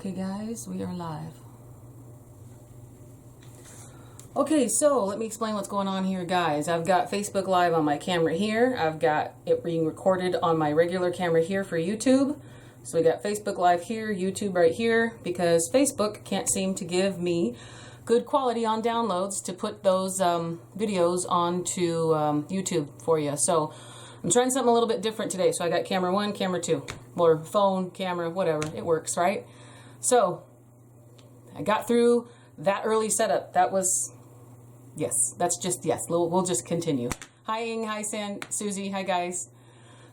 Okay guys, we are live. Okay, so let me explain what's going on here, guys. I've got Facebook Live on my camera here. I've got it being recorded on my regular camera here for YouTube. So we got Facebook Live here, YouTube right here, because Facebook can't seem to give me good quality on downloads to put those videos onto YouTube for you. So I'm trying something a little bit different today. So I got camera 1, camera 2, or phone, camera, whatever. It works, right? So I got through that early setup. That was, yes, that's just, yes, we'll just continue. Hi Ing, hi Susie, hi guys.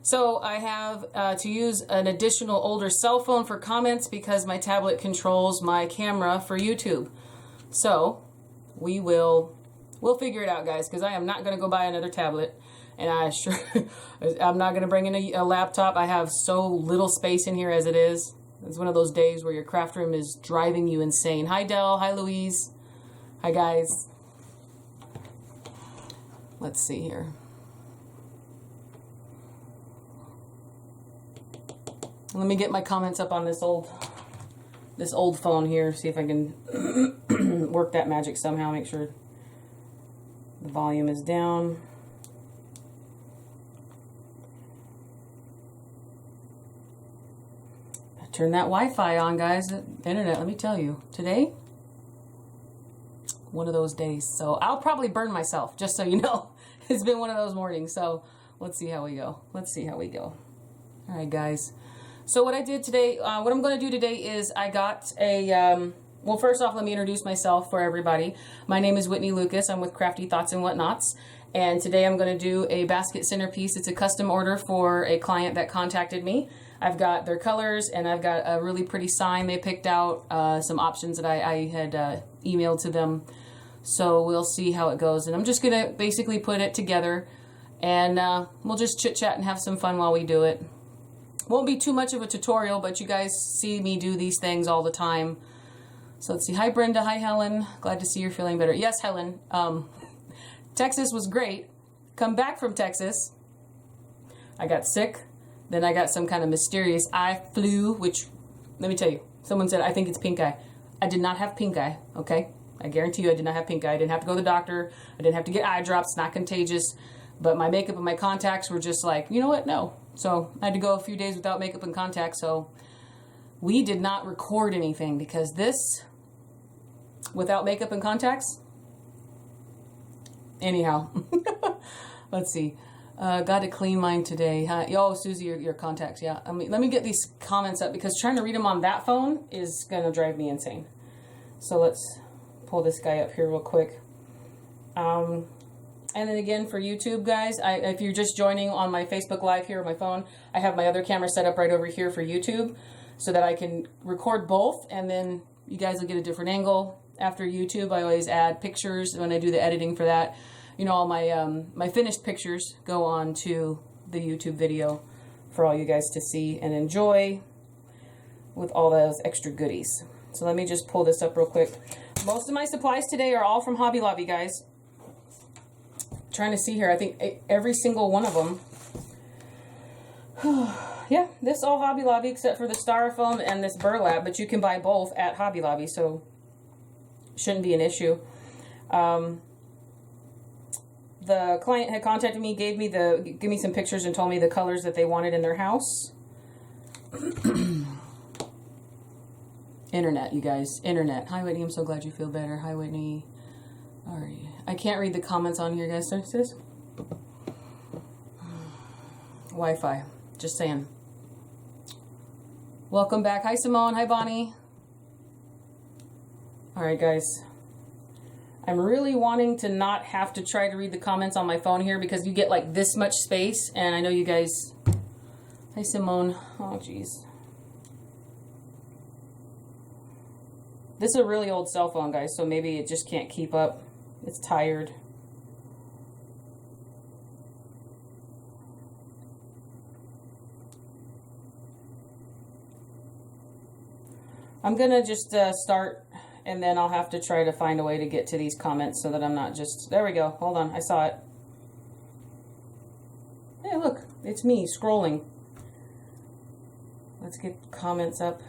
So I have to use an additional older cell phone for comments because my tablet controls my camera for YouTube. So we'll figure it out, guys, because I am not going to go buy another tablet, and I'm not going to bring in a laptop. I have so little space in here as it is. It's one of those days where your craft room is driving you insane. Hi Del, hi Louise, hi guys. Let's see here. Let me get my comments up on this old phone here, see if I can work that magic somehow, make sure the volume is down. Turn that Wi-Fi on, guys. The internet, let me tell you, today, one of those days. So I'll probably burn myself, just so you know. It's been one of those mornings, so let's see how we go. Let's see how we go. All right, guys. So what I did today, what I'm going to do today is I got a, well, first off, let me introduce myself for everybody. My name is Whitney Lucas. I'm with Crafty Thoughts and Whatnots. And today I'm going to do a basket centerpiece. It's a custom order for a client that contacted me. I've got their colors, and I've got a really pretty sign they picked out, some options that I had emailed to them. So we'll see how it goes. And I'm just going to basically put it together, and we'll just chit-chat and have some fun while we do it. Won't be too much of a tutorial, but you guys see me do these things all the time. So let's see. Hi, Brenda. Hi, Helen. Glad to see you're feeling better. Yes, Helen. Texas was great. Come back from Texas. I got sick. Then I got some kind of mysterious eye flu, which, let me tell you, someone said, I think it's pink eye. I did not have pink eye, okay? I guarantee you I did not have pink eye. I didn't have to go to the doctor. I didn't have to get eye drops. It's not contagious. But my makeup and my contacts were just like, you know what? No. So I had to go a few days without makeup and contacts. So we did not record anything because this, without makeup and contacts, anyhow. Let's see. Got to clean mine today. Oh, Susie, your contacts. Yeah. I mean, let me get these comments up because trying to read them on that phone is going to drive me insane. So let's pull this guy up here real quick. And then again for YouTube, guys, if you're just joining on my Facebook Live here on my phone, I have my other camera set up right over here for YouTube so that I can record both, and then you guys will get a different angle. After YouTube, I always add pictures when I do the editing for that. You know, all my my finished pictures go on to the YouTube video for all you guys to see and enjoy with all those extra goodies. So let me just pull this up real quick. Most of my supplies today are all from Hobby Lobby, guys. Trying to see here, I think every single one of them. Yeah, this all Hobby Lobby except for the Styrofoam and this burlap, but you can buy both at Hobby Lobby, so shouldn't be an issue. The client had contacted me, gave me some pictures and told me the colors that they wanted in their house. Internet, you guys, internet. Hi Whitney, I'm so glad you feel better. Hi Whitney. All right, I can't read the comments on here, guys. Sis? Wi-Fi, just saying. Welcome back. Hi Simone. Hi Bonnie. All right, guys. I'm really wanting to not have to try to read the comments on my phone here because you get like this much space, and I know you guys. Hi Simone. Oh jeez. This is a really old cell phone, guys, so maybe it just can't keep up. It's tired. I'm gonna just start, and then I'll have to try to find a way to get to these comments so that I'm not just, there we go, hold on, I saw it. Hey, look, it's me scrolling. Let's get comments up.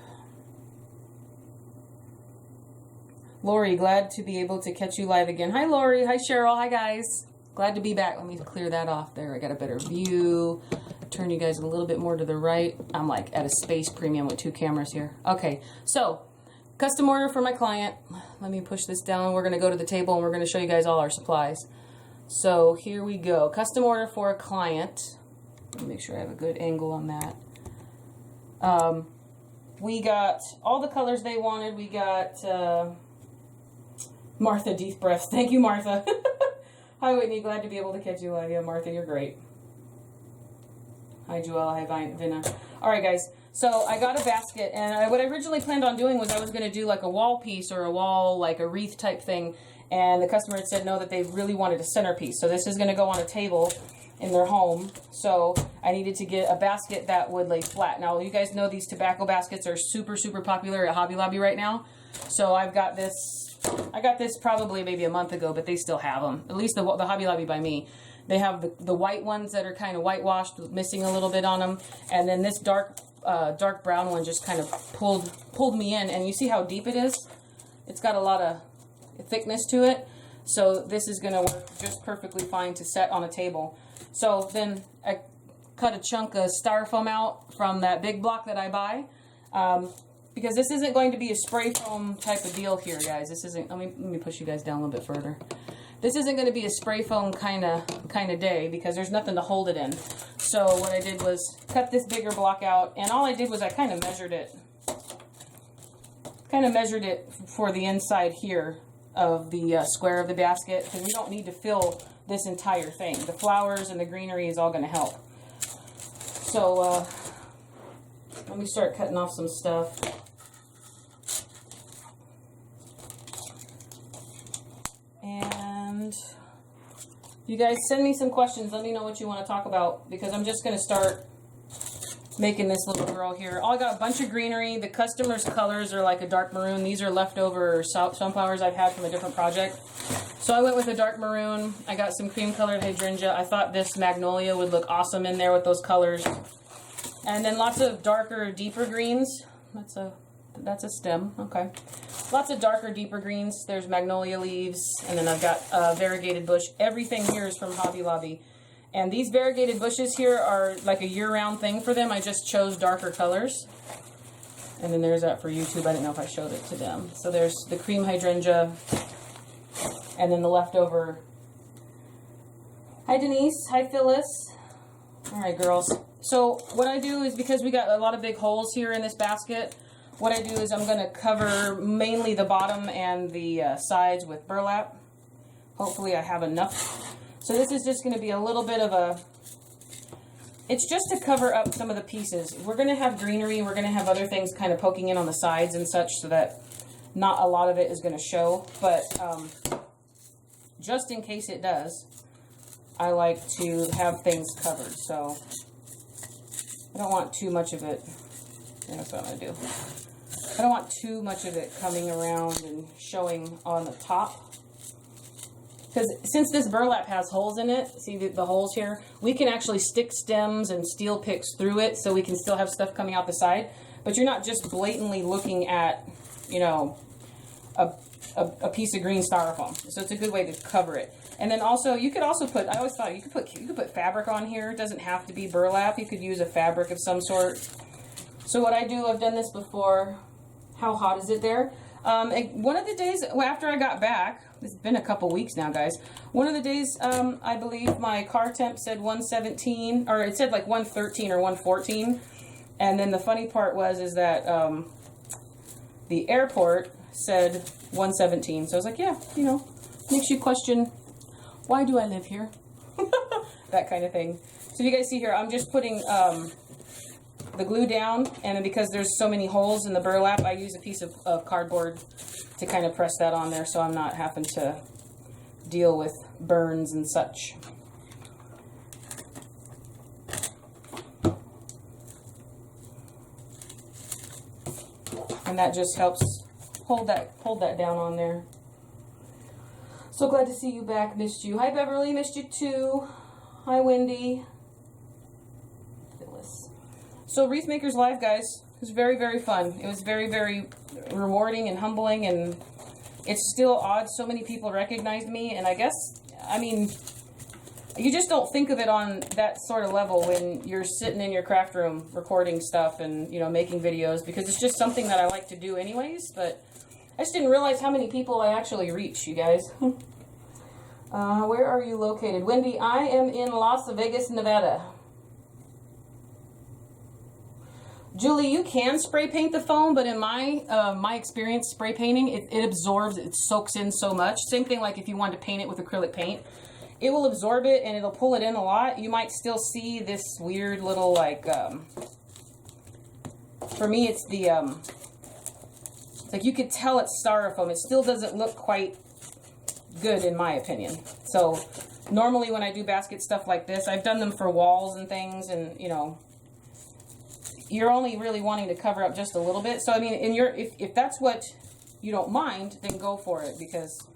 Lori, glad to be able to catch you live again. Hi, Lori. Hi, Cheryl. Hi, guys. Glad to be back. Let me clear that off there. I got a better view. Turn you guys a little bit more to the right. I'm like at a space premium with 2 cameras here. Okay, so custom order for my client. Let me push this down. We're going to go to the table and we're going to show you guys all our supplies. So here we go. Custom order for a client. Let me make sure I have a good angle on that. We got all the colors they wanted. We got Martha, deep breaths. Thank you, Martha. Hi, Whitney. Glad to be able to catch you live. Yeah, Martha, you're great. Hi, Joelle. Hi, Vina. All right, guys. So I got a basket, and what I originally planned on doing was I was going to do like a wall piece or a wall, like a wreath type thing. And the customer had said no, that they really wanted a centerpiece. So this is going to go on a table in their home. So I needed to get a basket that would lay flat. Now, you guys know these tobacco baskets are super, super popular at Hobby Lobby right now. So I've got this. I got this probably maybe a month ago, but they still have them. At least the Hobby Lobby by me. They have the white ones that are kind of whitewashed, missing a little bit on them. And then this dark brown one just kind of pulled me in. And you see how deep it is? It's got a lot of thickness to it. So this is going to work just perfectly fine to set on a table. So then I cut a chunk of styrofoam out from that big block that I buy. Because this isn't going to be a spray foam type of deal here, guys. This isn't, let me push you guys down a little bit further. This isn't going to be a spray foam kind of day because there's nothing to hold it in. So what I did was cut this bigger block out, and all I did was I kind of measured it for the inside here of the square of the basket, because we don't need to fill this entire thing. The flowers and the greenery is all going to help. So let me start cutting off some stuff. And you guys send me some questions. Let me know what you want to talk about, because I'm just going to start making this little girl here. Oh, I got a bunch of greenery. The customer's colors are like a dark maroon. These are leftover sunflowers I've had from a different project. So I went with a dark maroon. I got some cream colored hydrangea. I thought this magnolia would look awesome in there with those colors. And then lots of darker, deeper greens. That's a stem. Okay. Lots of darker, deeper greens. There's magnolia leaves. And then I've got a variegated bush. Everything here is from Hobby Lobby. And these variegated bushes here are like a year-round thing for them. I just chose darker colors. And then there's that for YouTube. I didn't know if I showed it to them. So there's the cream hydrangea. And then the leftover. Hi, Denise. Hi, Phyllis. All right, girls. So what I do is, because we got a lot of big holes here in this basket, what I do is I'm going to cover mainly the bottom and the sides with burlap. Hopefully I have enough. So this is just going to be a little bit of a, it's just to cover up some of the pieces. We're going to have greenery. We're going to have other things kind of poking in on the sides and such, so that not a lot of it is going to show. But just in case it does, I like to have things covered. So I don't want too much of it. That's what I'm going to do. I don't want too much of it coming around and showing on the top. Because since this burlap has holes in it, see the holes here? We can actually stick stems and steel picks through it, so we can still have stuff coming out the side. But you're not just blatantly looking at, you know, a piece of green styrofoam. So it's a good way to cover it. And then also, you could also put, I always thought you could put fabric on here. It doesn't have to be burlap. You could use a fabric of some sort. So what I do, I've done this before. How hot is it there? One of the days after I got back, it's been a couple weeks now, guys. One of the days, I believe my car temp said 117, or it said like 113 or 114. And then the funny part is that the airport said 117. So I was like, yeah, you know, makes you question, why do I live here? That kind of thing. So you guys see here, I'm just putting the glue down, and then because there's so many holes in the burlap, I use a piece of cardboard to kind of press that on there, so I'm not having to deal with burns and such. And that just helps hold that down on there. So glad to see you back. Missed you. Hi, Beverly. Missed you too. Hi, Wendy. Phyllis. So Wreath Makers Live, guys, it was very, very fun. It was very, very rewarding and humbling, and it's still odd. So many people recognized me, and I guess, I mean, you just don't think of it on that sort of level when you're sitting in your craft room recording stuff and, you know, making videos, because it's just something that I like to do anyways. But I just didn't realize how many people I actually reach, you guys. Where are you located? Wendy, I am in Las Vegas, Nevada. Julie, you can spray paint the foam, but in my experience spray painting, it absorbs, it soaks in so much. Same thing like if you wanted to paint it with acrylic paint. It will absorb it and it'll pull it in a lot. You might still see this weird little, like, for me it's the, it's like you could tell it's styrofoam. It still doesn't look quite good in my opinion. So normally when I do basket stuff like this, I've done them for walls and things, and, you know, you're only really wanting to cover up just a little bit. So, I mean, if that's what you don't mind, then go for it, because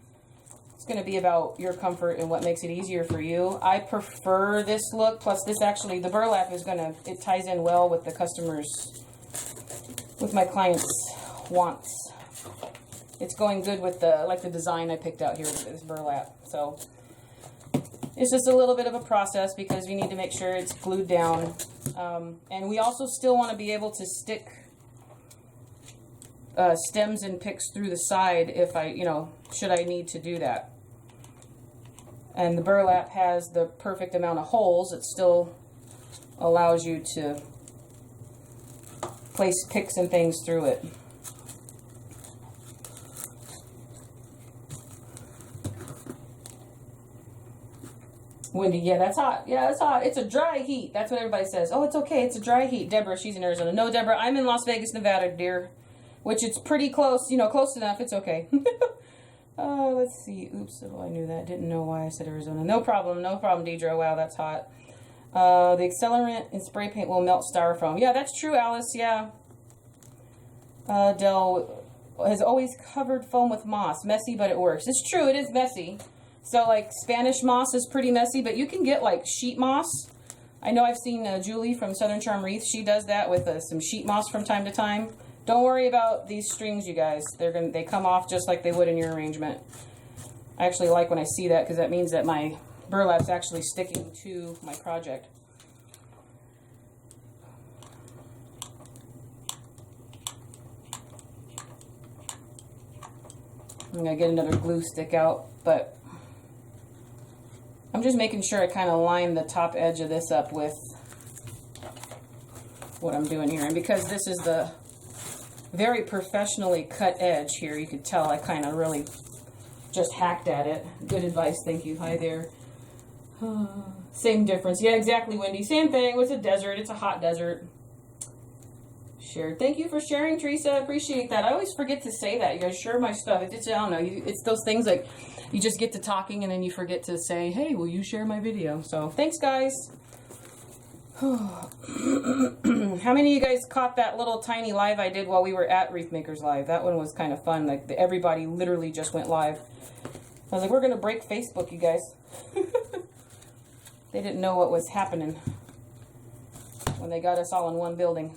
it's going to be about your comfort and what makes it easier for you. I prefer this look, plus this actually, the burlap is going to, it ties in well with the customers, with my clients' wants. It's going good with the, like the design I picked out here with this burlap. So, it's just a little bit of a process because we need to make sure it's glued down. And we also still want to be able to stick stems and picks through the side if I, you know, should I need to do that. And the burlap has the perfect amount of holes. It still allows you to place picks and things through it. Wendy, yeah, that's hot. Yeah, it's hot. It's a dry heat. That's what everybody says. Oh, it's okay. It's a dry heat. Deborah, she's in Arizona. No, Deborah, I'm in Las Vegas, Nevada, dear. Which it's pretty close. You know, close enough. It's okay. Oh, let's see. Oops. Oh, I knew that. Didn't know why I said Arizona. No problem. No problem, Deidre. Wow, that's hot. The accelerant in spray paint will melt styrofoam. Yeah, that's true, Alice. Yeah. Dell has always covered foam with moss. Messy, but it works. It's true. It is messy. So, like, Spanish moss is pretty messy, but you can get, like, sheet moss. I know I've seen Julie from Southern Charm Wreath. She does that with some sheet moss from time to time. Don't worry about these strings, you guys. They come off just like they would in your arrangement. I actually like when I see that because that means that my burlap's actually sticking to my project. I'm going to get another glue stick out, but I'm just making sure I kind of line the top edge of this up with what I'm doing here. And because this is the very professionally cut edge here, you could tell I kind of really just hacked at it. Good advice, thank you. Hi there. Same difference. Yeah, exactly, Wendy. Same thing. It's a desert. It's a hot desert. Shared. Thank you for sharing, Teresa. I appreciate that. I always forget to say that. You guys share my stuff. It's, I don't know. It's those things like you just get to talking and then you forget to say, hey, will you share my video? So thanks, guys. How many of you guys caught that little tiny live I did while we were at Wreath Makers Live? That one was kind of fun. Like everybody literally just went live. I was like, we're going to break Facebook, you guys. They didn't know what was happening when they got us all in one building.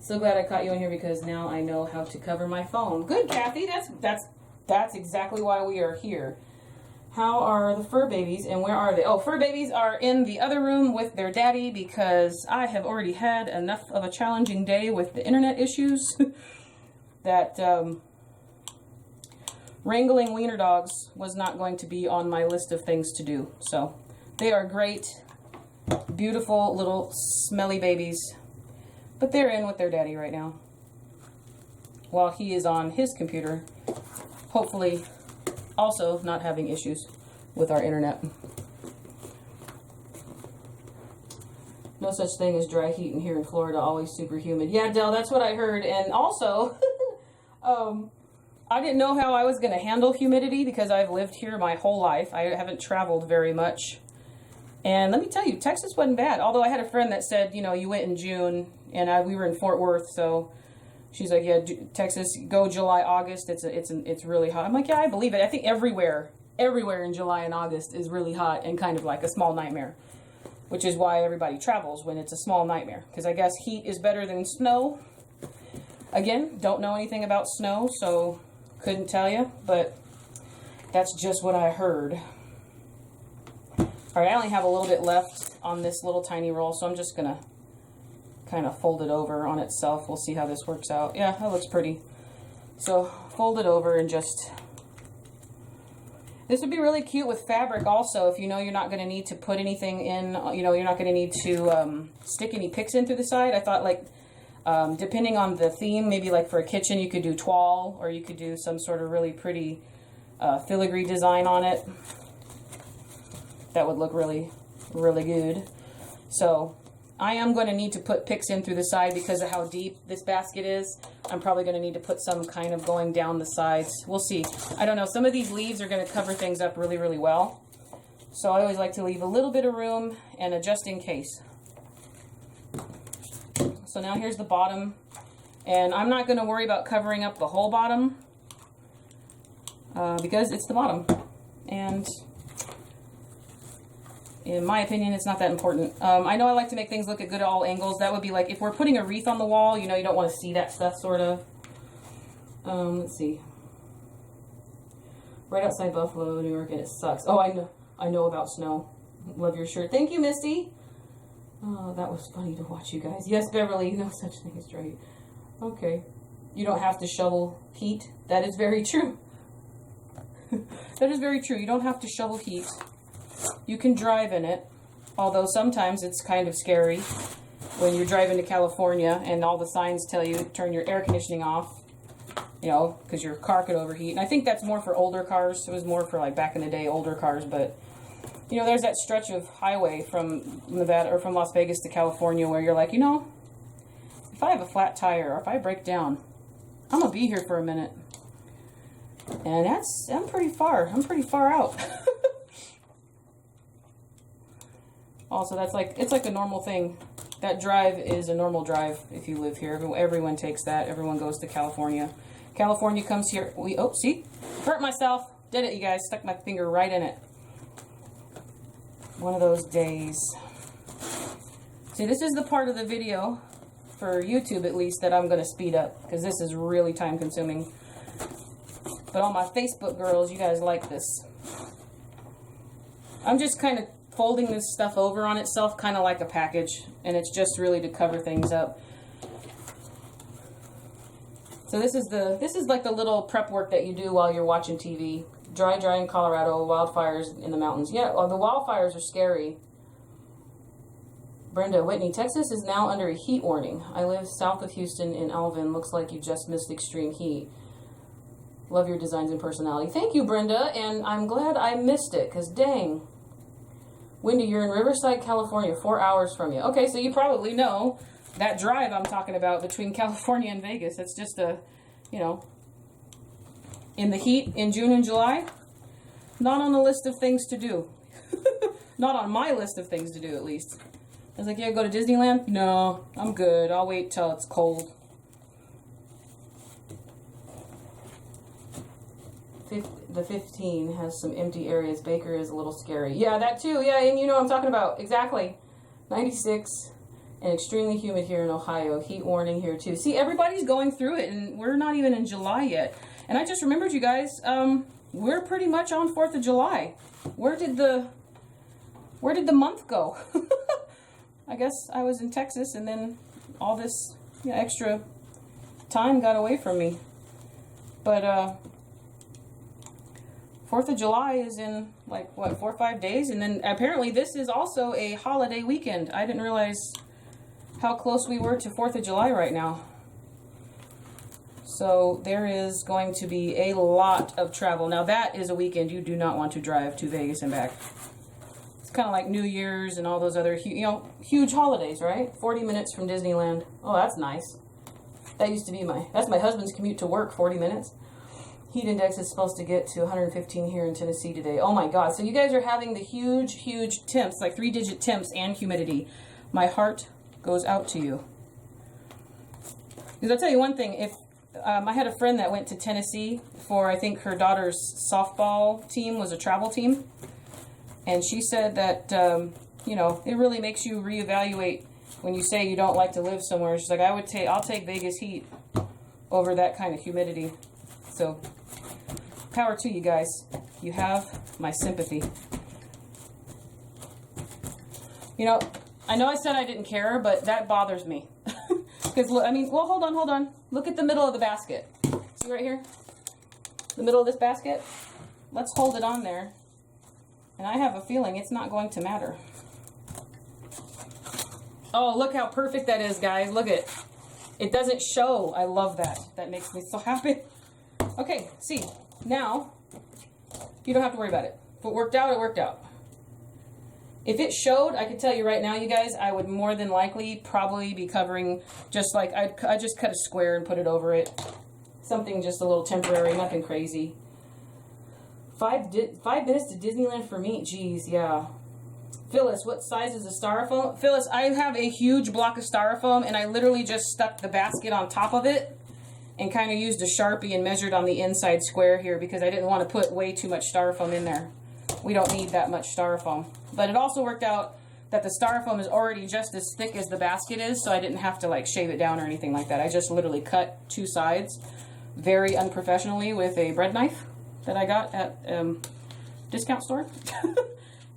So glad I caught you in here because now I know how to cover my phone. Good, Kathy. That's exactly why we are here. How are the fur babies and where are they? Oh, fur babies are in the other room with their daddy because I have already had enough of a challenging day with the internet issues that wrangling wiener dogs was not going to be on my list of things to do. So they are great, beautiful little smelly babies. But they're in with their daddy right now while he is on his computer, hopefully also not having issues with our internet. No such thing as dry heat in here in Florida, always super humid. Yeah, Dell, that's what I heard. And also, I didn't know how I was going to handle humidity because I've lived here my whole life. I haven't traveled very much. And let me tell you, Texas wasn't bad. Although I had a friend that said, you know, you went in June, and we were in Fort Worth, so she's like, yeah, Texas, go July, August. It's really hot. I'm like, yeah, I believe it. I think everywhere in July and August is really hot and kind of like a small nightmare, which is why everybody travels when it's a small nightmare. Because I guess heat is better than snow. Again, don't know anything about snow, so couldn't tell you, but that's just what I heard. All right, I only have a little bit left on this little tiny roll, so I'm just gonna kind of fold it over on itself. We'll see how this works out. Yeah, that looks pretty. So fold it over and just, this would be really cute with fabric also, if you know you're not going to need to put anything in, you know, you're not going to need to stick any picks in through the side. I thought, like, depending on the theme, maybe like for a kitchen, you could do toile, or you could do some sort of really pretty filigree design on it. That would look really, really good. So I am going to need to put picks in through the side because of how deep this basket is. I'm probably going to need to put some kind of going down the sides. We'll see. I don't know. Some of these leaves are going to cover things up really, really well. So I always like to leave a little bit of room and a just in case. So now here's the bottom. And I'm not going to worry about covering up the whole bottom because it's the bottom. And in my opinion, it's not that important. I know I like to make things look good at all angles. That would be like if we're putting a wreath on the wall, you know, you don't want to see that stuff, sort of. Let's see. Right outside Buffalo, New York, and it sucks. Oh, I know about snow. Love your shirt. Thank you, Misty. Oh, that was funny to watch, you guys. Yes, Beverly, no such thing as dry. Okay. You don't have to shovel heat. That is very true. That is very true. You don't have to shovel heat. You can drive in it, although sometimes it's kind of scary when you're driving to California and all the signs tell you turn your air conditioning off, you know, because your car could overheat. And I think that's more for older cars. It was more for like back in the day, older cars. But, you know, there's that stretch of highway from Nevada or from Las Vegas to California where you're like, you know, if I have a flat tire or if I break down, I'm going to be here for a minute. And I'm pretty far. I'm pretty far out. Also, that's like, it's like a normal thing. That drive is a normal drive if you live here. Everyone takes that. Everyone goes to California. California comes here. Oh, see? Hurt myself. Did it, you guys. Stuck my finger right in it. One of those days. See, this is the part of the video, for YouTube at least, that I'm going to speed up. Because this is really time consuming. But all my Facebook girls, you guys like this. I'm just kind of folding this stuff over on itself, kind of like a package, and it's just really to cover things up. So this is like the little prep work that you do while you're watching TV. Dry in Colorado, wildfires in the mountains. Yeah, well, the wildfires are scary. Brenda, Whitney, Texas is now under a heat warning. I live south of Houston in Alvin. Looks like you just missed extreme heat. Love your designs and personality. Thank you, Brenda, and I'm glad I missed it, because dang. Wendy, you're in Riverside, California, 4 hours from you. Okay, so you probably know that drive I'm talking about between California and Vegas. It's just a, you know, in the heat in June and July, not on the list of things to do. Not on my list of things to do, at least. I was like, yeah, go to Disneyland? No, I'm good. I'll wait till it's cold. The 15 has some empty areas. Baker is a little scary. Yeah, that too. Yeah, and you know what I'm talking about. Exactly. 96 and extremely humid here in Ohio. Heat warning here too. See, everybody's going through it, and we're not even in July yet. And I just remembered, you guys, we're pretty much on 4th of July. Where did the month go? I guess I was in Texas, and then all this extra time got away from me. But 4th of July is in, like, what, 4 or 5 days? And then apparently this is also a holiday weekend. I didn't realize how close we were to 4th of July right now. So there is going to be a lot of travel. Now that is a weekend you do not want to drive to Vegas and back. It's kind of like New Year's and all those other, huge holidays, right? 40 minutes from Disneyland. Oh, that's nice. That used to be that's my husband's commute to work, 40 minutes. Heat index is supposed to get to 115 here in Tennessee today. Oh my God. So you guys are having the huge temps, like 3-digit temps and humidity. My heart goes out to you. Because I'll tell you one thing. If I had a friend that went to Tennessee for, I think her daughter's softball team was a travel team. And she said that, it really makes you reevaluate when you say you don't like to live somewhere. She's like, I'll take Vegas heat over that kind of humidity. So power to you guys. You have my sympathy. You know I said I didn't care, but that bothers me. Because, I mean, well, hold on. Look at the middle of the basket. See right here? The middle of this basket? Let's hold it on there. And I have a feeling it's not going to matter. Oh, look how perfect that is, guys. Look at it. It doesn't show. I love that. That makes me so happy. Okay, see. Now, you don't have to worry about it. If it worked out, it worked out. If it showed, I could tell you right now, you guys, I would more than likely probably be covering just like, I just cut a square and put it over it. Something just a little temporary, nothing crazy. 5 minutes to Disneyland for me? Geez, yeah. Phyllis, what size is the styrofoam? Phyllis, I have a huge block of styrofoam, and I literally just stuck the basket on top of it and kind of used a Sharpie and measured on the inside square here because I didn't want to put way too much styrofoam in there. We don't need that much styrofoam. But it also worked out that the styrofoam is already just as thick as the basket is, so I didn't have to like shave it down or anything like that. I just literally cut 2 sides very unprofessionally with a bread knife that I got at discount store.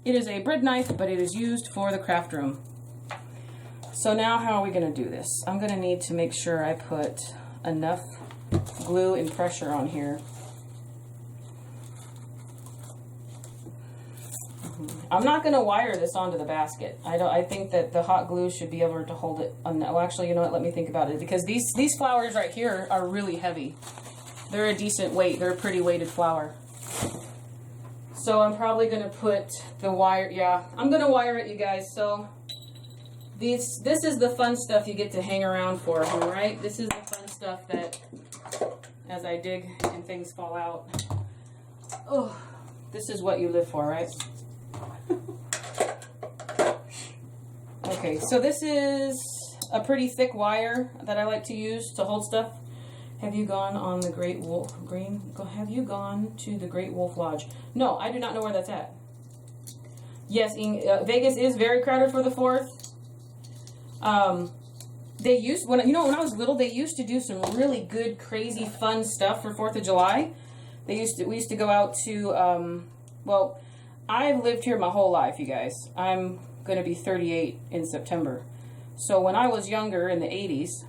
It is a bread knife, but it is used for the craft room. So now how are we going to do this? I'm going to need to make sure I put enough glue and pressure on here. I'm not going to wire this onto the basket. I think that the hot glue should be able to hold it. Well, actually, you know what? Let me think about it. Because these flowers right here are really heavy. They're a decent weight. They're a pretty weighted flower. So I'm probably going to put the wire. Yeah, I'm going to wire it, you guys. So this is the fun stuff you get to hang around for, right? This is the fun stuff that, as I dig and things fall out. Oh, this is what you live for, right? Okay, so this is a pretty thick wire that I like to use to hold stuff. Have you gone on the Great Wolf Have you gone to the Great Wolf Lodge? No, I do not know where that's at. Yes, Vegas is very crowded for the 4th. They used when I was little, they used to do some really good, crazy, fun stuff for 4th of July. We used to go out to well, I've lived here my whole life, you guys. I'm going to be 38 in September. So when I was younger in the 80s,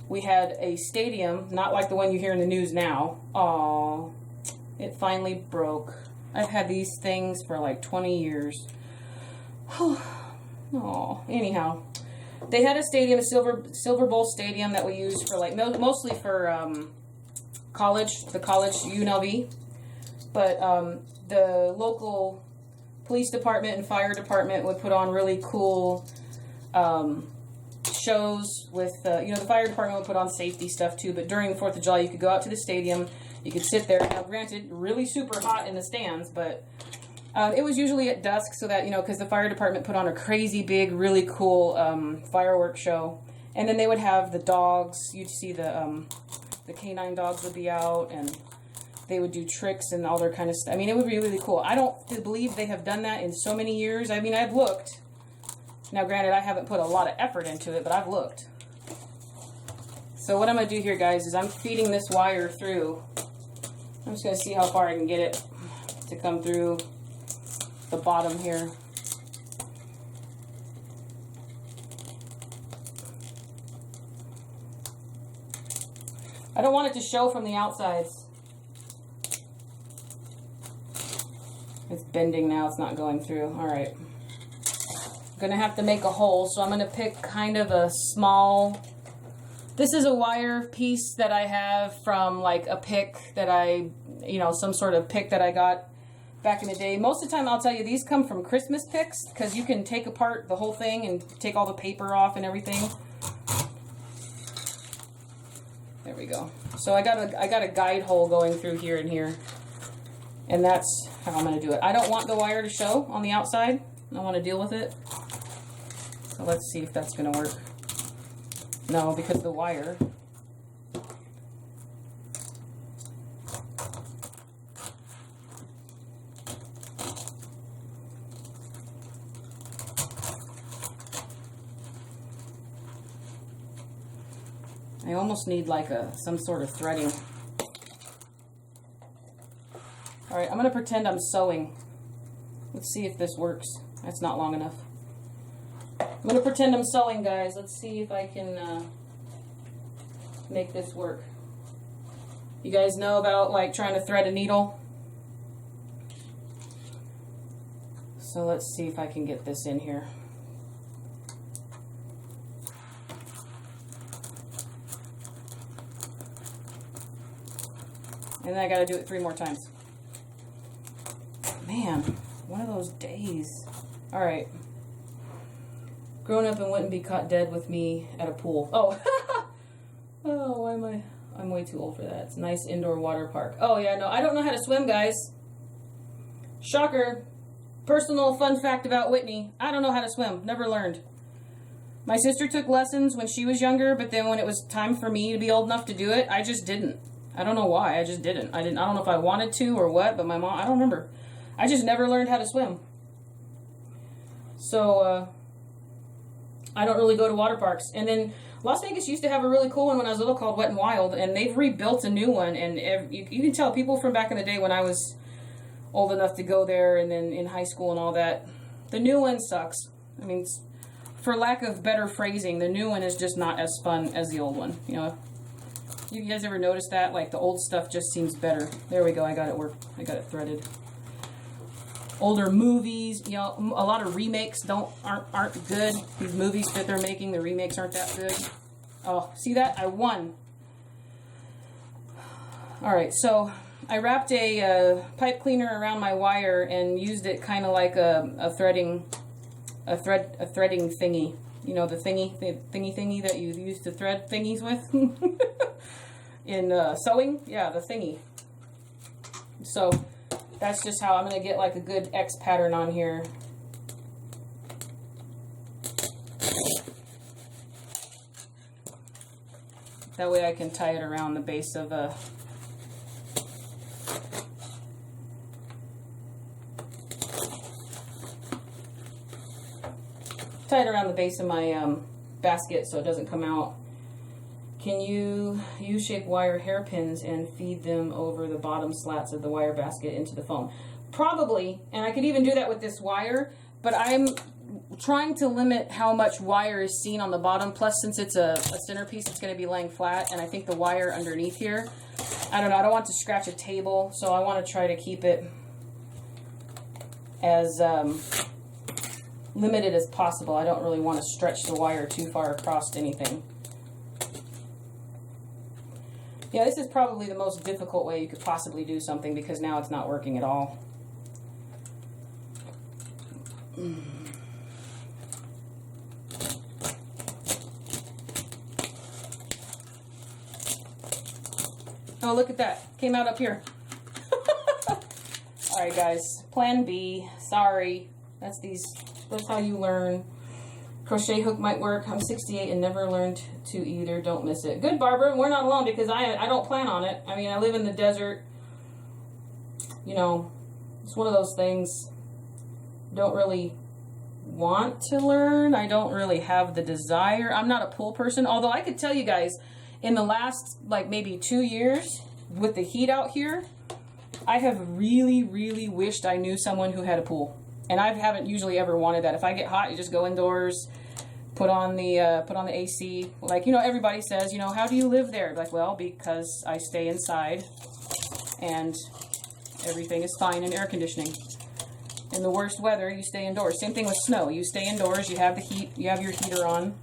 we had a stadium, not like the one you hear in the news now. Aww, it finally broke. I've had these things for like 20 years. Oh, anyhow, they had a stadium, a Silver Bowl Stadium that we used for like mostly for college, the college UNLV. But the local police department and fire department would put on really cool shows with, the fire department would put on safety stuff too. But during the 4th of July, you could go out to the stadium, you could sit there. Now, granted, really super hot in the stands, but it was usually at dusk so that, because the fire department put on a crazy big, really cool fireworks show. And then they would have the dogs. You'd see the canine dogs would be out, and they would do tricks and all their kind of stuff. I mean, it would be really cool. I don't believe they have done that in so many years. I mean, I've looked. Now, granted, I haven't put a lot of effort into it, but I've looked. So what I'm going to do here, guys, is I'm feeding this wire through. I'm just going to see how far I can get it to come through the bottom here. I don't want it to show from the outsides. It's bending now, it's not going through. All right. I'm gonna have to make a hole, so I'm gonna pick kind of a small, this is a wire piece that I have from like a pick that some sort of pick that I got back in the day. Most of the time, I'll tell you, these come from Christmas picks because you can take apart the whole thing and take all the paper off and everything. There we go. So I got a guide hole going through here and here. And that's how I'm going to do it. I don't want the wire to show on the outside. I want to deal with it. So let's see if that's going to work. No, because the wire. I almost need like some sort of threading. All right, I'm gonna pretend I'm sewing. Let's see if this works. That's not long enough. I'm gonna pretend I'm sewing, guys. Let's see if I can make this work. You guys know about like trying to thread a needle? So let's see if I can get this in here. And then I gotta do it 3 more times. Man, one of those days. All right. Grown up and wouldn't be caught dead with me at a pool. Oh, oh, why am I'm way too old for that. It's a nice indoor water park. Oh yeah, no, I don't know how to swim, guys. Shocker. Personal fun fact about Whitney. I don't know how to swim. Never learned. My sister took lessons when she was younger, but then when it was time for me to be old enough to do it, I just didn't. I don't know why. I just didn't. I don't know if I wanted to or what, but my mom, I don't remember. I just never learned how to swim. So, I don't really go to water parks. And then Las Vegas used to have a really cool one when I was little called Wet and Wild, and they've rebuilt a new one. And you can tell people from back in the day when I was old enough to go there and then in high school and all that, the new one sucks. I mean, for lack of better phrasing, the new one is just not as fun as the old one, you know. You guys ever notice that? Like, the old stuff just seems better. There we go. I got it threaded. Older movies, you know, a lot of remakes aren't good. These movies that they're making, the remakes aren't that good. Oh, see that? I won. All right, so I wrapped a pipe cleaner around my wire and used it kind of like a threading thingy. You know, the thingy that you use to thread thingies with. In sewing, yeah, the thingy. So that's just how I'm going to get like a good X pattern on here. That way I can tie it around the base of a my basket so it doesn't come out. Can you U-shape wire hairpins and feed them over the bottom slats of the wire basket into the foam? Probably, and I could even do that with this wire, but I'm trying to limit how much wire is seen on the bottom. Plus, since it's a centerpiece, it's going to be laying flat, and I think the wire underneath here, I don't know, I don't want to scratch a table, so I want to try to keep it as limited as possible. I don't really want to stretch the wire too far across anything. Yeah, this is probably the most difficult way you could possibly do something because now it's not working at all. Oh, look at that. Came out up here. Alright, guys. Plan B. Sorry. That's how you learn. Crochet hook might work. I'm 68 and never learned to either. Don't miss it. Good, Barbara. We're not alone because I don't plan on it. I mean, I live in the desert. You know, it's one of those things. Don't really want to learn. I don't really have the desire. I'm not a pool person. Although I could tell you guys, in the last, like, maybe 2 years, with the heat out here, I have really, really wished I knew someone who had a pool. And I haven't usually ever wanted that. If I get hot, you just go indoors, put on the AC. Like, you know, everybody says, you know, how do you live there? Like, well, because I stay inside and everything is fine in air conditioning. In the worst weather, you stay indoors. Same thing with snow. You stay indoors, you have the heat, you have your heater on.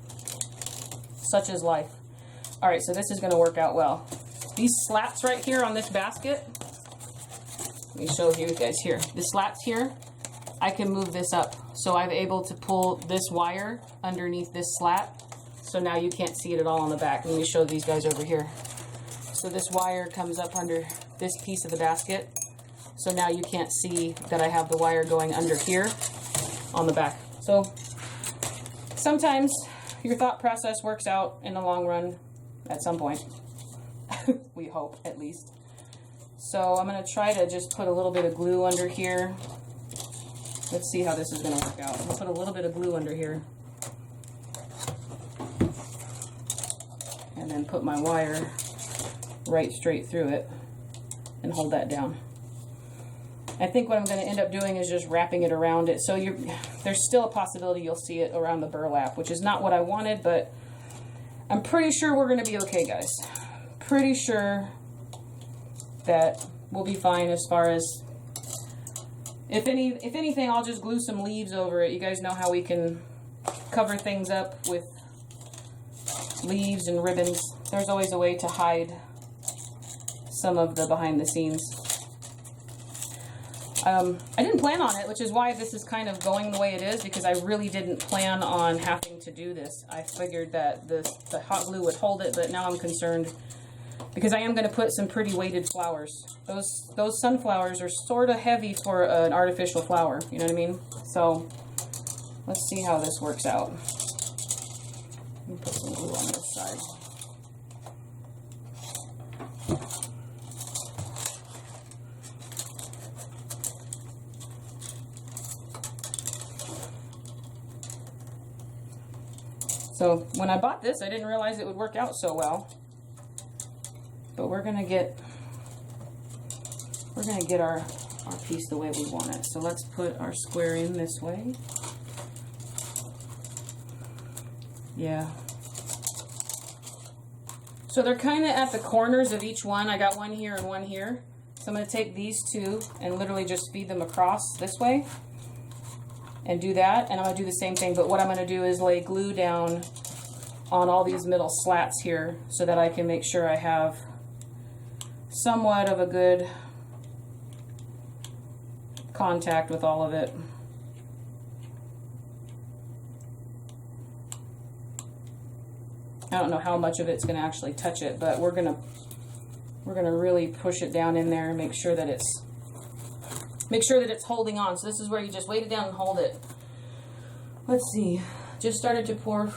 Such is life. All right, so this is going to work out well. These slats right here on this basket, let me show you guys here. The slats here, I can move this up. So I'm able to pull this wire underneath this slat. So now you can't see it at all on the back. Let me show these guys over here. So this wire comes up under this piece of the basket. So now you can't see that I have the wire going under here on the back. So sometimes your thought process works out in the long run at some point. We hope, at least. So I'm going to try to just put a little bit of glue under here. Let's see how this is going to work out. I'll put a little bit of glue under here. and then put my wire right straight through it and hold that down. I think what I'm going to end up doing is just wrapping it around it. So there's still a possibility you'll see it around the burlap, which is not what I wanted, but I'm pretty sure we're going to be okay, guys. Pretty sure that we'll be fine as far as, if anything, I'll just glue some leaves over it. You guys know how we can cover things up with leaves and ribbons. There's always a way to hide some of the behind the scenes. I didn't plan on it, which is why this is kind of going the way it is, because I really didn't plan on having to do this. I figured that the hot glue would hold it, but now I'm concerned because I am going to put some pretty weighted flowers. Those sunflowers are sort of heavy for an artificial flower, you know what I mean? So let's see how this works out. Let me put some glue on this side. So when I bought this, I didn't realize it would work out so well. But we're gonna get our piece the way we want it. So let's put our square in this way. Yeah. So they're kind of at the corners of each one. I got one here and one here. So I'm gonna take these two and literally just feed them across this way and do that. And I'm gonna do the same thing, but what I'm gonna do is lay glue down on all these middle slats here so that I can make sure I have somewhat of a good contact with all of it. I don't know how much of it's going to actually touch it, but we're gonna really push it down in there and make sure that it's holding on. So this is where you just weight it down and hold it. Let's see. Just started to pour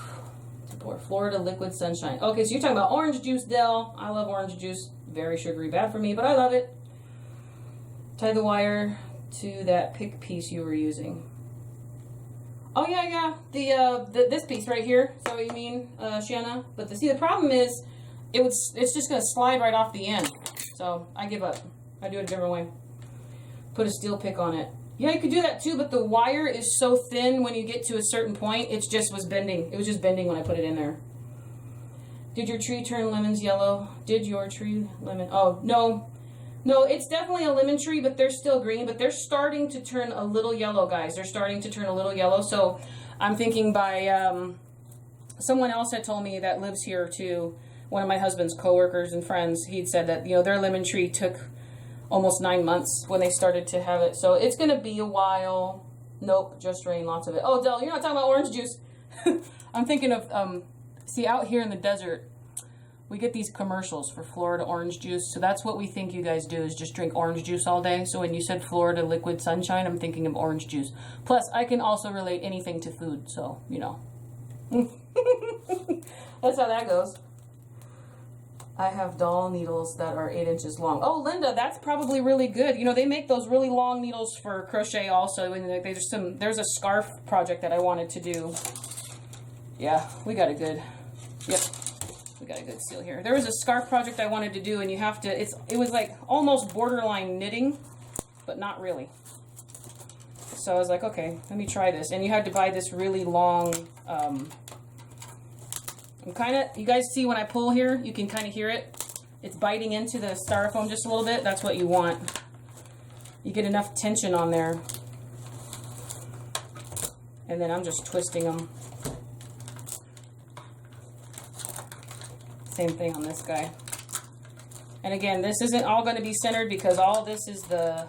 Florida liquid sunshine. Okay, so you're talking about orange juice, Dell. I love orange juice. Very sugary, bad for me, but I love it. Tie the wire to that pick piece you were using. Oh yeah, this piece right here. Is that what you mean, Shanna? But see, the problem is, it's just gonna slide right off the end. So I give up. I do it a different way. Put a steel pick on it. Yeah, you could do that too, but the wire is so thin when you get to a certain point, it just was bending. It was just bending when I put it in there. Did your tree turn lemons yellow? Did your tree lemon? Oh, no. No, it's definitely a lemon tree, but they're still green, but they're starting to turn a little yellow, guys. They're starting to turn a little yellow. So I'm thinking by, someone else had told me that lives here too, one of my husband's coworkers and friends, he'd said that, you know, their lemon tree took almost 9 months when they started to have it. So it's going to be a while. Nope, just rain, lots of it. Oh, Del, you're not talking about orange juice. I'm thinking of, see, out here in the desert, we get these commercials for Florida orange juice. So that's what we think you guys do, is just drink orange juice all day. So when you said Florida liquid sunshine, I'm thinking of orange juice. Plus, I can also relate anything to food. So, you know. That's how that goes. I have doll needles that are 8 inches long. Oh, Linda, that's probably really good. You know, they make those really long needles for crochet also. And there's a scarf project that I wanted to do. Yeah, we got a good, yep, we got a good seal here. There was a scarf project I wanted to do, and you have to, it was like almost borderline knitting, but not really. So I was like, okay, let me try this. And you had to buy this really long, you guys see when I pull here, you can kind of hear it. It's biting into the styrofoam just a little bit. That's what you want. You get enough tension on there. And then I'm just twisting them. Same thing on this guy. And again, this isn't all going to be centered because all this is the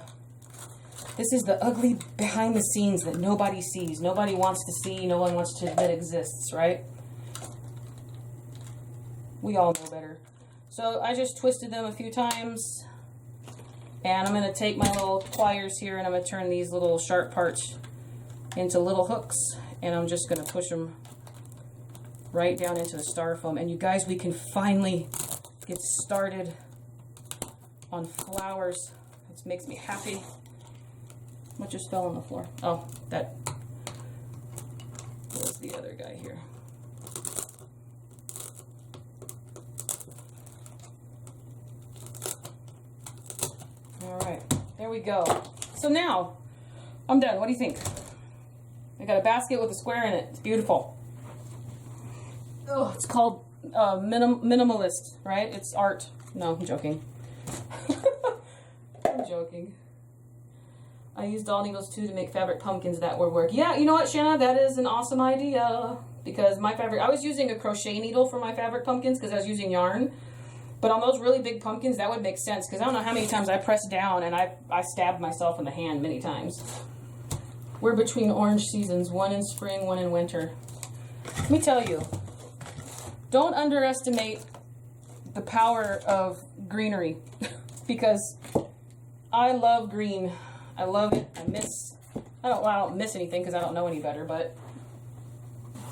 ugly behind the scenes that nobody sees. Nobody wants to see. No one wants to admit exists, right? We all know better. So I just twisted them a few times. And I'm going to take my little pliers here and I'm going to turn these little sharp parts into little hooks. And I'm just going to push them right down into the styrofoam. And you guys, we can finally get started on flowers. It makes me happy. What just fell on the floor? Oh, that was the other guy here. There we go. So now, I'm done. What do you think? I got a basket with a square in it. It's beautiful. Oh, it's called minimalist, right? It's art. No, I'm joking. I'm joking. I used doll needles too to make fabric pumpkins. That would work. Yeah, you know what, Shanna? That is an awesome idea. Because my fabric, I was using a crochet needle for my fabric pumpkins because I was using yarn. But on those really big pumpkins, that would make sense. Because I don't know how many times I pressed down and I stabbed myself in the hand many times. We're between orange seasons. One in spring, one in winter. Let me tell you. Don't underestimate the power of greenery. Because I love green. I love it. I don't miss anything because I don't know any better, but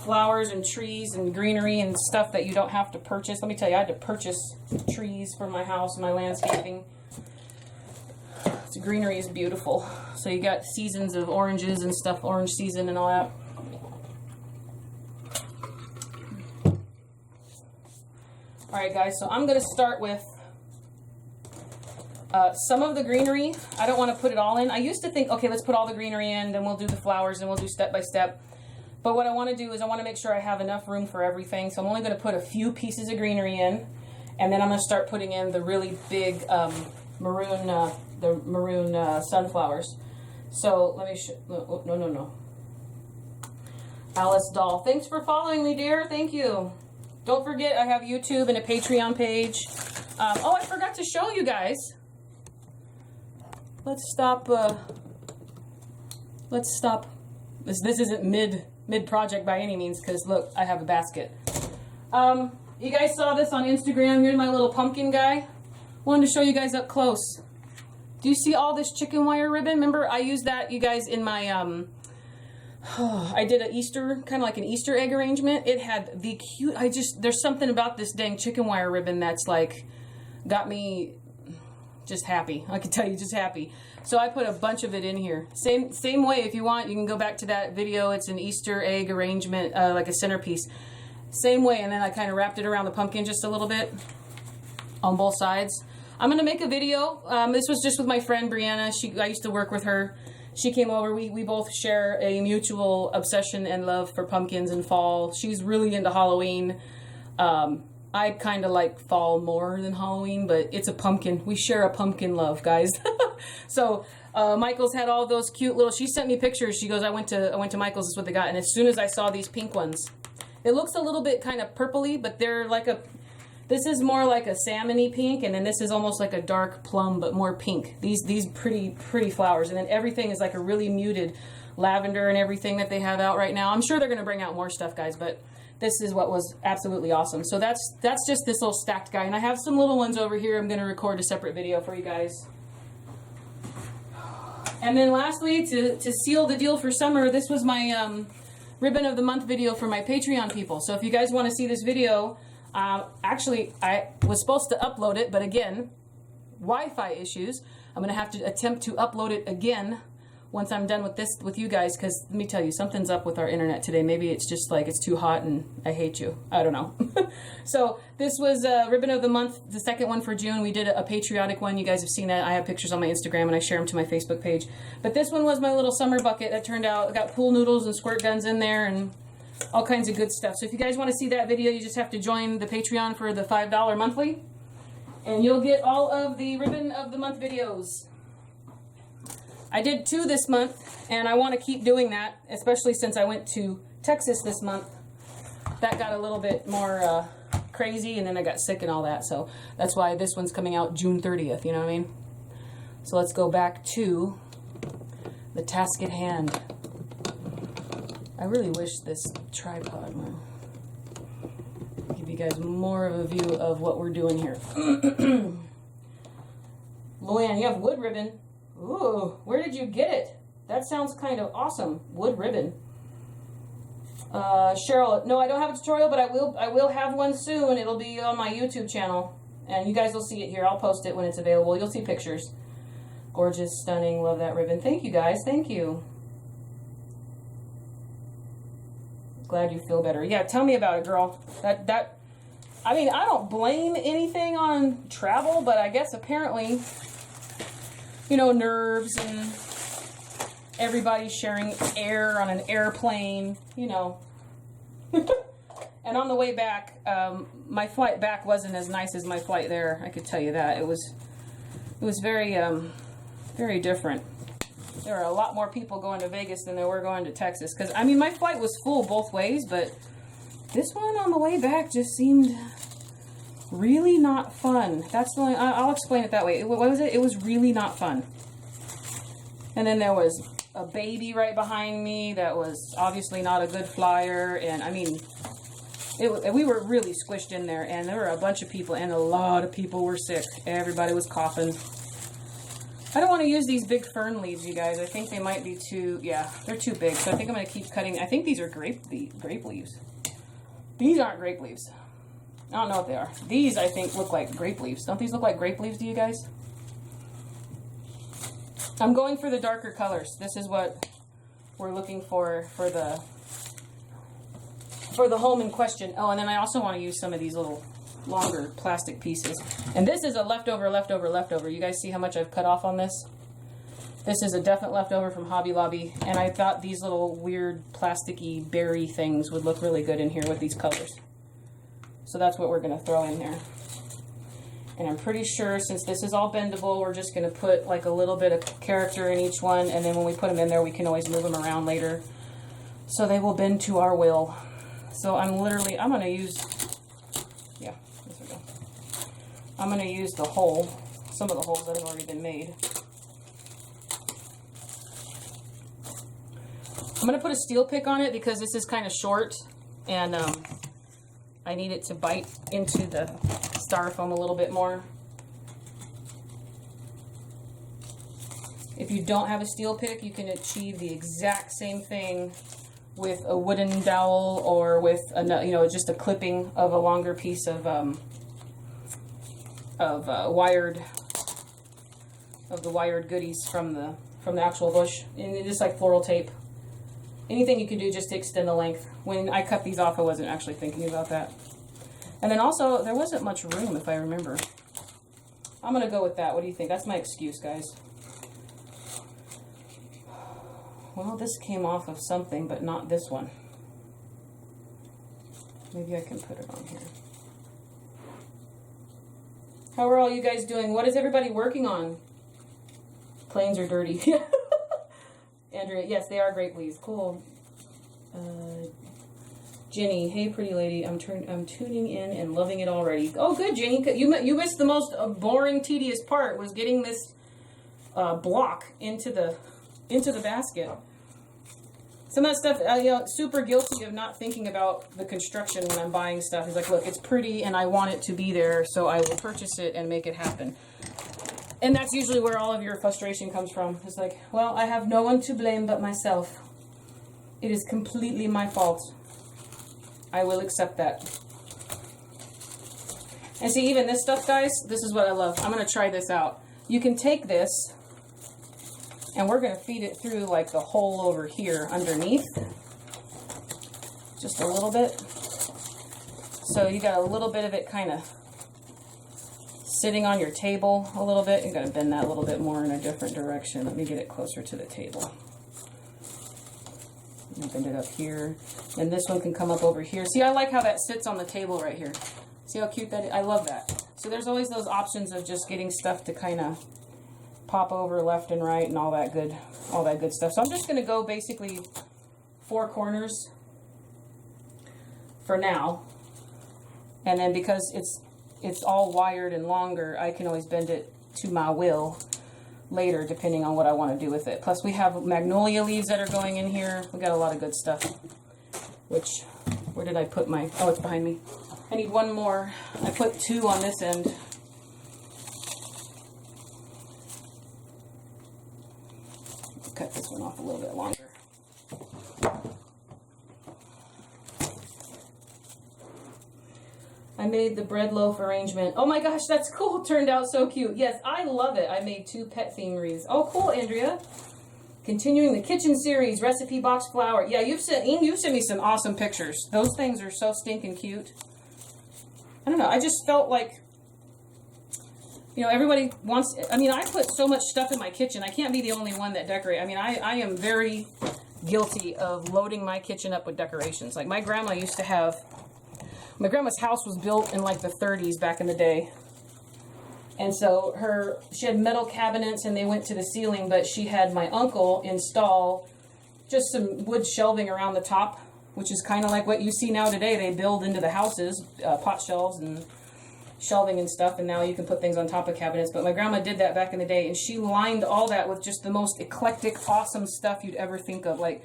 flowers and trees and greenery and stuff that you don't have to purchase. Let me tell you, I had to purchase trees for my house and my landscaping. So greenery is beautiful. So you got seasons of oranges and stuff, orange season and all that. All right, guys, so I'm going to start with some of the greenery. I don't want to put it all in. I used to think, okay, let's put all the greenery in, then we'll do the flowers, and we'll do step by step. But what I want to do is I want to make sure I have enough room for everything. So I'm only going to put a few pieces of greenery in, and then I'm going to start putting in the really big maroon sunflowers. So let me no. Alice Doll, thanks for following me, dear. Thank you. Don't forget, I have YouTube and a Patreon page. Oh, I forgot to show you guys. Let's stop. This isn't mid project by any means, because look, I have a basket. You guys saw this on Instagram. Here's my little pumpkin guy. Wanted to show you guys up close. Do you see all this chicken wire ribbon? Remember, I used that, you guys, in my I did an Easter, kind of like an Easter egg arrangement. It had the cute, there's something about this dang chicken wire ribbon that's like, got me just happy. I can tell you, just happy. So I put a bunch of it in here. Same way, if you want, you can go back to that video. It's an Easter egg arrangement, like a centerpiece. Same way, and then I kind of wrapped it around the pumpkin just a little bit on both sides. I'm going to make a video. This was just with my friend Brianna. I used to work with her. She came over. We both share a mutual obsession and love for pumpkins and fall. She's really into Halloween. I kind of like fall more than Halloween, but it's a pumpkin. We share a pumpkin love, guys. So Michael's had all those cute little. She sent me pictures. She goes, I went to Michael's. Is what they got. And as soon as I saw these pink ones, it looks a little bit kind of purpley, but they're like a. This is more like a salmony pink, and then this is almost like a dark plum, but more pink. These pretty flowers, and then everything is like a really muted lavender and everything that they have out right now. I'm sure they're going to bring out more stuff, guys, but this is what was absolutely awesome. So that's just this little stacked guy, and I have some little ones over here. I'm going to record a separate video for you guys. And then lastly, to seal the deal for summer, this was my Ribbon of the Month video for my Patreon people. So if you guys want to see this video, actually, I was supposed to upload it, but again, Wi-Fi issues. I'm going to have to attempt to upload it again once I'm done with this with you guys, because let me tell you, something's up with our internet today. Maybe it's just like it's too hot and I hate you. I don't know. So this was Ribbon of the Month, the second one for June. We did a patriotic one. You guys have seen that. I have pictures on my Instagram and I share them to my Facebook page. But this one was my little summer bucket that turned out. I got pool noodles and squirt guns in there and all kinds of good stuff. So if you guys want to see that video, you just have to join the Patreon for the $5 monthly. And you'll get all of the Ribbon of the Month videos. I did 2 this month, and I want to keep doing that, especially since I went to Texas this month. That got a little bit more crazy, and then I got sick and all that. So that's why this one's coming out June 30th, you know what I mean? So let's go back to the task at hand. I really wish this tripod would give you guys more of a view of what we're doing here. Luann, you have wood ribbon. Ooh, where did you get it? That sounds kind of awesome. Wood ribbon. Cheryl, no, I don't have a tutorial, but I will have one soon. It'll be on my YouTube channel, and you guys will see it here. I'll post it when it's available. You'll see pictures. Gorgeous, stunning. Love that ribbon. Thank you, guys. Thank you. Glad you feel better. Yeah, tell me about it, girl. I mean, I don't blame anything on travel, but I guess apparently you know, nerves and everybody sharing air on an airplane, you know. And on the way back, my flight back wasn't as nice as my flight there. I could tell you that. It was very, very different. There were a lot more people going to Vegas than there were going to Texas. Because, I mean, my flight was full both ways, but this one on the way back just seemed really not fun. That's the only, I'll explain it that way. What was it? It was really not fun. And then there was a baby right behind me that was obviously not a good flyer. And, I mean, we were really squished in there. And there were a bunch of people, and a lot of people were sick. Everybody was coughing. I don't want to use these big fern leaves, you guys. I think they might be too, yeah, they're too big. So I think I'm going to keep cutting. I think these are grape leaves. These aren't grape leaves. I don't know what they are. These, I think, look like grape leaves. Don't these look like grape leaves to you guys? I'm going for the darker colors. This is what we're looking for the home in question. Oh, and then I also want to use some of these little longer plastic pieces. And this is a leftover. You guys see how much I've cut off on this? This is a definite leftover from Hobby Lobby. And I thought these little weird plasticky berry things would look really good in here with these colors. So that's what we're going to throw in there. And I'm pretty sure since this is all bendable, we're just going to put like a little bit of character in each one. And then when we put them in there, we can always move them around later. So they will bend to our will. So I'm going to use, yeah, there we go. I'm going to use some of the holes that have already been made. I'm going to put a steel pick on it because this is kind of short. And I need it to bite into the styrofoam a little bit more. If you don't have a steel pick, you can achieve the exact same thing with a wooden dowel or with just a clipping of a longer piece of the wired goodies from the actual bush, and just like floral tape. Anything you can do just to extend the length. When I cut these off, I wasn't actually thinking about that. And then also, there wasn't much room, if I remember. I'm going to go with that. What do you think? That's my excuse, guys. Well, this came off of something, but not this one. Maybe I can put it on here. How are all you guys doing? What is everybody working on? Planes are dirty. Andrea, yes, they are grape leaves. Cool. Jenny, hey, pretty lady. I'm tuning in and loving it already. Oh, good, Jenny. You missed the most boring, tedious part, was getting this block into the basket. Some of that stuff, super guilty of not thinking about the construction when I'm buying stuff. It's like, look, it's pretty and I want it to be there, so I will purchase it and make it happen. And that's usually where all of your frustration comes from. It's like, well, I have no one to blame but myself. It is completely my fault. I will accept that. And see, even this stuff, guys, this is what I love. I'm going to try this out. You can take this, and we're going to feed it through like the hole over here underneath. Just a little bit. So you got a little bit of it kind of sitting on your table a little bit. You've got to bend that a little bit more in a different direction. Let me get it closer to the table. Bend it up here. And this one can come up over here. See, I like how that sits on the table right here. See how cute that is? I love that. So there's always those options of just getting stuff to kind of pop over left and right and all that good stuff. So I'm just going to go basically 4 corners for now. And then because it's all wired and longer, I can always bend it to my will later, depending on what I want to do with it. Plus, we have magnolia leaves that are going in here. We got a lot of good stuff. Which, where did I put my... Oh, it's behind me. I need one more. I put 2 on this end. Cut this one off a little bit longer. I made the bread loaf arrangement. Oh my gosh, that's cool. It turned out so cute. Yes, I love it. I made 2 pet theme wreaths. Oh, cool, Andrea. Continuing the kitchen series, recipe box flower. Yeah, you've sent me some awesome pictures. Those things are so stinking cute. I don't know. I just felt like you know, everybody wants, I mean, I put so much stuff in my kitchen. I can't be the only one that decorate. I mean, I am very guilty of loading my kitchen up with decorations. Like my grandma used to have, my grandma's house was built in like the 30s back in the day. And so she had metal cabinets and they went to the ceiling, but she had my uncle install just some wood shelving around the top, which is kind of like what you see now today. They build into the houses, pot shelves and shelving and stuff, and now you can put things on top of cabinets. But my grandma did that back in the day, and she lined all that with just the most eclectic, awesome stuff you'd ever think of. Like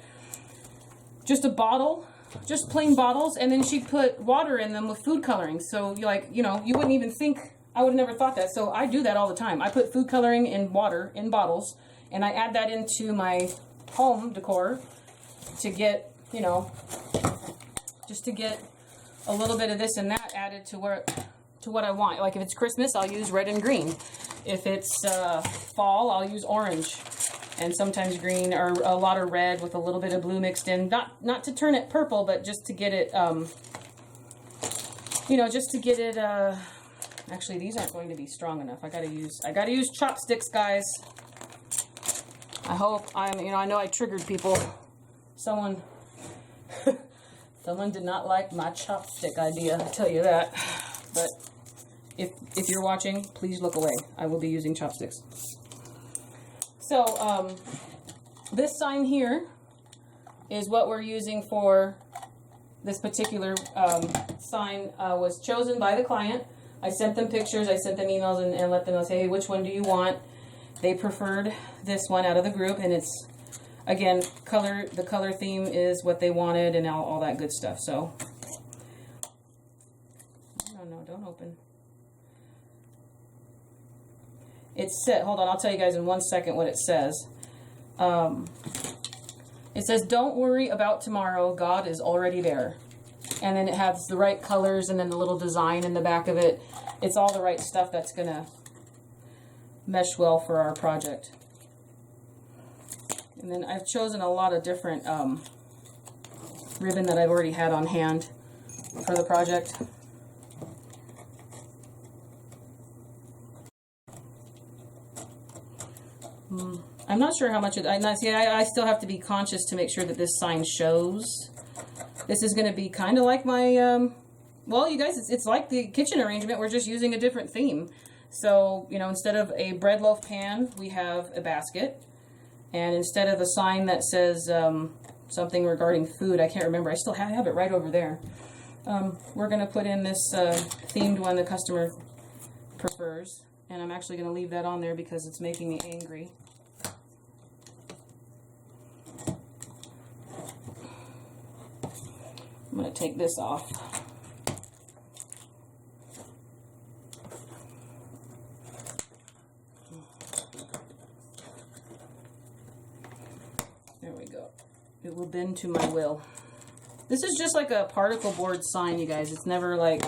just a bottle, just plain bottles, and then she put water in them with food coloring. So you like, you know, you wouldn't even think, I would have never thought that. So I do that all the time. I put food coloring in water in bottles, and I add that into my home decor to get, you know, just to get a little bit of this and that added to what I want. Like if it's Christmas, I'll use red and green. If it's fall, I'll use orange and sometimes green, or a lot of red with a little bit of blue mixed in. Not to turn it purple, but just to get it, you know, just to get it. Actually, these aren't going to be strong enough. I gotta use chopsticks, guys. I hope you know, I know I triggered people. Someone did not like my chopstick idea, I'll tell you that. But if you're watching, please look away. I will be using chopsticks. So, this sign here is what we're using for this particular sign. Was chosen by the client. I sent them pictures, I sent them emails, and let them know, say, hey, which one do you want? They preferred this one out of the group, and it's, again, the color theme is what they wanted and all that good stuff. So, no, don't open. It's set, hold on, I'll tell you guys in 1 second what it says. It says, don't worry about tomorrow, God is already there. And then it has the right colors and then the little design in the back of it. It's all the right stuff that's going to mesh well for our project. And then I've chosen a lot of different ribbon that I've already had on hand for the project. I'm not sure how much I still have to be conscious to make sure that this sign shows. This is going to be kind of like my, well, you guys, it's like the kitchen arrangement. We're just using a different theme. So, you know, instead of a bread loaf pan, we have a basket. And instead of a sign that says something regarding food, I can't remember. I still have it right over there. We're going to put in this themed one the customer prefers. And I'm actually going to leave that on there because it's making me angry. I'm going to take this off. There we go. It will bend to my will. This is just like a particle board sign, you guys. It's never like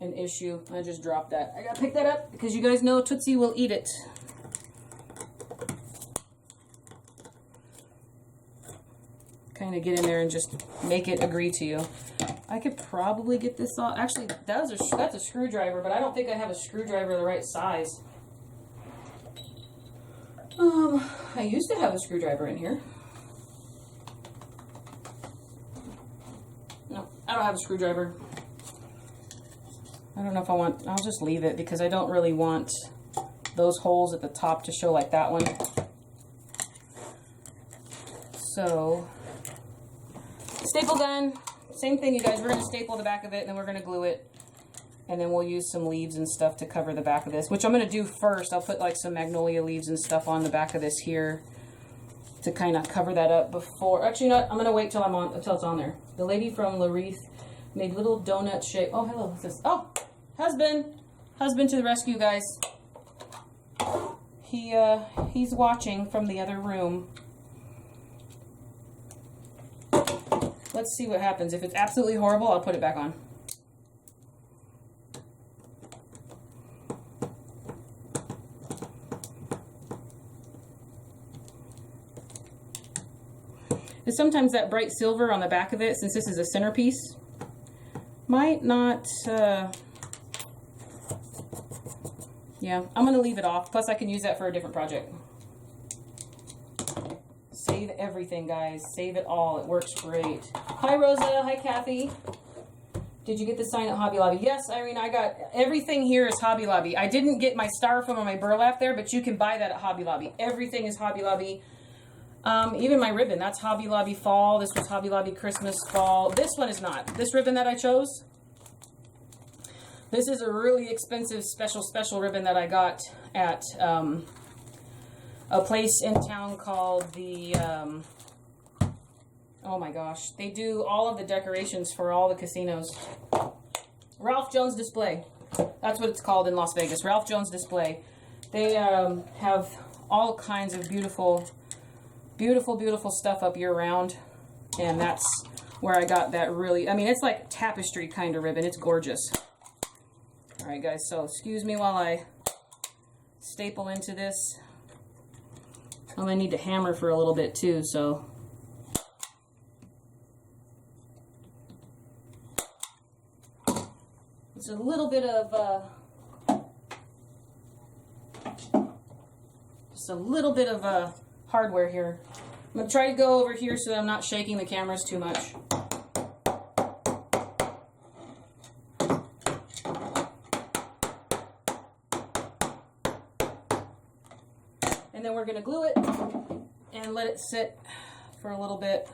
an issue. I just dropped that. I got to pick that up because you guys know Tootsie will eat it. Kind of get in there and just make it agree to you. I could probably get this off. Actually, that's a screwdriver, but I don't think I have a screwdriver the right size. I used to have a screwdriver in here. No, I don't have a screwdriver. I don't know if I want, I'll just leave it because I don't really want those holes at the top to show like that one. So, staple gun, same thing, you guys. We're going to staple the back of it, and then we're going to glue it. And then we'll use some leaves and stuff to cover the back of this, which I'm going to do first. I'll put like some magnolia leaves and stuff on the back of this here to kind of cover that up before. Actually, not. I'm going to wait till it's on there. The lady from Larith made little donut shape. Oh, hello. What's this? Oh, husband to the rescue, guys. He's watching from the other room. Let's see what happens. If it's absolutely horrible, I'll put it back on. And sometimes that bright silver on the back of it, since this is a centerpiece, might not Yeah, I'm going to leave it off. Plus, I can use that for a different project. Save everything, guys. Save it all. It works great. Hi, Rosa. Hi, Kathy. Did you get the sign at Hobby Lobby? Yes, Irene, I got everything here is Hobby Lobby. I didn't get my styrofoam or my burlap there, but you can buy that at Hobby Lobby. Everything is Hobby Lobby. Even my ribbon, that's Hobby Lobby Fall. This was Hobby Lobby Christmas Fall. This one is not. This ribbon that I chose, this is a really expensive special ribbon that I got at a place in town called the, oh my gosh, they do all of the decorations for all the casinos. Ralph Jones Display. That's what it's called in Las Vegas. Ralph Jones Display. They have all kinds of beautiful stuff up year round. And that's where I got that really, I mean, it's like tapestry kind of ribbon. It's gorgeous. All right, guys, so excuse me while I staple into this. I'm going to need to hammer for a little bit too, so. It's a little bit of, just a little bit of hardware here. I'm going to try to go over here so that I'm not shaking the cameras too much. And then we're going to glue it and let it sit for a little bit.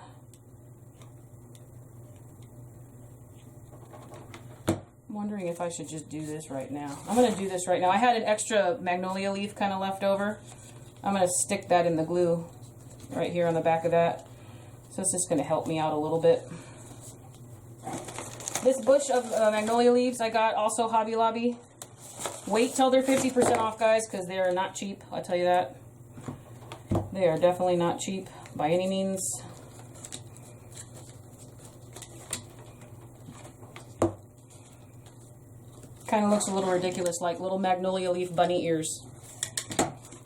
I'm wondering if I should just do this right now. I'm going to do this right now. I had an extra magnolia leaf kind of left over. I'm going to stick that in the glue right here on the back of that. So it's just going to help me out a little bit. This bush of magnolia leaves I got also Hobby Lobby. Wait till they're 50% off, guys, because they are not cheap. I'll tell you that. They are definitely not cheap by any means. Kind of looks a little ridiculous, like little magnolia leaf bunny ears.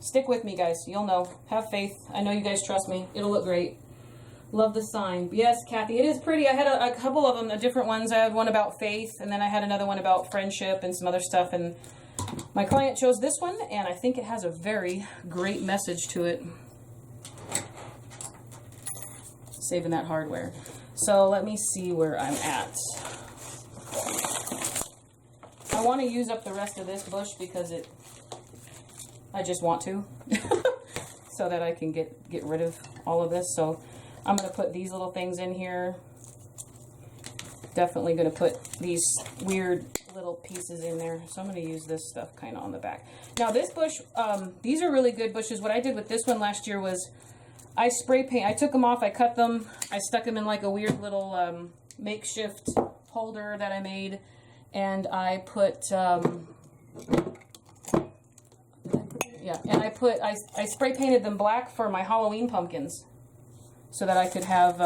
Stick with me, guys. You'll know. Have faith. I know you guys trust me. It'll look great. Love the sign. Yes, Kathy, it is pretty. I had a couple of them, different ones. I had one about faith, and then I had another one about friendship and some other stuff. And my client chose this one, and I think it has a very great message to it. Saving that hardware. So let me see where I'm at. I want to use up the rest of this bush because I just want to. So that I can get rid of all of this. So I'm going to put these little things in here. Definitely going to put these weird little pieces in there. So I'm going to use this stuff kind of on the back. Now this bush, these are really good bushes. What I did with this one last year was I spray paint. I took them off. I cut them. I stuck them in like a weird little makeshift holder that I made. And I put, I spray painted them black for my Halloween pumpkins so that I could have,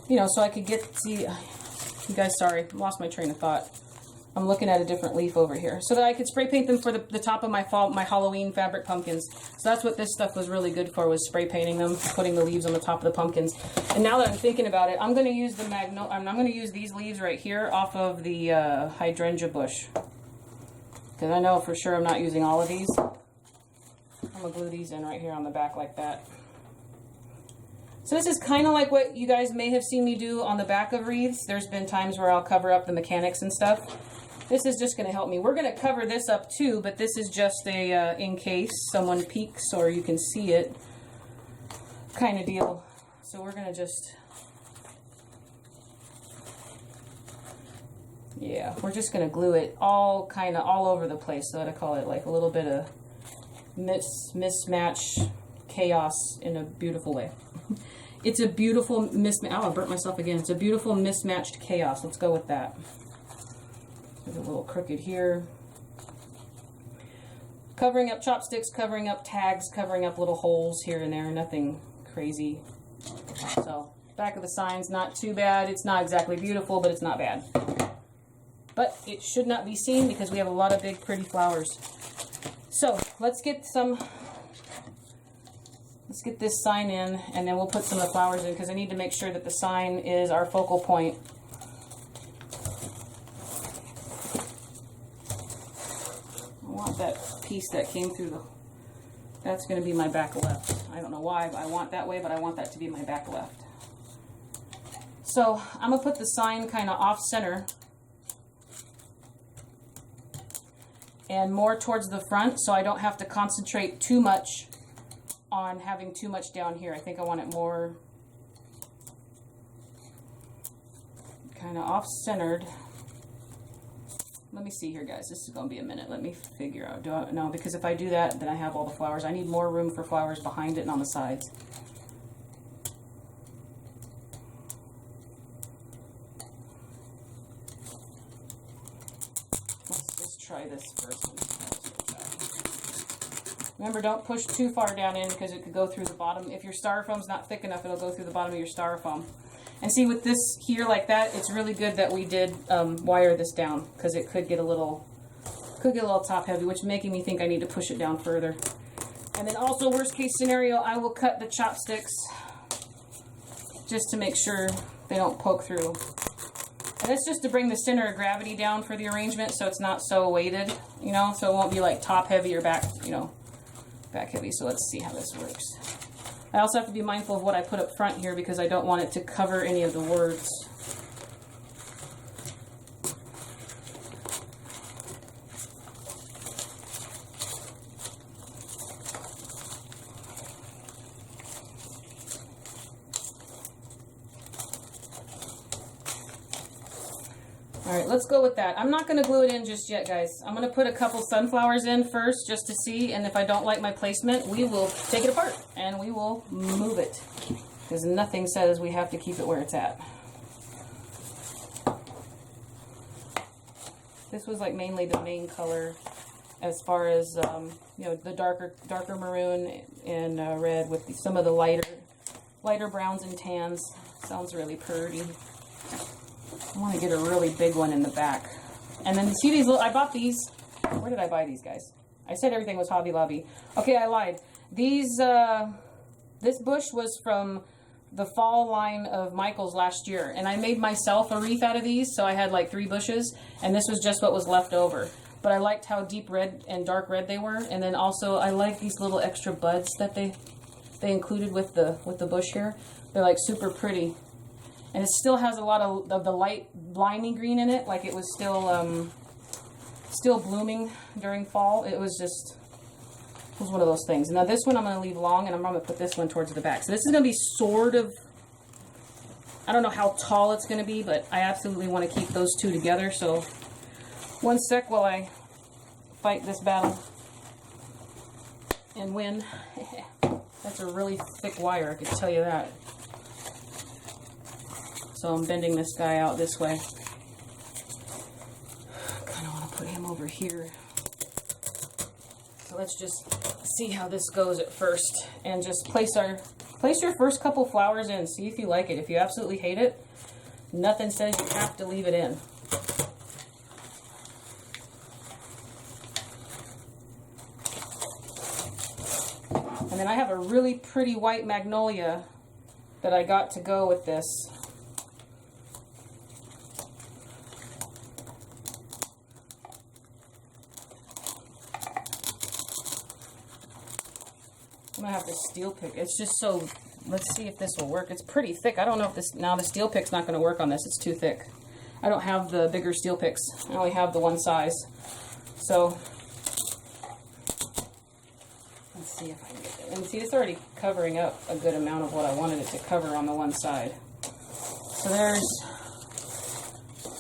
you know, so I could see, you guys, sorry, lost my train of thought. I'm looking at a different leaf over here. So that I could spray paint them for the top of my Halloween fabric pumpkins. So that's what this stuff was really good for, was spray painting them, putting the leaves on the top of the pumpkins. And now that I'm thinking about it, I'm going to use I'm going to use these leaves right here off of the hydrangea bush. Because I know for sure I'm not using all of these. I'm going to glue these in right here on the back like that. So this is kind of like what you guys may have seen me do on the back of wreaths. There's been times where I'll cover up the mechanics and stuff. This is just going to help me. We're going to cover this up too, but this is just a in case someone peeks or you can see it kind of deal. So we're going to just, yeah, we're just going to glue it all over the place. So I call it like a little bit of mismatch chaos in a beautiful way. It's a beautiful mismatch. Oh, I burnt myself again. It's a beautiful mismatched chaos. Let's go with that. There's a little crooked here. Covering up chopsticks, covering up tags, covering up little holes here and there. Nothing crazy. So, back of the sign's not too bad. It's not exactly beautiful, but it's not bad. But it should not be seen because we have a lot of big, pretty flowers. So, let's get this sign in, and then we'll put some of the flowers in because I need to make sure that the sign is our focal point. want that piece that came through the, that's going to be my back left. I don't know why I want that way, but I want that to be my back left. So I'm going to put the sign kind of off center and more towards the front, so I don't have to concentrate too much on having too much down here. I think I want it more kind of off-centered. Let me see here, guys. This is going to be a minute. Let me figure out. No, because if I do that, then I have all the flowers. I need more room for flowers behind it and on the sides. Let's just try this first. Remember, don't push too far down in because it could go through the bottom. If your styrofoam's not thick enough, it'll go through the bottom of your styrofoam. And see, with this here like that, it's really good that we did wire this down because it could get a little top heavy, which is making me think I need to push it down further. And then also, worst case scenario, I will cut the chopsticks just to make sure they don't poke through. And it's just to bring the center of gravity down for the arrangement so it's not so weighted, you know, so it won't be like top heavy or back, you know, back heavy. So let's see how this works. I also have to be mindful of what I put up front here because I don't want it to cover any of the words. Alright, let's go with that. I'm not going to glue it in just yet, guys. I'm going to put a couple sunflowers in first just to see, and if I don't like my placement, we will take it apart and we will move it. Because nothing says we have to keep it where it's at. This was like mainly the main color as far as, you know, the darker maroon and red with some of the lighter browns and tans. Sounds really pretty. I want to get a really big one in the back. And then see these little, I bought these. Where did I buy these, guys? I said everything was Hobby Lobby. Okay, I lied. These, this bush was from the fall line of Michael's last year. And I made myself a wreath out of these. So I had like 3 bushes. And this was just what was left over. But I liked how deep red and dark red they were. And then also I like these little extra buds that they included with the bush here. They're like super pretty. And it still has a lot of the light blimey green in it, like it was still blooming during fall. It was one of those things. Now this one I'm going to leave long, and I'm going to put this one towards the back. So this is going to be sort of, I don't know how tall it's going to be, but I absolutely want to keep those two together. So one sec while I fight this battle and win. That's a really thick wire, I can tell you that. So I'm bending this guy out this way. Kind of want to put him over here. So let's just see how this goes at first, and just place your first couple flowers in. See if you like it. If you absolutely hate it, nothing says you have to leave it in. And then I have a really pretty white magnolia that I got to go with this. I'm gonna have to steel pick. It's just so, let's see if this will work. It's pretty thick. I don't know if this, now the steel pick's not gonna work on this. It's too thick. I don't have the bigger steel picks. I only have the one size. So, let's see if I can get it. And see, it's already covering up a good amount of what I wanted it to cover on the one side. So there's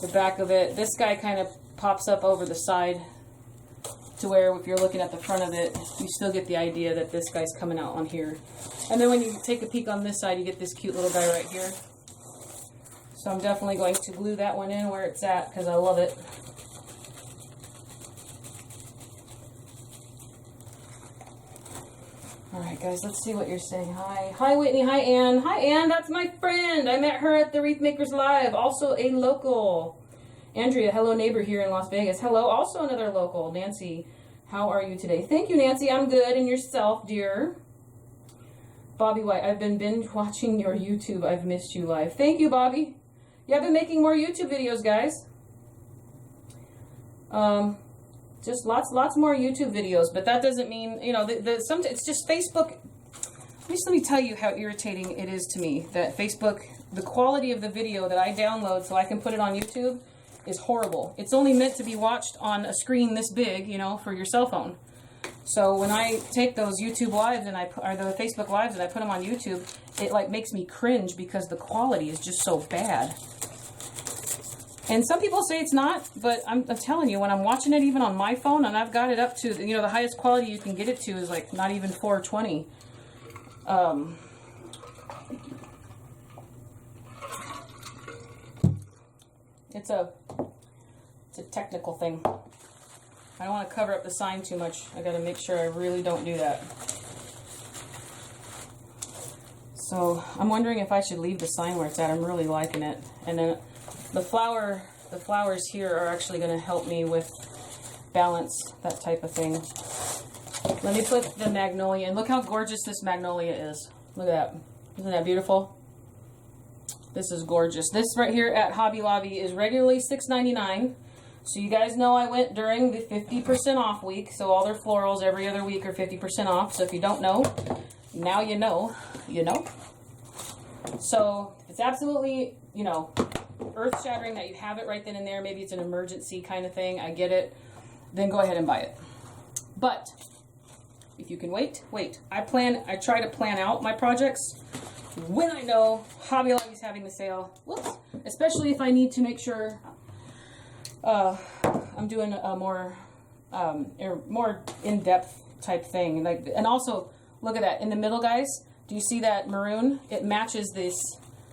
the back of it. This guy kind of pops up over the side to where if you're looking at the front of it, you still get the idea that this guy's coming out on here. And then when you take a peek on this side, you get this cute little guy right here. So I'm definitely going to glue that one in where it's at because I love it. Alright guys, let's see what you're saying. Hi. Hi Whitney. Hi Ann. Hi Ann, that's my friend. I met her at the Wreath Makers Live. Also a local. Andrea, hello neighbor here in Las Vegas. Hello, also another local. Nancy, how are you today? Thank you, Nancy. I'm good. And yourself, dear? Bobby White, I've been binge watching your YouTube. I've missed you live. Thank you, Bobby. Yeah, I've been making more YouTube videos, guys. Just lots more YouTube videos, but that doesn't mean, you know, it's just Facebook. Let me tell you how irritating it is to me that Facebook, the quality of the video that I download so I can put it on YouTube is horrible. It's only meant to be watched on a screen this big, you know, for your cell phone. So when I take those YouTube lives and or the Facebook lives and I put them on YouTube, it like makes me cringe because the quality is just so bad. And some people say it's not, but I'm telling you, when I'm watching it even on my phone, and I've got it up to, you know, the highest quality you can get it to is like not even 420. It's a technical thing. I don't want to cover up the sign too much. I got to make sure I really don't do that. So I'm wondering if I should leave the sign where it's at. I'm really liking it. And then the flowers here are actually going to help me with balance, that type of thing. Let me put the magnolia, and look how gorgeous this magnolia is. Look at that. Isn't that beautiful? This is gorgeous. This right here at Hobby Lobby is regularly $6.99. So you guys know I went during the 50% off week. So all their florals every other week are 50% off. So if you don't know, now you know. You know? So it's absolutely, you know, earth-shattering that you have it right then and there. Maybe it's an emergency kind of thing. I get it. Then go ahead and buy it. But if you can wait, wait. I try to plan out my projects when I know Hobby Lobby's having the sale. Whoops. Especially if I need to make sure I'm doing a more in-depth type thing. Like, and also, look at that in the middle, guys. Do you see that maroon? It matches this.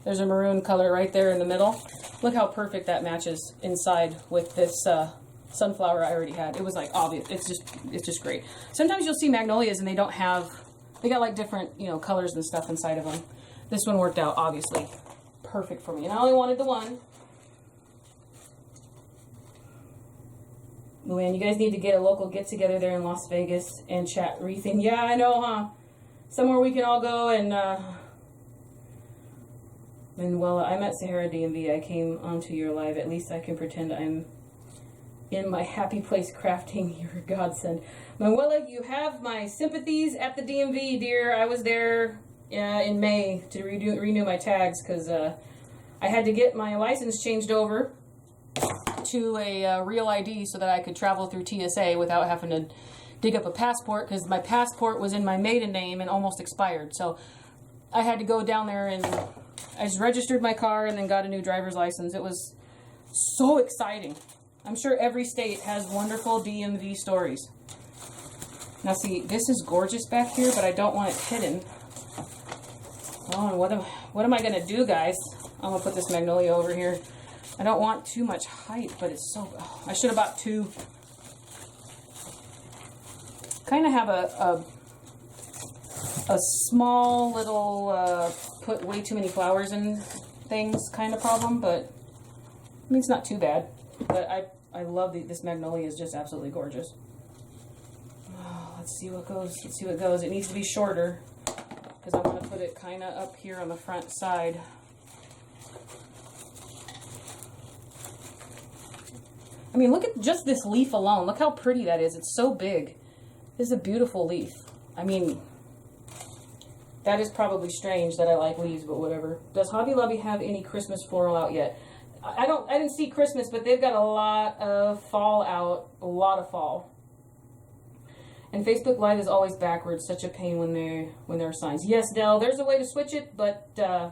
There's a maroon color right there in the middle. Look how perfect that matches inside with this sunflower I already had. It was like obvious. It's just great. Sometimes you'll see magnolias and they got like different, you know, colors and stuff inside of them. This one worked out obviously perfect for me. And I only wanted the one. Luann, you guys need to get a local get together there in Las Vegas and chat wreathing. Yeah, I know, huh? Somewhere we can all go and Manuela, I'm at Sahara DMV. I came onto your live. At least I can pretend I'm in my happy place crafting. You're a godsend. Manuela, you have my sympathies at the DMV, dear. I was there in May to renew my tags because I had to get my license changed over to a real ID so that I could travel through TSA without having to dig up a passport, because my passport was in my maiden name and almost expired. So I had to go down there and I just registered my car and then got a new driver's license. It was so exciting. I'm sure every state has wonderful DMV stories. Now see, this is gorgeous back here, but I don't want it hidden. Oh, what am I gonna do, guys? I'm gonna put this magnolia over here. I don't want too much height, but it's so, oh, I should have bought two. Kind of have a small little put way too many flowers in things kind of problem, but I mean, it's not too bad. But I love this magnolia. Is just absolutely gorgeous. Oh, let's see what goes. Let's see what goes. It needs to be shorter because I want to put it kind of up here on the front side. I mean, look at just this leaf alone. Look how pretty that is. It's so big. This is a beautiful leaf. I mean, that is probably strange that I like leaves, but whatever. Does Hobby Lobby have any Christmas floral out yet? I didn't see Christmas, but they've got a lot of fall out. A lot of fall. And Facebook Live is always backwards. Such a pain when there are signs. Yes, Dell, there's a way to switch it, but I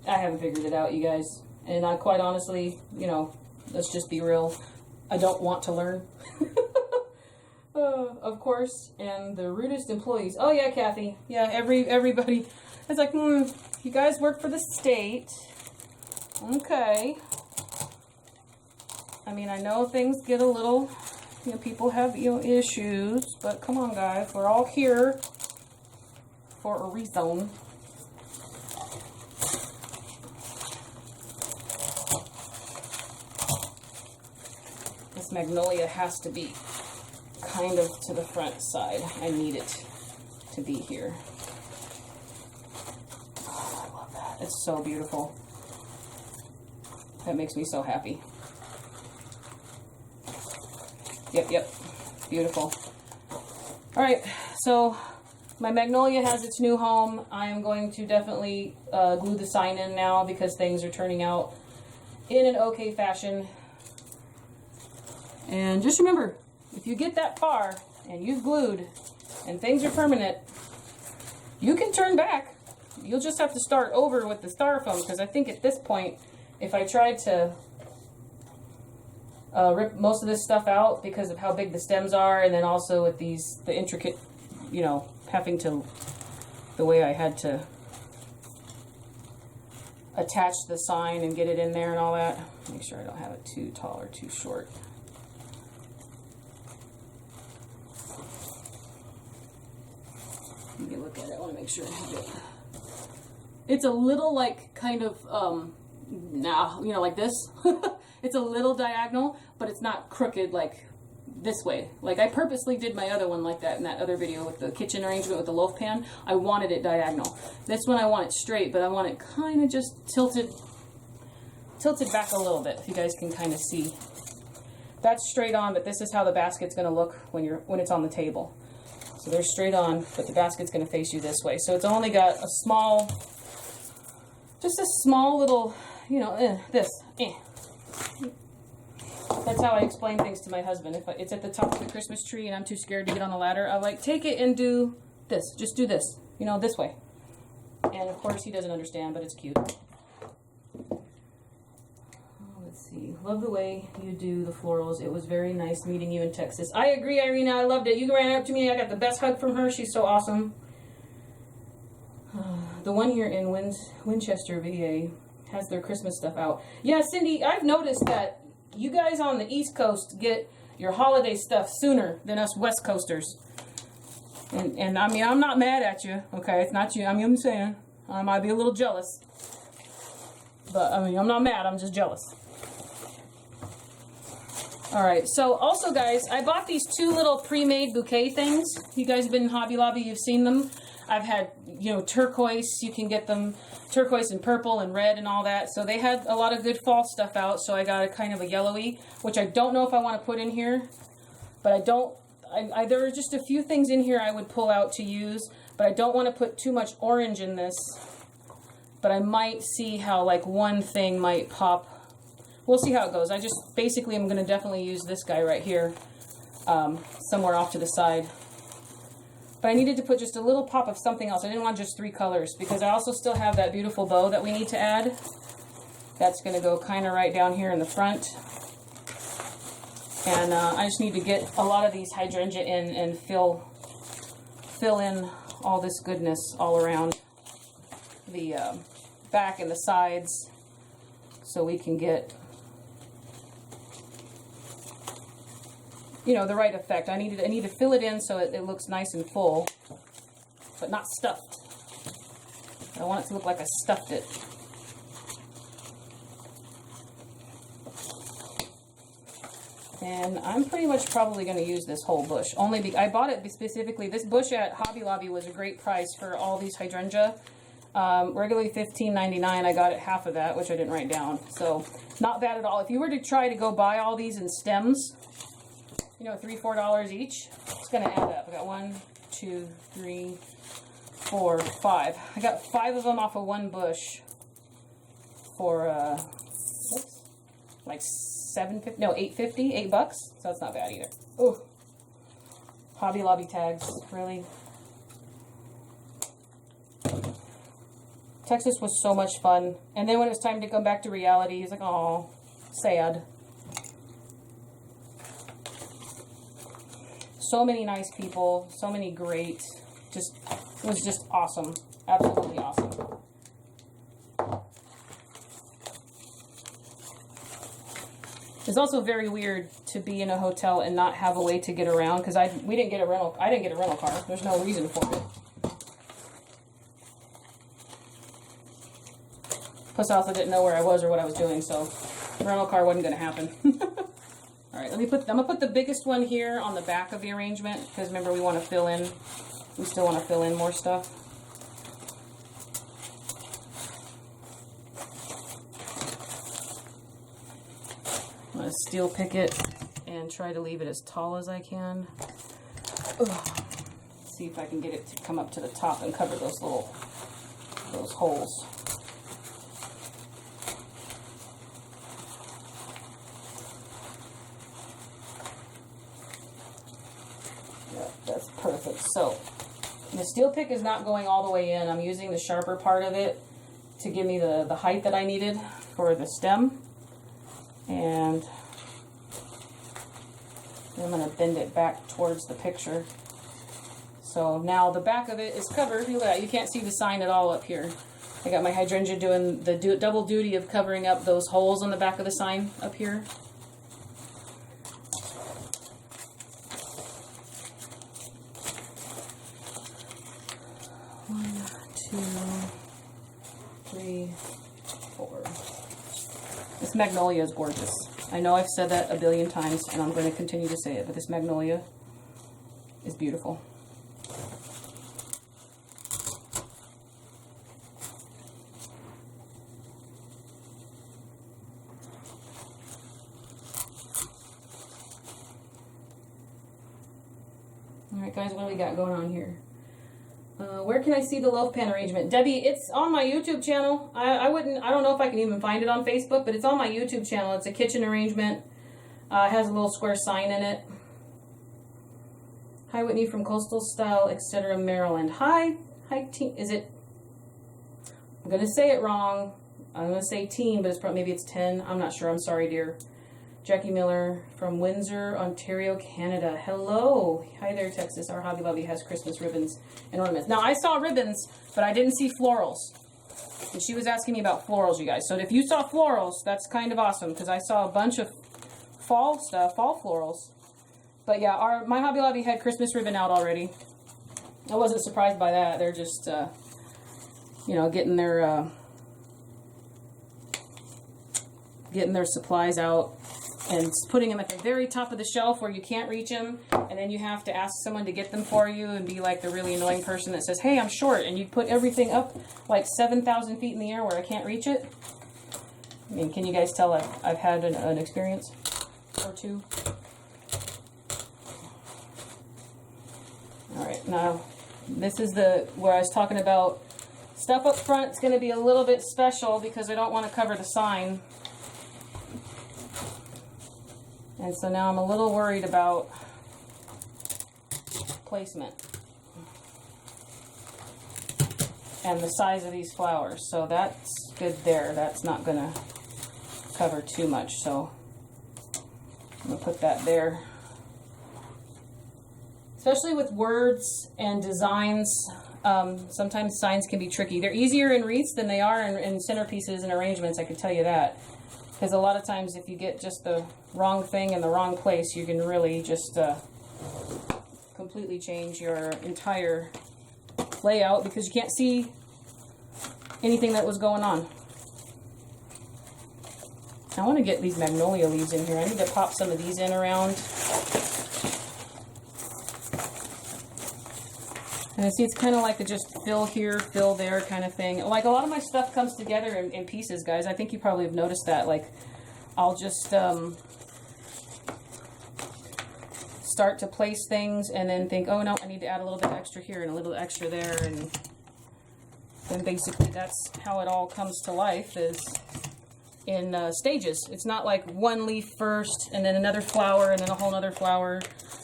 haven't figured it out, you guys. And I quite honestly, you know, let's just be real. I don't want to learn. Of course, and the rudest employees. Oh yeah, Kathy. Yeah, everybody. It's like, you guys work for the state. Okay. I mean, I know things get a little, you know, people have, you know, issues, but come on, guys. We're all here for a reason. This magnolia has to be kind of to the front side. I need it to be here. Oh, I love that. It's so beautiful. That makes me so happy. Yep. Beautiful. All right, so my magnolia has its new home. I am going to definitely glue the sign in now because things are turning out in an okay fashion. And just remember, if you get that far and you've glued and things are permanent, you can turn back. You'll just have to start over with the styrofoam, because I think at this point, if I tried to rip most of this stuff out because of how big the stems are, and then also with the intricate, you know, having to, the way I had to attach the sign and get it in there and all that. Make sure I don't have it too tall or too short. You can look at it. I want to make sure I have it. It's a little like kind of, you know, like this. It's a little diagonal, but it's not crooked like this way. Like I purposely did my other one like that in that other video with the kitchen arrangement with the loaf pan. I wanted it diagonal. This one I want it straight, but I want it kind of just tilted back a little bit, if you guys can kind of see. That's straight on, but this is how the basket's going to look when it's on the table. So they're straight on, but the basket's going to face you this way. So it's only got a small, just a small little, you know, this. That's how I explain things to my husband. If it's at the top of the Christmas tree and I'm too scared to get on the ladder, I'm like, take it and do this. Just do this, you know, this way. And of course he doesn't understand, but it's cute. Let's see. Love the way you do the florals. It was very nice meeting you in Texas. I agree, Irina. I loved it. You ran up to me. I got the best hug from her. She's so awesome. The one here in Winchester, VA, has their Christmas stuff out. Yeah, Cindy, I've noticed that you guys on the East Coast get your holiday stuff sooner than us West Coasters. And I mean, I'm not mad at you. Okay, it's not you. I mean, I'm saying I might be a little jealous. But, I mean, I'm not mad. I'm just jealous. Alright, so also guys, I bought these two little pre-made bouquet things. You guys have been in Hobby Lobby, you've seen them. I've had, you know, turquoise, you can get them, turquoise and purple and red and all that. So they had a lot of good fall stuff out, so I got a kind of a yellowy, which I don't know if I want to put in here. But I don't, there are just a few things in here I would pull out to use, but I don't want to put too much orange in this. But I might see how like one thing might pop. We'll see how it goes. I just, basically, I'm going to definitely use this guy right here, somewhere off to the side. But I needed to put just a little pop of something else. I didn't want just 3 colors, because I also still have that beautiful bow that we need to add. That's going to go kind of right down here in the front. And I just need to get a lot of these hydrangea in and fill in all this goodness all around the back and the sides, so we can get, you know, the right effect. I need to fill it in so it looks nice and full, but not stuffed. I want it to look like I stuffed it. And I'm pretty much probably going to use this whole bush. I bought it specifically. This bush at Hobby Lobby was a great price for all these hydrangea. Regularly $15.99. I got it half of that, which I didn't write down. So not bad at all. If you were to try to go buy all these in stems, you know, $3, $4 each, it's going to add up. I got 1, 2, 3, 4, 5. I got 5 of them off of one bush for like $7.50. No, $8.50. $8. So that's not bad either. Oh, Hobby Lobby tags, really. Texas was so much fun. And then when it was time to come back to reality, he's like, oh, sad. So many nice people, so many great, it was just awesome. Absolutely awesome. It's also very weird to be in a hotel and not have a way to get around, because I didn't get a rental car. There's no reason for it. Plus, I also didn't know where I was or what I was doing, so the rental car wasn't going to happen. All right, I'm gonna put the biggest one here on the back of the arrangement, because remember, we want to fill in. We still want to fill in more stuff. I'm gonna steel pick it and try to leave it as tall as I can. Ugh. See if I can get it to come up to the top and cover those holes. Yep, that's perfect. So the steel pick is not going all the way in. I'm using the sharper part of it to give me the height that I needed for the stem. And I'm going to bend it back towards the picture. So now the back of it is covered. Look at that. You can't see the sign at all up here. I got my hydrangea doing the double duty of covering up those holes on the back of the sign up here. One, two, three, four. This magnolia is gorgeous. I know I've said that a billion times, and I'm going to continue to say it, but this magnolia is beautiful. Alright guys, what do we got going on here? Where can I see the loaf pan arrangement? Debbie, it's on my YouTube channel. I don't know if I can even find it on Facebook, but it's on my YouTube channel. It's a kitchen arrangement. It has a little square sign in it. Hi Whitney from Coastal Style, etc. Maryland. Hi team. Is it? I'm gonna say it wrong. I'm gonna say team, but it's probably maybe it's 10. I'm not sure. I'm sorry, dear. Jackie Miller from Windsor, Ontario, Canada. Hello. Hi there, Texas. Our Hobby Lobby has Christmas ribbons and ornaments. Now, I saw ribbons, but I didn't see florals. And she was asking me about florals, you guys. So if you saw florals, that's kind of awesome, because I saw a bunch of fall stuff, fall florals. But yeah, my Hobby Lobby had Christmas ribbon out already. I wasn't surprised by that. They're just, you know, getting their supplies out and putting them at the very top of the shelf where you can't reach them, and then you have to ask someone to get them for you and be like the really annoying person that says, hey, I'm short, and you put everything up like 7,000 feet in the air where I can't reach it. I mean, can you guys tell I've had an experience or two? Alright, now this is where I was talking about stuff up front. It's going to be a little bit special because I don't want to cover the sign. And so now I'm a little worried about placement and the size of these flowers. So that's good there. That's not going to cover too much. So I'm going to put that there. Especially with words and designs, sometimes signs can be tricky. They're easier in wreaths than they are in centerpieces and arrangements, I can tell you that. Because a lot of times if you get just the wrong thing in the wrong place, you can really just completely change your entire layout because you can't see anything that was going on. I want to get these magnolia leaves in here. I need to pop some of these in around. And I see it's kind of like a just fill here, fill there kind of thing. Like a lot of my stuff comes together in pieces, guys. I think you probably have noticed that. Like I'll just start to place things and then think, oh no, I need to add a little bit extra here and a little extra there. And then basically that's how it all comes to life, is in stages. It's not like one leaf first and then another flower and then a whole other flower.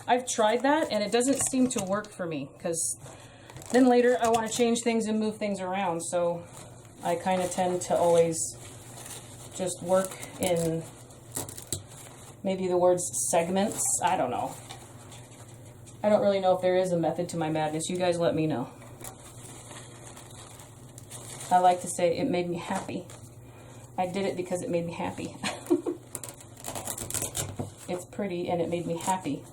I've tried that and it doesn't seem to work for me because then later I want to change things and move things around. So I kind of tend to always just work in maybe the words segments. I don't know. I don't really know if there is a method to my madness. You guys let me know. I like to say it made me happy. I did it because it made me happy. It's pretty and it made me happy.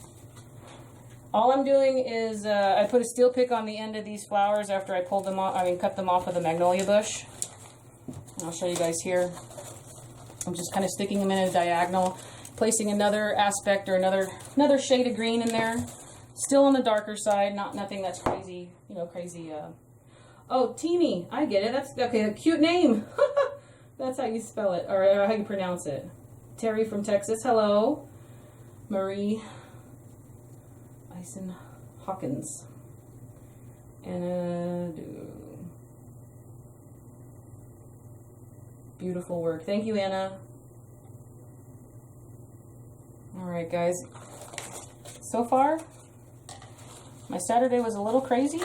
All I'm doing is I put a steel pick on the end of these flowers after I pulled them off. I mean, cut them off of the magnolia bush. And I'll show you guys here. I'm just kind of sticking them in a diagonal, placing another aspect or another shade of green in there. Still on the darker side, nothing that's crazy, you know, crazy. Oh, Teeny, I get it. That's okay. A cute name. That's how you spell it or how you pronounce it. Terry from Texas. Hello. Marie Eisen Hawkins. And beautiful work. Thank you, Anna. All right, guys. So far, my Saturday was a little crazy,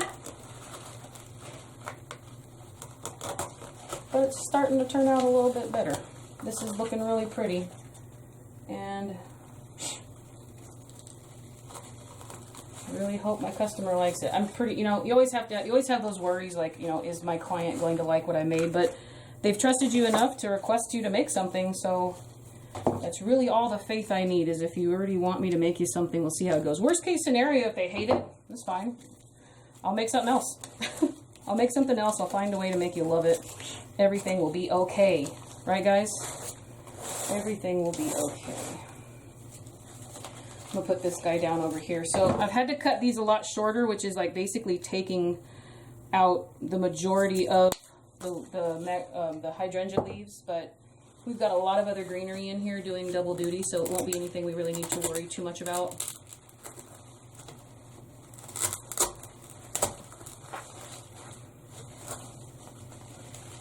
but it's starting to turn out a little bit better. This is looking really pretty, and I really hope my customer likes it. I'm pretty, you know, you always have those worries, like, you know, is my client going to like what I made? But they've trusted you enough to request you to make something, so that's really all the faith I need, is if you already want me to make you something, we'll see how it goes. Worst case scenario, if they hate it, that's fine. I'll make something else. I'll make something else. I'll find a way to make you love it. Everything will be okay. Right, guys? Everything will be okay. I'm going to put this guy down over here. So I've had to cut these a lot shorter, which is like basically taking out the majority of the hydrangea leaves, but we've got a lot of other greenery in here doing double duty, so it won't be anything we really need to worry too much about.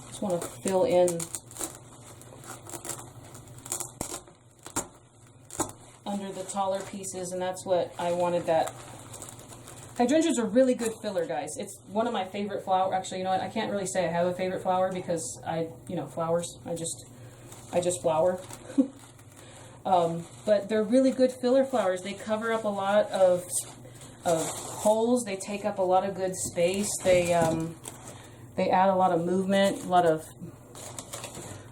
Just want to fill in under the taller pieces, and that's what I wanted. That hydrangeas are really good filler, guys. It's one of my favorite flowers. Actually, you know what? I can't really say I have a favorite flower because flowers. I just flower. But they're really good filler flowers. They cover up a lot of holes. They take up a lot of good space. They add a lot of movement, a lot of,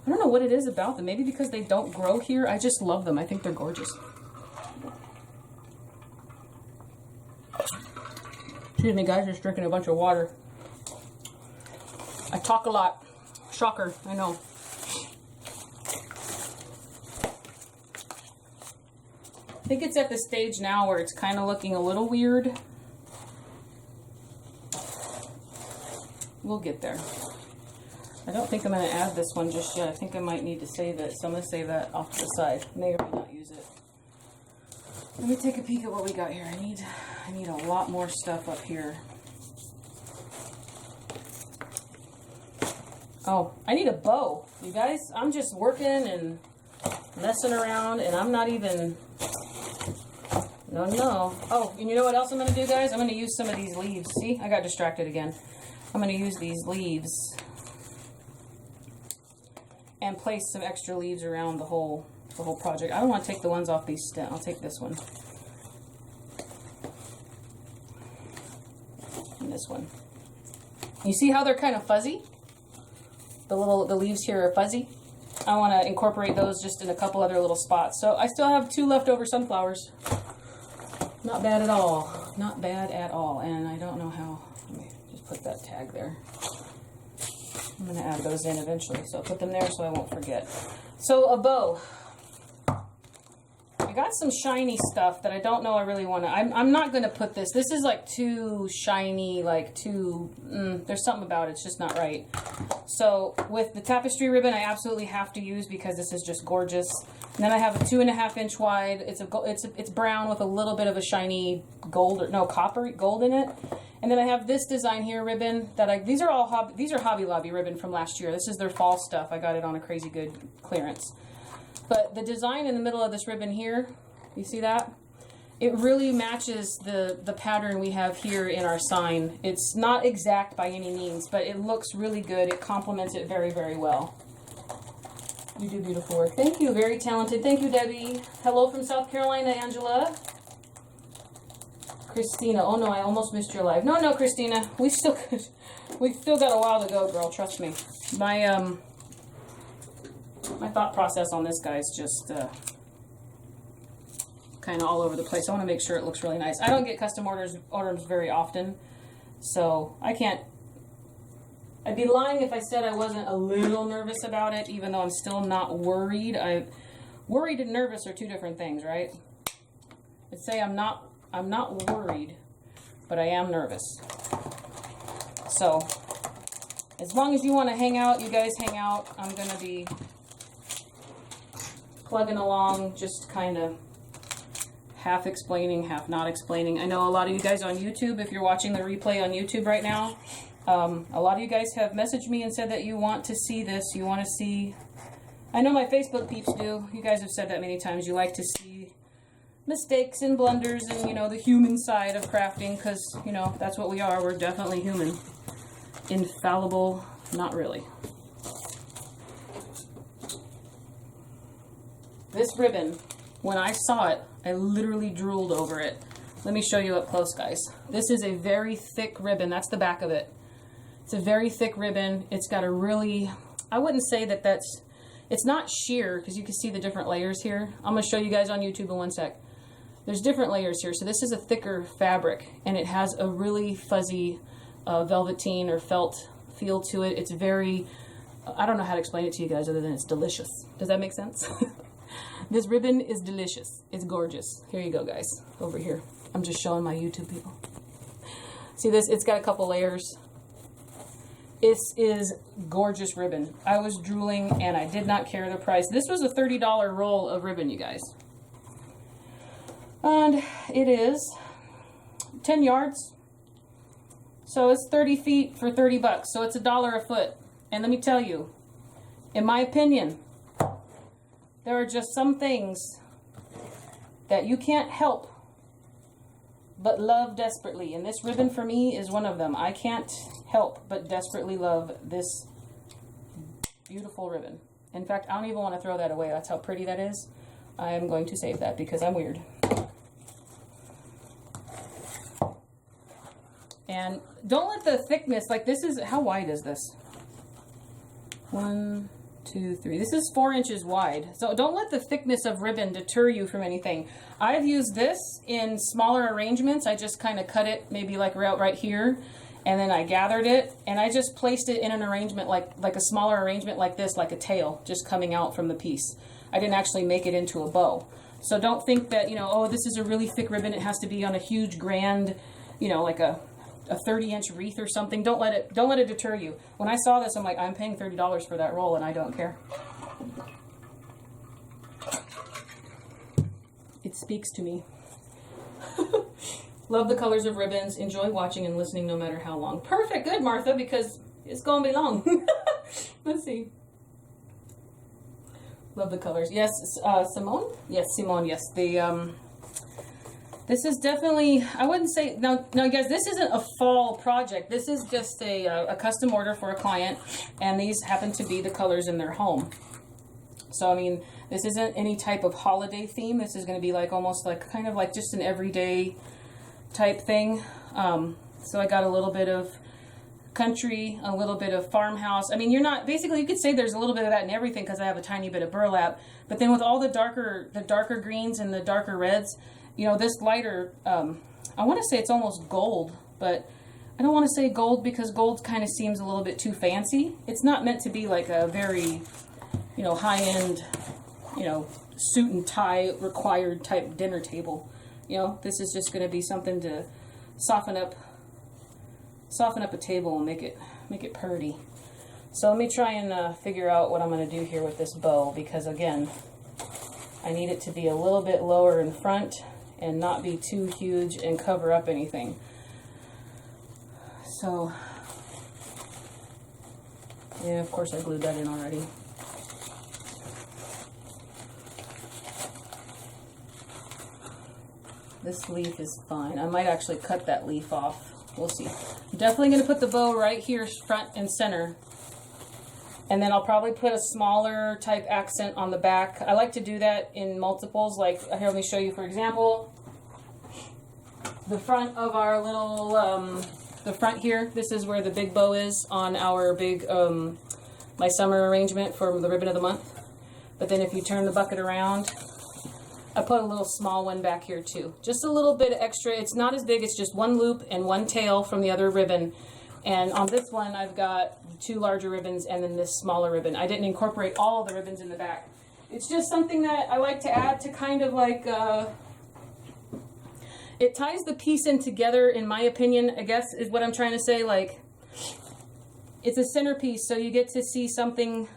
I don't know what it is about them. Maybe because they don't grow here. I just love them. I think they're gorgeous. Excuse me, guys, just drinking a bunch of water. I talk a lot. Shocker, I know. I think it's at the stage now where it's kind of looking a little weird. We'll get there. I don't think I'm going to add this one just yet. I think I might need to save it, so I'm going to save that off to the side. May or may not use it. Let me take a peek at what we got here. I need a lot more stuff up here. Oh, I need a bow. You guys, I'm just working and messing around, and I'm not even... No. Oh, and you know what else I'm going to do, guys? I'm going to use some of these leaves. See? I got distracted again. I'm going to use these leaves and place some extra leaves around the whole project. I don't want to take the ones off these stems. I'll take this one. And this one. You see how they're kind of fuzzy? The leaves here are fuzzy. I want to incorporate those just in a couple other little spots. So I still have 2 leftover sunflowers. Not bad at all. Not bad at all. And I don't know how. Let me just put that tag there. I'm going to add those in eventually. So I'll put them there so I won't forget. So a bow. I got some shiny stuff that I don't know I really want to. I'm not going to put this. This is like too shiny, like too... there's something about it. It's just not right. So with the tapestry ribbon, I absolutely have to use because this is just gorgeous. And then I have a 2.5 inch wide. It's brown with a little bit of a shiny gold, or no, copper gold in it. And then I have this design here ribbon that these are Hobby Lobby ribbon from last year. This is their fall stuff. I got it on a crazy good clearance. But the design in the middle of this ribbon here, you see that? It really matches the pattern we have here in our sign. It's not exact by any means, but it looks really good. It complements it very, very well. You do beautiful work. Thank you. Very talented. Thank you, Debbie. Hello from South Carolina, Angela. Christina. Oh, no, I almost missed your live. No, Christina. We've still got a while to go, girl. Trust me. My thought process on this guy is just kind of all over the place. I want to make sure it looks really nice. I don't get custom orders very often, so I can't... I'd be lying if I said I wasn't a little nervous about it, even though I'm still not worried. Worried and nervous are 2 different things, right? I'd say I'm not worried, but I am nervous. So, as long as you want to hang out, you guys hang out. I'm going to be plugging along, just kind of half explaining, half not explaining. I know a lot of you guys on YouTube, if you're watching the replay on YouTube right now, a lot of you guys have messaged me and said that you want to see this. You want to see, I know my Facebook peeps do. You guys have said that many times. You like to see mistakes and blunders and, you know, the human side of crafting, because, you know, that's what we are. We're definitely human. Infallible, not really. This ribbon, when I saw it, I literally drooled over it. Let me show you up close, guys. This is a very thick ribbon. That's the back of it. It's a very thick ribbon. It's got a really, I wouldn't say that that's, it's not sheer, because you can see the different layers here. I'm going to show you guys on YouTube in one sec. There's different layers here. So this is a thicker fabric, and it has a really fuzzy velveteen or felt feel to it. It's very, I don't know how to explain it to you guys other than it's delicious. Does that make sense? This ribbon is delicious. It's gorgeous. Here you go, guys. Over here. I'm just showing my YouTube people. See this? It's got a couple layers. This is gorgeous ribbon. I was drooling and I did not care the price. This was a $30 roll of ribbon, you guys. And it is 10 yards. So it's 30 feet for 30 bucks. So it's $1 a foot. And let me tell you, in my opinion, there are just some things that you can't help but love desperately. And this ribbon for me is one of them. I can't help but desperately love this beautiful ribbon. In fact, I don't even want to throw that away. That's how pretty that is. I am going to save that because I'm weird. And don't let the thickness, like this is, how wide is this? 1, 2, 3. This is 4 inches wide. So don't let the thickness of ribbon deter you from anything. I've used this in smaller arrangements. I just kind of cut it maybe like right here, and then I gathered it and I just placed it in an arrangement like a smaller arrangement like this, like a tail just coming out from the piece. I didn't actually make it into a bow. So don't think that, you know, oh, this is a really thick ribbon, it has to be on a huge grand, you know, like a 30-inch wreath or something. Don't let it deter you. When I saw this, I'm like, I'm paying $30 for that roll and I don't care. It speaks to me. Love the colors of ribbons. Enjoy watching and listening no matter how long. Perfect. Good, Martha, because it's going to be long. Let's see. Love the colors. Yes, Simone? Yes, Simone, yes. This is definitely, I wouldn't say, now guys, this isn't a fall project. This is just a custom order for a client, and these happen to be the colors in their home. So, I mean, this isn't any type of holiday theme. This is going to be like almost like kind of like just an everyday type thing. So I got a little bit of country, a little bit of farmhouse. I mean, you're not, basically you could say there's a little bit of that in everything because I have a tiny bit of burlap. But then with all the darker greens and the darker reds, you know, this lighter, I want to say it's almost gold, but I don't want to say gold because gold kind of seems a little bit too fancy. It's not meant to be like a very, you know, high-end, you know, suit and tie required type dinner table. You know, this is just going to be something to soften up a table and make it purty. So let me try and figure out what I'm going to do here with this bow, because again, I need it to be a little bit lower in front and not be too huge and cover up anything. So, yeah, of course I glued that in already. This leaf is fine. I might actually cut that leaf off. We'll see. I'm definitely going to put the bow right here, front and center. And then I'll probably put a smaller type accent on the back. I like to do that in multiples. Like, here, let me show you, for example, the front of our little, the front here. This is where the big bow is on our big, my summer arrangement for the ribbon of the month. But then if you turn the bucket around, I put a little small one back here too. Just a little bit extra. It's not as big. It's just one loop and one tail from the other ribbon. And on this one, I've got 2 larger ribbons and then this smaller ribbon. I didn't incorporate all the ribbons in the back. It's just something that I like to add to kind of like, it ties the piece in together, in my opinion, I guess is what I'm trying to say. Like, it's a centerpiece, so you get to see something,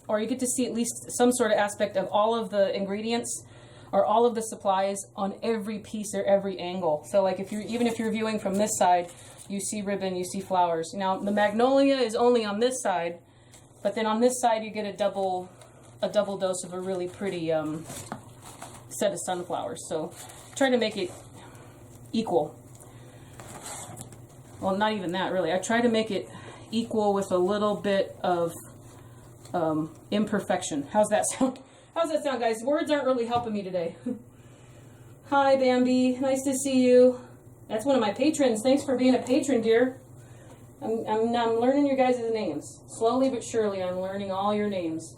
or you get to see at least some sort of aspect of all of the ingredients. or all of the supplies on every piece or every angle. So like even if you're viewing from this side, you see ribbon, you see flowers. Now the magnolia is only on this side, but then on this side you get a double dose of a really pretty set of sunflowers. So try to make it equal. Well, not even that really. I try to make it equal with a little bit of imperfection. How's that sound? How's that sound, guys? Words aren't really helping me today. Hi, Bambi. Nice to see you. That's one of my patrons. Thanks for being a patron, dear. I'm learning your guys' names. Slowly but surely, I'm learning all your names.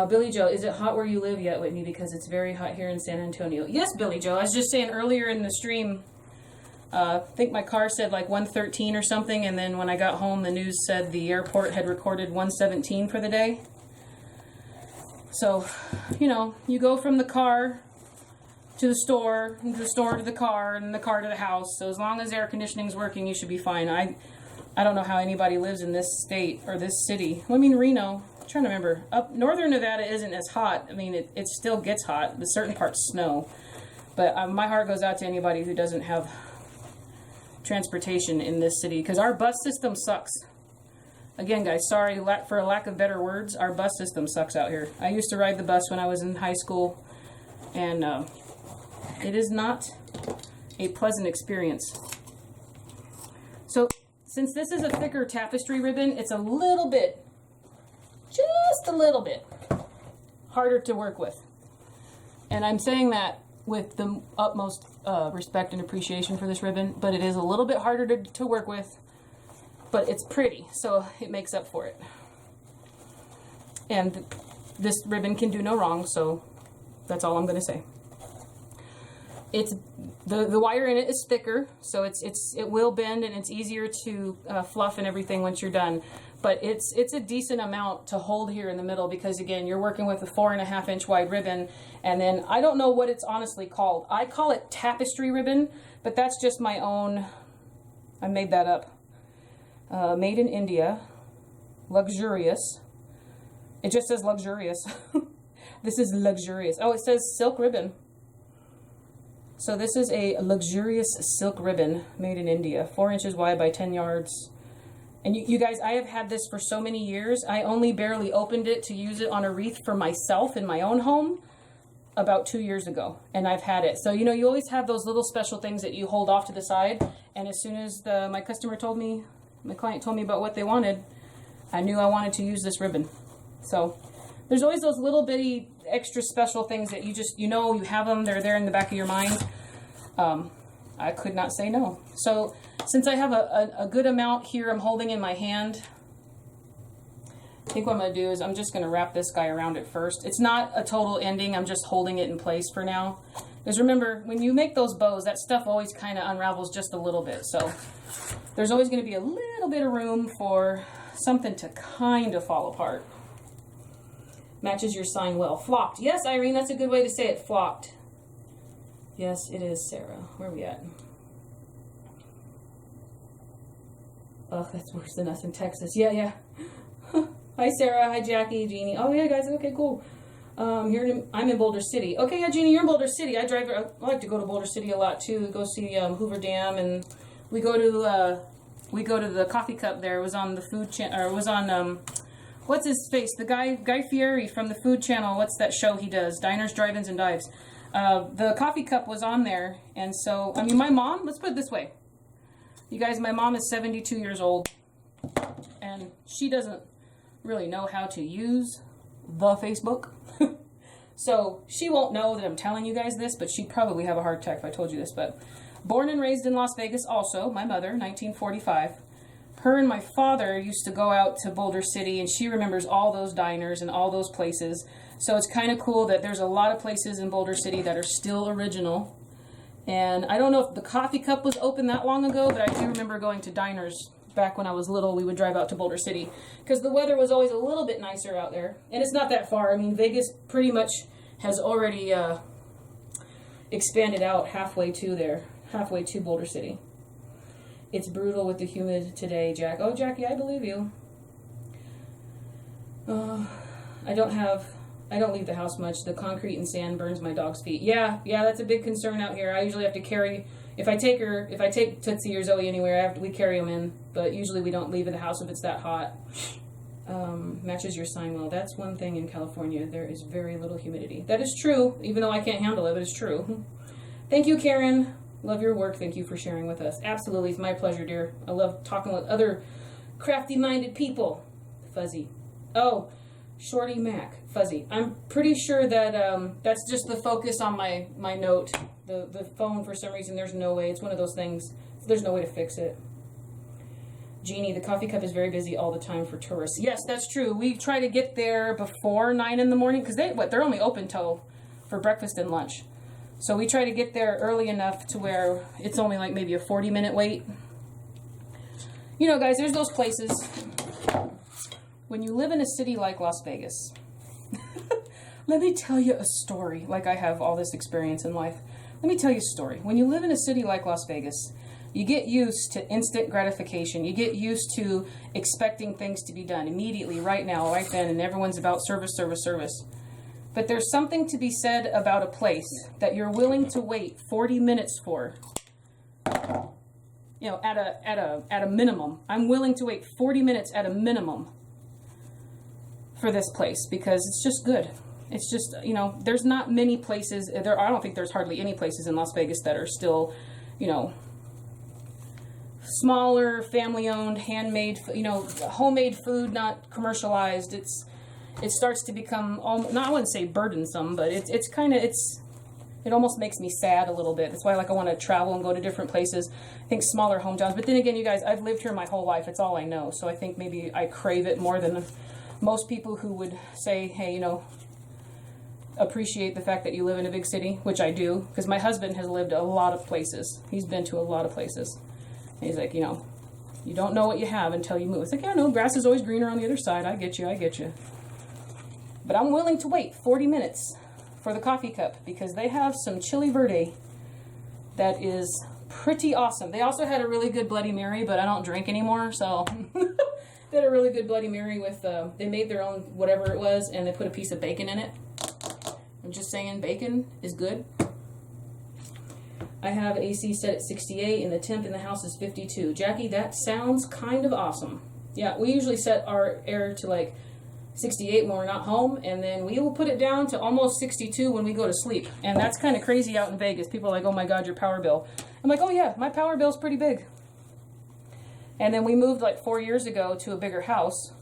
Billy Joe, is it hot where you live yet, Whitney? Because it's very hot here in San Antonio. Yes, Billy Joe. I was just saying earlier in the stream, I think my car said like 113 or something, and then when I got home, the news said the airport had recorded 117 for the day. So, you know, you go from the car to the store, and the store to the car, and the car to the house. So as long as air conditioning's working, you should be fine. I don't know how anybody lives in this state or this city. Well, I mean, Reno. I'm trying to remember. Up northern Nevada isn't as hot. I mean, it still gets hot, but certain parts snow. But my heart goes out to anybody who doesn't have transportation in this city, because our bus system sucks. Again, guys, sorry for a lack of better words. Our bus system sucks out here. I used to ride the bus when I was in high school, and it is not a pleasant experience. So, since this is a thicker tapestry ribbon, it's a little bit, just a little bit, harder to work with. And I'm saying that with the utmost respect and appreciation for this ribbon, but it is a little bit harder to work with. But it's pretty, so it makes up for it. And this ribbon can do no wrong, so that's all I'm going to say. It's the wire in it is thicker, so it will bend, and it's easier to fluff and everything once you're done. But it's a decent amount to hold here in the middle, because again, you're working with a 4.5 inch wide ribbon, and then I don't know what it's honestly called. I call it tapestry ribbon, but that's just my own. I made that up. Made in India, luxurious. It just says luxurious. This is luxurious. Oh, it says silk ribbon. So this is a luxurious silk ribbon made in India, 4 inches wide by 10 yards. And you guys, I have had this for so many years. I only barely opened it to use it on a wreath for myself in my own home about 2 years ago, and I've had it. So, you know, you always have those little special things that you hold off to the side, and as soon as my client told me about what they wanted, I knew I wanted to use this ribbon. So there's always those little bitty extra special things that you know you have them, they're there in the back of your mind. I could not say no. So since I have a good amount here I'm holding in my hand, I think what I'm going to do is I'm just going to wrap this guy around it first. It's not a total ending, I'm just holding it in place for now. Because remember, when you make those bows, that stuff always kind of unravels just a little bit. So there's always going to be a little bit of room for something to kind of fall apart. Matches your sign well. Flocked. Yes, Irene, that's a good way to say it. Flocked. Yes, it is, Sarah. Where are we at? Oh, that's worse than us in Texas. Yeah. Hi, Sarah. Hi, Jackie, Jeannie. Oh, yeah, guys. Okay, cool. I'm in Boulder City. Okay, yeah, Jeannie, you're in Boulder City. I like to go to Boulder City a lot too. Go see Hoover Dam, and we go to the Coffee Cup there. It was on the Food Channel, or it was on what's his face? The Guy Fieri from the Food Channel. What's that show he does? Diners, Drive-ins, and Dives. The Coffee Cup was on there, and so I mean, my mom. Let's put it this way, you guys. My mom is 72 years old, and she doesn't really know how to use the Facebook. So she won't know that I'm telling you guys this, but she'd probably have a heart attack if I told you this. But born and raised in Las Vegas also, my mother, 1945. Her and my father used to go out to Boulder City, and she remembers all those diners and all those places. So it's kind of cool that there's a lot of places in Boulder City that are still original. And I don't know if the Coffee Cup was open that long ago, but I do remember going to diners back when I was little. We would drive out to Boulder City because the weather was always a little bit nicer out there. And it's not that far. I mean, Vegas pretty much has already expanded out halfway to Boulder City. It's brutal with the humid today, Jack. Oh, Jackie, I believe you. I I don't leave the house much. The concrete and sand burns my dog's feet. Yeah, that's a big concern out here. I usually have to carry, if I take Tootsie or Zoe anywhere, we carry them in, but usually we don't leave the house if it's that hot. Matches your sign well. That's one thing in California. There is very little humidity. That is true, even though I can't handle it, but it's true. Thank you, Karen. Love your work. Thank you for sharing with us. Absolutely. It's my pleasure, dear. I love talking with other crafty-minded people. Fuzzy. Oh, Shorty Mac. Fuzzy. I'm pretty sure that that's just the focus on my note. The phone, for some reason, there's no way. It's one of those things. There's no way to fix it. Jeannie, the coffee cup is very busy all the time for tourists. Yes, that's true. We try to get there before 9 in the morning because they're only open till for breakfast and lunch. So we try to get there early enough to where it's only like maybe a 40-minute wait. You know, guys, there's those places when you live in a city like Las Vegas. Let me tell you a story, like I have all this experience in life. Let me tell you a story. When you live in a city like Las Vegas, you get used to instant gratification. You get used to expecting things to be done immediately, right now, right then, and everyone's about service, service, service. But there's something to be said about a place that you're willing to wait 40 minutes for. You know, at a minimum. I'm willing to wait 40 minutes at a minimum for this place because it's just good. It's just, you know, there's not many places, I don't think there's hardly any places in Las Vegas that are still, you know, smaller, family-owned, handmade, you know, homemade food, not commercialized. It starts to become, I wouldn't say burdensome, but it almost makes me sad a little bit. That's why I want to travel and go to different places. I think smaller hometowns. But then again, you guys, I've lived here my whole life. It's all I know. So I think maybe I crave it more than most people who would say, hey, you know, appreciate the fact that you live in a big city, which I do, because my husband has lived a lot of places. He's been to a lot of places. And he's like, you know, you don't know what you have until you move. It's like, yeah, no, grass is always greener on the other side. I get you. But I'm willing to wait 40 minutes for the coffee cup because they have some chili verde that is pretty awesome. They also had a really good Bloody Mary, but I don't drink anymore, so they had a really good Bloody Mary with, they made their own whatever it was, and they put a piece of bacon in it. I'm just saying, bacon is good. I have AC set at 68, and the temp in the house is 52. Jackie, that sounds kind of awesome. Yeah, we usually set our air to like 68 when we're not home, and then we will put it down to almost 62 when we go to sleep. And that's kind of crazy out in Vegas. People are like, oh my God, your power bill. I'm like, oh yeah, my power bill's pretty big. And then we moved like 4 years ago to a bigger house.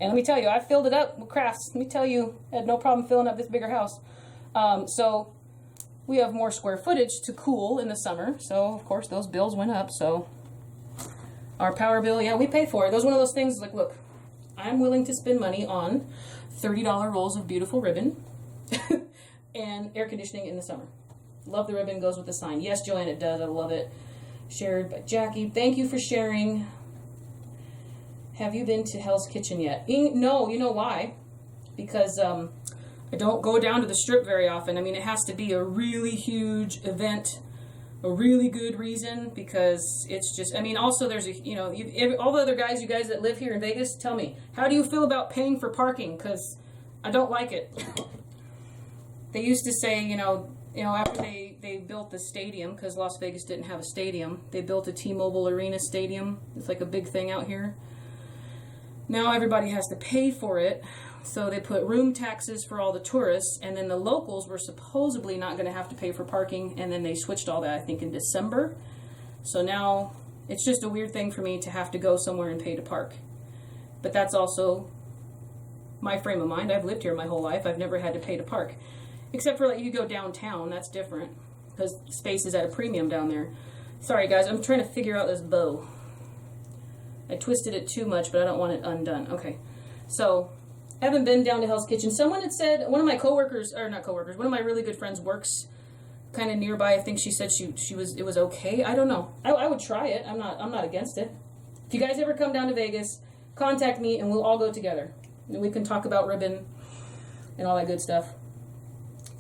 And let me tell you, I filled it up with crafts. Let me tell you, I had no problem filling up this bigger house. So we have more square footage to cool in the summer. So, of course, those bills went up. So our power bill, yeah, we pay for it. That was one of those things like, look, I'm willing to spend money on $30 rolls of beautiful ribbon and air conditioning in the summer. Love the ribbon, goes with the sign. Yes, Joanne, it does. I love it. Shared by Jackie. Thank you for sharing. Have you been to Hell's Kitchen yet? No, you know why? Because I don't go down to the Strip very often. I mean, it has to be a really huge event, a really good reason, because it's just, I mean, also there's a, you know, all the other guys, you guys that live here in Vegas, tell me, how do you feel about paying for parking? Because I don't like it. They used to say, you know, after they built the stadium, because Las Vegas didn't have a stadium, they built a T-Mobile Arena stadium. It's like a big thing out here. Now everybody has to pay for it, so they put room taxes for all the tourists, and then the locals were supposedly not going to have to pay for parking, and then they switched all that, I think, in December. So now it's just a weird thing for me to have to go somewhere and pay to park. But that's also my frame of mind. I've lived here my whole life. I've never had to pay to park. Except for like you go downtown, that's different, because space is at a premium down there. Sorry guys, I'm trying to figure out this bow. I twisted it too much, but I don't want it undone. Okay, so I haven't been down to Hell's Kitchen. Someone had said, one of my coworkers, or not coworkers, one of my really good friends works kind of nearby. I think she said it was okay. I don't know. I would try it. I'm not against it. If you guys ever come down to Vegas, contact me and we'll all go together. And we can talk about ribbon and all that good stuff.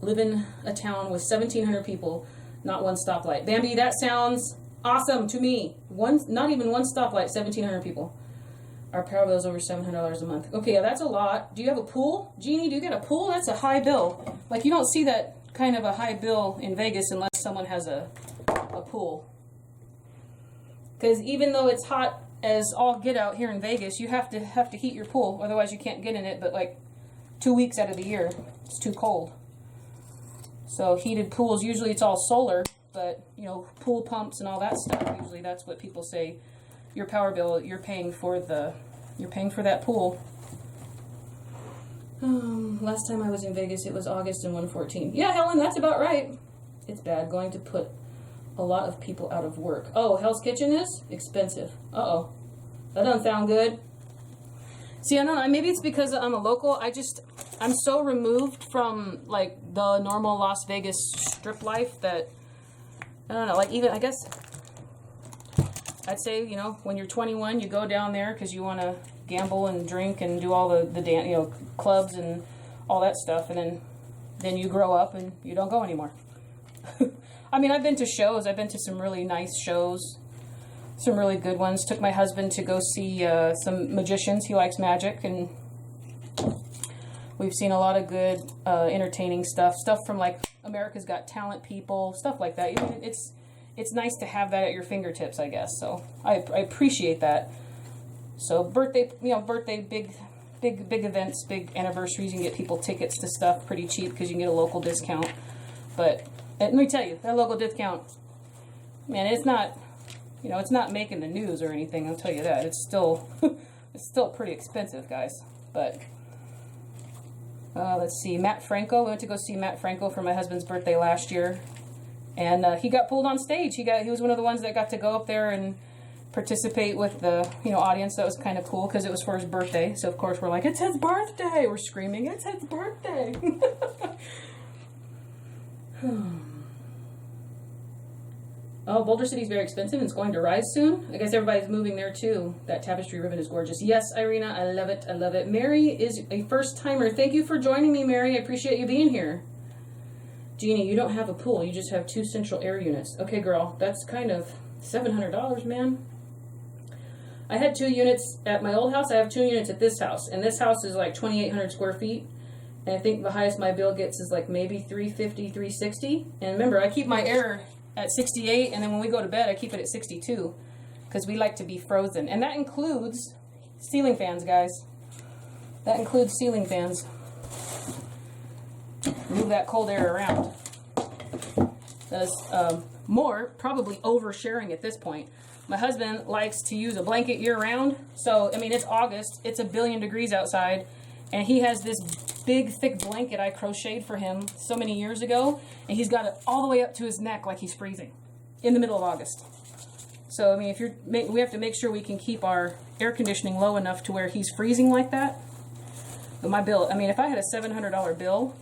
Live in a town with 1,700 people, not one stoplight. Bambi, that sounds awesome to me. Not even one stoplight, 1,700 people. Our power bill is over $700 a month. Okay, yeah, that's a lot. Do you have a pool? Jeannie, do you get a pool? That's a high bill. Like, you don't see that kind of a high bill in Vegas unless someone has a pool. Because even though it's hot as all get out here in Vegas, you have to heat your pool. Otherwise, you can't get in it. But like 2 weeks out of the year, it's too cold. So heated pools, usually it's all solar. But, you know, pool pumps and all that stuff, usually that's what people say. Your power bill, you're paying for that pool. Last time I was in Vegas, it was August and 114. Yeah, Helen, that's about right. It's bad going to put a lot of people out of work. Oh, Hell's Kitchen is expensive. Uh-oh. That doesn't sound good. See, I don't know. Maybe it's because I'm a local. I'm so removed from, like, the normal Las Vegas strip life that, I don't know, like, even, I guess, I'd say, you know, when you're 21, you go down there because you want to gamble and drink and do all the you know, clubs and all that stuff, and then you grow up and you don't go anymore. I mean, I've been to shows. I've been to some really nice shows, some really good ones. Took my husband to go see some magicians. He likes magic, and we've seen a lot of good entertaining stuff from like America's Got Talent people, stuff like that. I mean, it's nice to have that at your fingertips, I guess. So I appreciate that. So birthday, big events, big anniversaries, you can get people tickets to stuff pretty cheap because you can get a local discount. But let me tell you, that local discount, man, it's not, you know, it's not making the news or anything. I'll tell you that. It's still pretty expensive, guys. But let's see, Matt Franco. We went to go see Matt Franco for my husband's birthday last year. And he got pulled on stage. He was one of the ones that got to go up there and participate with the, you know, audience. That was kind of cool because it was for his birthday. So of course we're like, it's his birthday. We're screaming, it's his birthday. Oh, Boulder City's very expensive and it's going to rise soon. I guess everybody's moving there too. That tapestry ribbon is gorgeous. Yes, Irina, I love it. I love it. Mary is a first timer. Thank you for joining me, Mary. I appreciate you being here. Jeannie, you don't have a pool. You just have 2 central air units. Okay, girl, that's kind of $700, man. I had 2 units at my old house. I have 2 units at this house. And this house is like 2,800 square feet. And I think the highest my bill gets is like maybe $350, $360. And remember, I keep my air at 68. And then when we go to bed, I keep it at 62. Because we like to be frozen. And that includes ceiling fans, guys. That includes ceiling fans. Move that cold air around. That's more probably oversharing at this point. My husband likes to use a blanket year-round. So, I mean, it's August. It's 1 billion degrees outside. And he has this big, thick blanket I crocheted for him so many years ago. And he's got it all the way up to his neck like he's freezing in the middle of August. So, I mean, we have to make sure we can keep our air conditioning low enough to where he's freezing like that. But my bill, I mean, if I had a $700 bill,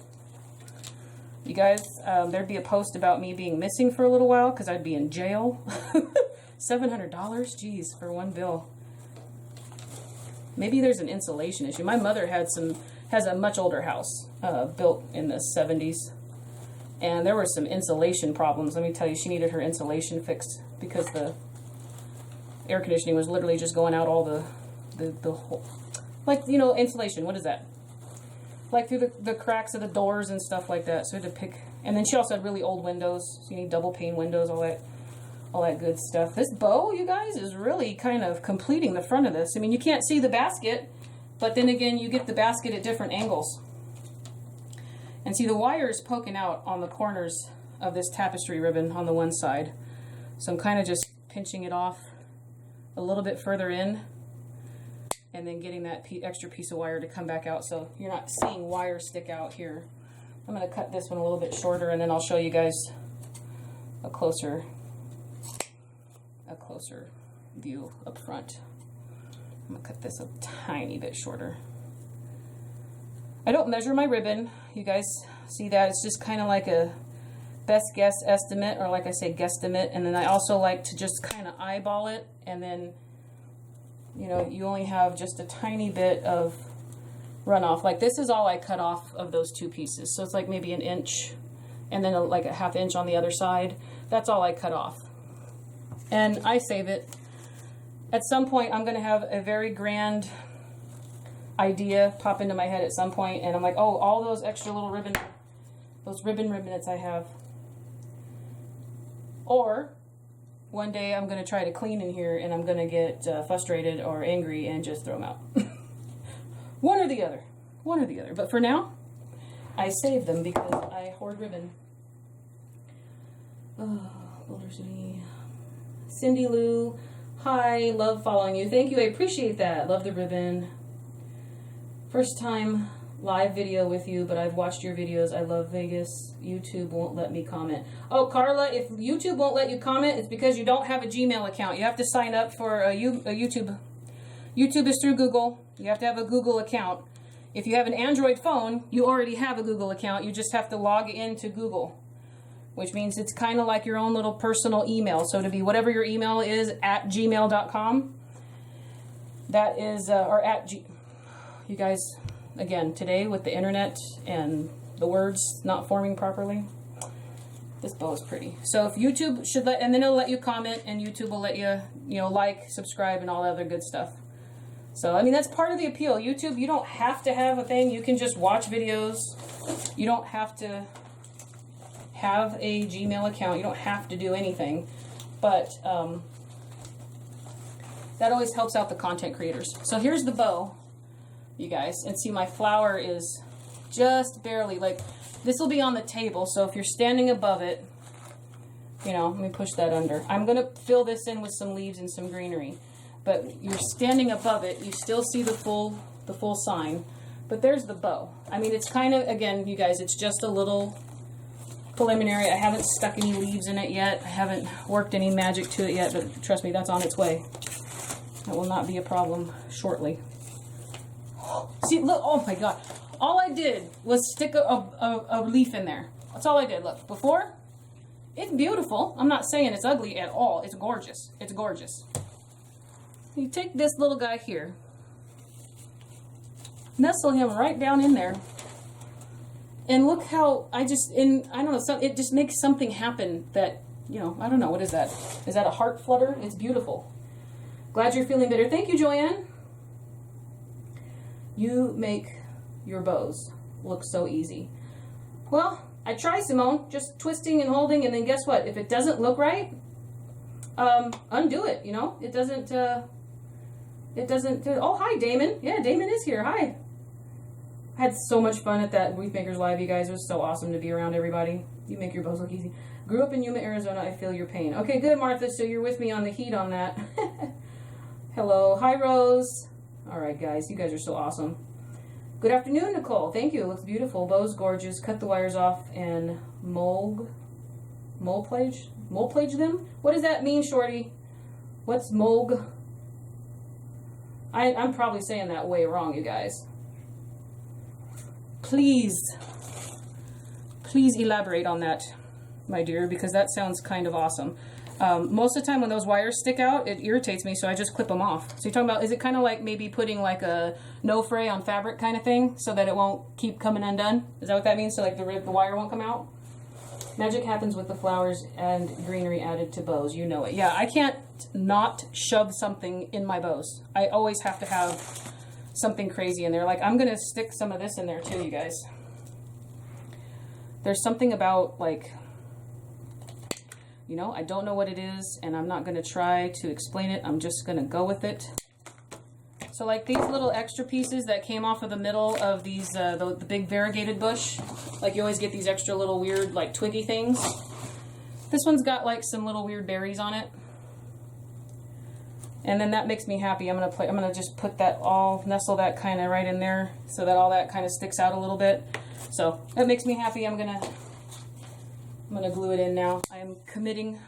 you guys, there'd be a post about me being missing for a little while because I'd be in jail. $700? Geez, for one bill. Maybe there's an insulation issue. My mother has a much older house built in the 70s. And there were some insulation problems. Let me tell you, she needed her insulation fixed because the air conditioning was literally just going out all the whole, like, you know, insulation. What is that? Like through the cracks of the doors and stuff like that. So I had to pick. And then she also had really old windows. So you need double pane windows, all that good stuff. This bow, you guys, is really kind of completing the front of this. I mean, you can't see the basket, but then again, you get the basket at different angles. And see, the wire is poking out on the corners of this tapestry ribbon on the one side. So I'm kind of just pinching it off a little bit further in. And then getting that extra piece of wire to come back out so you're not seeing wire stick out here. I'm going to cut this one a little bit shorter and then I'll show you guys a closer view up front. I'm going to cut this a tiny bit shorter. I don't measure my ribbon. You guys see that? It's just kind of like a best guess estimate, or like I say, guesstimate. And then I also like to just kind of eyeball it, and then, you know, you only have just a tiny bit of runoff. Like this is all I cut off of those 2 pieces. So it's like maybe an inch and then like a ½ inch on the other side. That's all I cut off. And I save it. at some point I'm going to have a very grand idea pop into my head at some point, and I'm like, oh, all those extra little those ribbonets I have. Or one day I'm going to try to clean in here and I'm going to get frustrated or angry and just throw them out. One or the other. One or the other. But for now, I save them because I hoard ribbon. Oh, Boulder City. Cindy Lou. Hi, love following you. Thank you, I appreciate that. Love the ribbon. First time live video with you, but I've watched your videos. I love Vegas. YouTube won't let me comment. Oh, Carla, if YouTube won't let you comment, it's because you don't have a Gmail account. You have to sign up for a YouTube. YouTube is through Google. You have to have a Google account. If you have an Android phone, you already have a Google account. You just have to log into Google, which means it's kind of like your own little personal email. So to be whatever your email is at gmail.com, that is, you guys, again, today with the internet and the words not forming properly, this bow is pretty. So if YouTube should let, and then it'll let you comment, and YouTube will let you, like, subscribe, and all that other good stuff. So, I mean, that's part of the appeal. YouTube, you don't have to have a thing. You can just watch videos. You don't have to have a Gmail account. You don't have to do anything. But that always helps out the content creators. So here's the bow, you guys. And see, my flower is just barely, like, this will be on the table. So if you're standing above it, let me push that under. I'm going to fill this in with some leaves and some greenery. But you're standing above it, you still see the full sign. But there's the bow. I mean, it's kind of, again, you guys, it's just a little preliminary. I haven't stuck any leaves in it yet. I haven't worked any magic to it yet, but trust me, that's on its way. That will not be a problem shortly. See, look, oh my God. All I did was stick a leaf in there. That's all I did. Look, before, it's beautiful. I'm not saying it's ugly at all. It's gorgeous. It's gorgeous. You take this little guy here, nestle him right down in there, and look how I don't know, it just makes something happen that, I don't know, what is that? Is that a heart flutter? It's beautiful. Glad you're feeling better. Thank you, Joanne. You make your bows look so easy. Well, I try, Simone, just twisting and holding, and then guess what? If it doesn't look right, undo it, It doesn't, oh, hi, Damon. Yeah, Damon is here. Hi. I had so much fun at that Wreath Makers Live, you guys. It was so awesome to be around everybody. You make your bows look easy. Grew up in Yuma, Arizona. I feel your pain. Okay, good, Martha. So you're with me on the heat on that. Hello. Hi, Rose. All right, guys. You guys are so awesome. Good afternoon, Nicole. Thank you. It looks beautiful. Bow's gorgeous. Cut the wires off and mole plage them? What does that mean, Shorty? What's mulg? I'm probably saying that way wrong, you guys. Please elaborate on that, my dear, because that sounds kind of awesome. Most of the time when those wires stick out, it irritates me, so I just clip them off. So you're talking about, is it kind of like maybe putting like a no fray on fabric kind of thing so that it won't keep coming undone? Is that what that means? So like the wire won't come out? Magic happens with the flowers and greenery added to bows. You know it. Yeah, I can't not shove something in my bows. I always have to have something crazy in there. Like, I'm going to stick some of this in there too, you guys. There's something about, like, I don't know what it is, and I'm not going to try to explain it. I'm just going to go with it. So, like, these little extra pieces that came off of the middle of these, the big variegated bush, like, you always get these extra little weird, like, twiggy things. This one's got, like, some little weird berries on it. And then that makes me happy. I'm gonna just put that nestle that kind of right in there so that all that kind of sticks out a little bit. So that makes me happy. I'm gonna glue it in now. I'm committing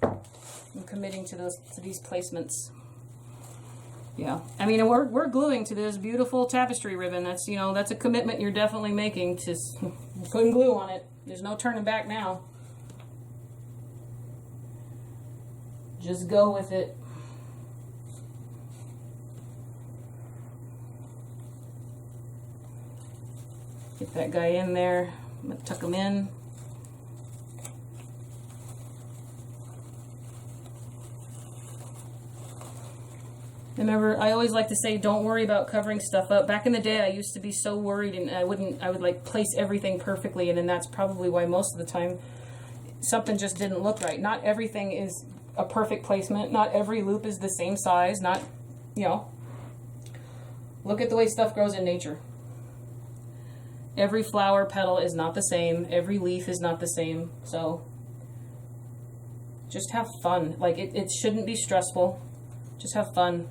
to these placements. Yeah, I mean, we're gluing to this beautiful tapestry ribbon. That's that's a commitment you're definitely making to putting glue on it. There's no turning back now. Just go with it. Get that guy in there. I'm gonna tuck him in. Remember, I always like to say, don't worry about covering stuff up. Back in the day, I used to be so worried, and I would like place everything perfectly, and then that's probably why most of the time something just didn't look right. Not everything is a perfect placement. Not every loop is the same size. Not, you know, look at the way stuff grows in nature. Every flower petal is not the same. Every leaf is not the same. So just have fun. Like, it shouldn't be stressful. Just have fun.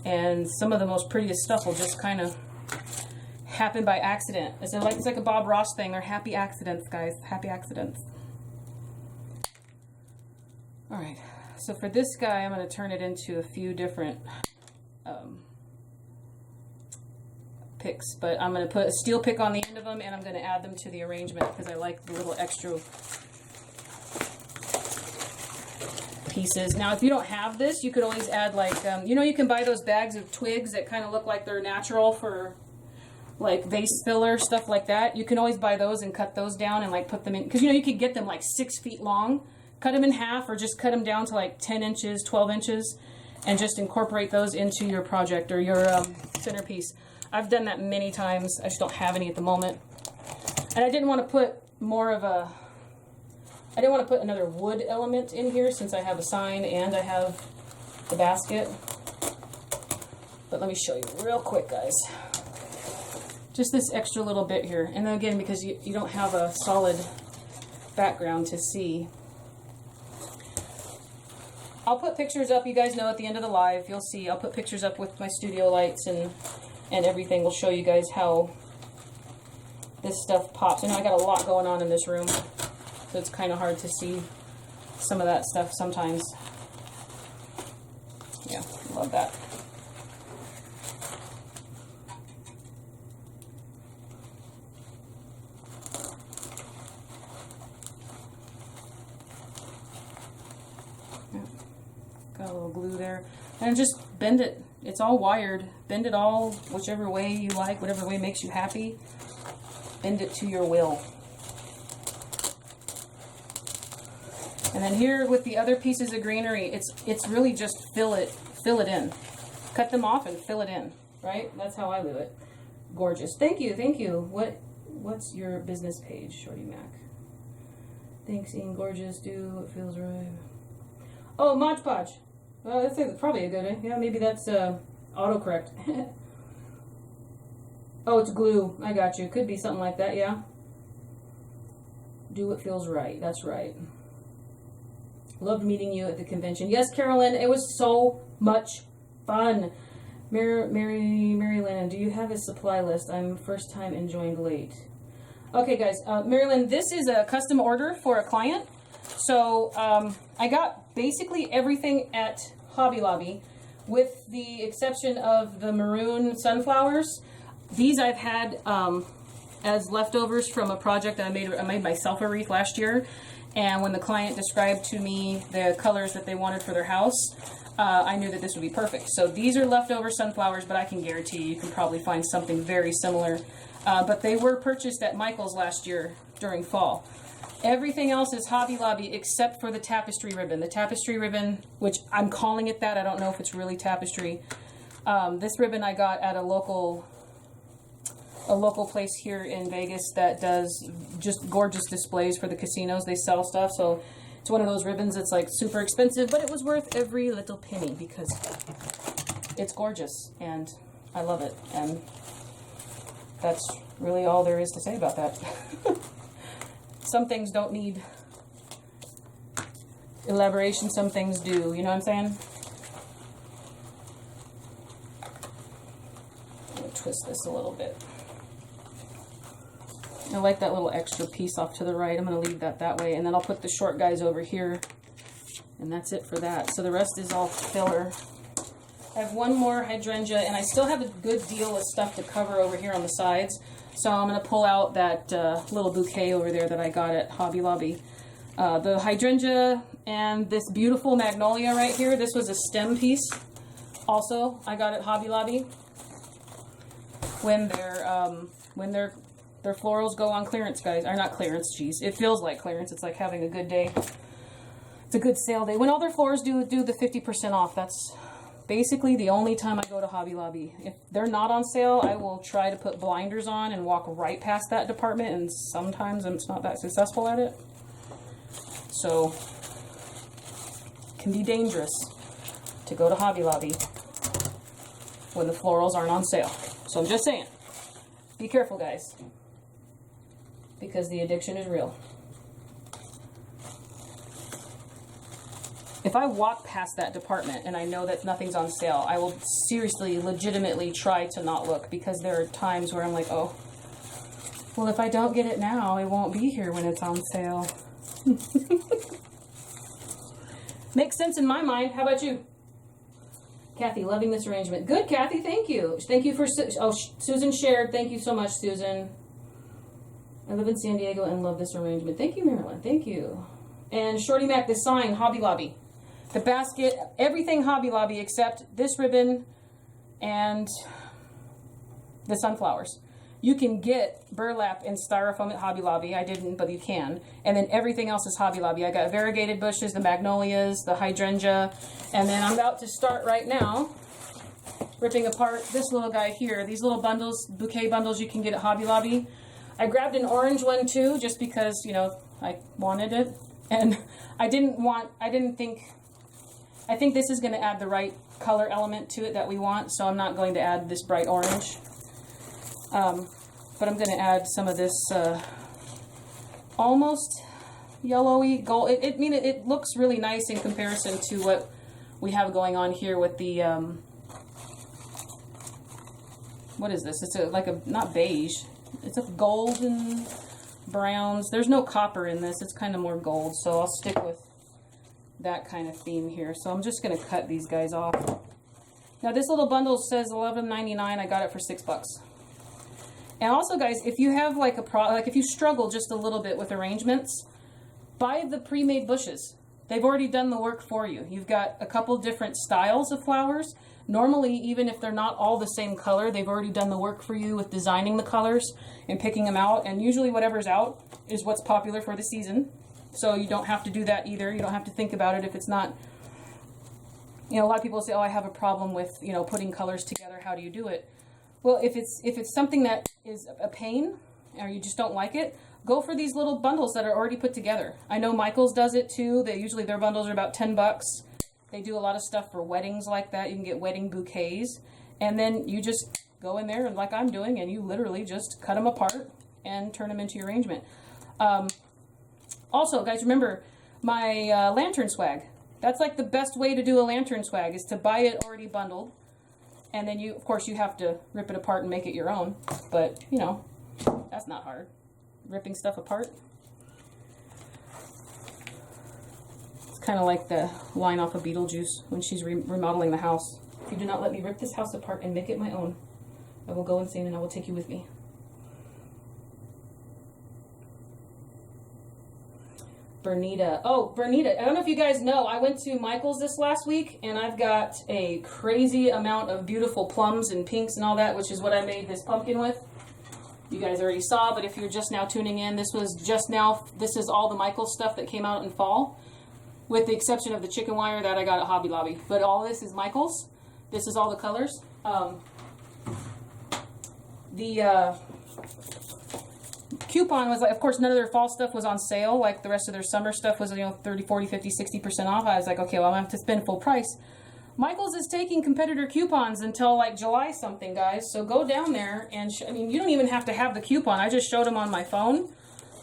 And some of the most prettiest stuff will just kind of happen by accident. It's like a Bob Ross thing. They're happy accidents, guys. Happy accidents. All right. So for this guy, I'm going to turn it into a few different picks. But I'm going to put a steel pick on the end of them, and I'm going to add them to the arrangement because I like the little extra pieces. Now, if you don't have this, you could always add, like, you know, you can buy those bags of twigs that kind of look like they're natural for, like, vase filler, stuff like that. You can always buy those and cut those down and, like, put them in, because, you know, you could get them, like, 6 feet long, cut them in half, or just cut them down to, like, 10 inches, 12 inches, and just incorporate those into your project or your centerpiece. I've done that many times. I just don't have any at the moment. And I didn't want to put more of a, I didn't want to put another wood element in here since I have a sign and I have the basket. But let me show you real quick, guys. Just this extra little bit here. And then again, because you don't have a solid background to see. I'll put pictures up, you guys know, at the end of the live. You'll see, I'll put pictures up with my studio lights and everything. We'll show you guys how this stuff pops. And I got a lot going on in this room. So it's kind of hard to see some of that stuff sometimes. Yeah, love that. Yeah. Got a little glue there. And just bend it. It's all wired. Bend it all whichever way you like, whatever way makes you happy. Bend it to your will. And then here with the other pieces of greenery, it's really just fill it in. Cut them off and fill it in, right? That's how I do it. Gorgeous. Thank you, thank you. What's your business page, Shorty Mac? Thanks, Ian. Gorgeous. Do what feels right. Oh, Mod Podge. Well, that's probably a good one. Yeah, maybe that's autocorrect. Oh, it's glue. I got you. Could be something like that, yeah. Do what feels right. That's right. Loved meeting you at the convention. Yes, Carolyn, it was so much fun. Mary Lynn, do you have a supply list? I'm first time and joined late. Okay, guys, Mary Lynn, this is a custom order for a client. So I got basically everything at Hobby Lobby, with the exception of the maroon sunflowers. These I've had as leftovers from a project that I made myself a wreath last year. And when the client described to me the colors that they wanted for their house, I knew that this would be perfect. So these are leftover sunflowers, but I can guarantee you can probably find something very similar. But they were purchased at Michael's last year during fall. Everything else is Hobby Lobby except for the tapestry ribbon. The tapestry ribbon, which I'm calling it that, I don't know if it's really tapestry. This ribbon I got at a local place here in Vegas that does just gorgeous displays for the casinos. They sell stuff, so it's one of those ribbons that's like super expensive, but it was worth every little penny because it's gorgeous and I love it. And that's really all there is to say about that. Some things don't need elaboration, some things do, you know what I'm saying? I'm gonna twist this a little bit. I like that little extra piece off to the right. I'm going to leave that way. And then I'll put the short guys over here. And that's it for that. So the rest is all filler. I have one more hydrangea. And I still have a good deal of stuff to cover over here on the sides. So I'm going to pull out that little bouquet over there that I got at Hobby Lobby. The hydrangea and this beautiful magnolia right here. This was a stem piece. Also, I got at Hobby Lobby. When their florals go on clearance, guys. Or not clearance, geez. It feels like clearance. It's like having a good day. It's a good sale day. When all their florals do the 50% off, that's basically the only time I go to Hobby Lobby. If they're not on sale, I will try to put blinders on and walk right past that department, and sometimes I'm not that successful at it. So, it can be dangerous to go to Hobby Lobby when the florals aren't on sale. So I'm just saying, be careful, guys, because the addiction is real. If I walk past that department and I know that nothing's on sale, I will seriously, legitimately try to not look, because there are times where I'm like, oh, well, if I don't get it now, it won't be here when it's on sale. Makes sense in my mind. How about you? Kathy, loving this arrangement. Good, Kathy, thank you. Thank you for, oh, Susan shared. Thank you so much, Susan. I live in San Diego and love this arrangement. Thank you, Marilyn. Thank you. And Shorty Mac, the sign, Hobby Lobby. The basket, everything Hobby Lobby except this ribbon and the sunflowers. You can get burlap and styrofoam at Hobby Lobby. I didn't, but you can. And then everything else is Hobby Lobby. I got variegated bushes, the magnolias, the hydrangea. And then I'm about to start right now ripping apart this little guy here. These little bundles, bouquet bundles you can get at Hobby Lobby. I grabbed an orange one too, just because, you know, I wanted it. And I think this is going to add the right color element to it that we want, so I'm not going to add this bright orange. But I'm going to add some of this almost yellowy gold. It looks really nice in comparison to what we have going on here with the, what is this? It's not beige. It's a golden browns. There's no copper in this. It's kind of more gold, so I'll stick with that kind of theme here. So I'm just going to cut these guys off. Now this little bundle says $11.99. I got it for $6. And also, guys, if you have if you struggle just a little bit with arrangements, buy the pre-made bushes. They've already done the work for you. You've got a couple different styles of flowers. Normally, even if they're not all the same color, they've already done the work for you with designing the colors and picking them out. And usually whatever's out is what's popular for the season. So you don't have to do that either. You don't have to think about it if it's not, you know, a lot of people say, oh, I have a problem with, you know, putting colors together. How do you do it? Well, if it's something that is a pain or you just don't like it, go for these little bundles that are already put together. I know Michael's does it too. Usually their bundles are about $10. They do a lot of stuff for weddings like that. You can get wedding bouquets. And then you just go in there, and like I'm doing, and you literally just cut them apart and turn them into your arrangement. Also, guys, remember my lantern swag. That's like the best way to do a lantern swag, is to buy it already bundled. And then of course, you have to rip it apart and make it your own. But, you know, that's not hard. Ripping stuff apart. It's kind of like the line off of Beetlejuice when she's remodeling the house. If you do not let me rip this house apart and make it my own, I will go insane and I will take you with me. Bernita. Oh, Bernita. I don't know if you guys know, I went to Michael's this last week, and I've got a crazy amount of beautiful plums and pinks and all that, which is what I made this pumpkin with. You guys already saw, but if you're just now tuning in, this is all the Michael's stuff that came out in fall, with the exception of the chicken wire that I got at Hobby Lobby. But all this is Michael's. This is all the colors. Coupon was like, of course, none of their fall stuff was on sale. Like the rest of their summer stuff was, you know, 30, 40, 50, 60% off. I was like, okay, well, I'm going to have to spend full price. Michael's is taking competitor coupons until like July something, guys. So go down there and, I mean, you don't even have to have the coupon. I just showed them on my phone.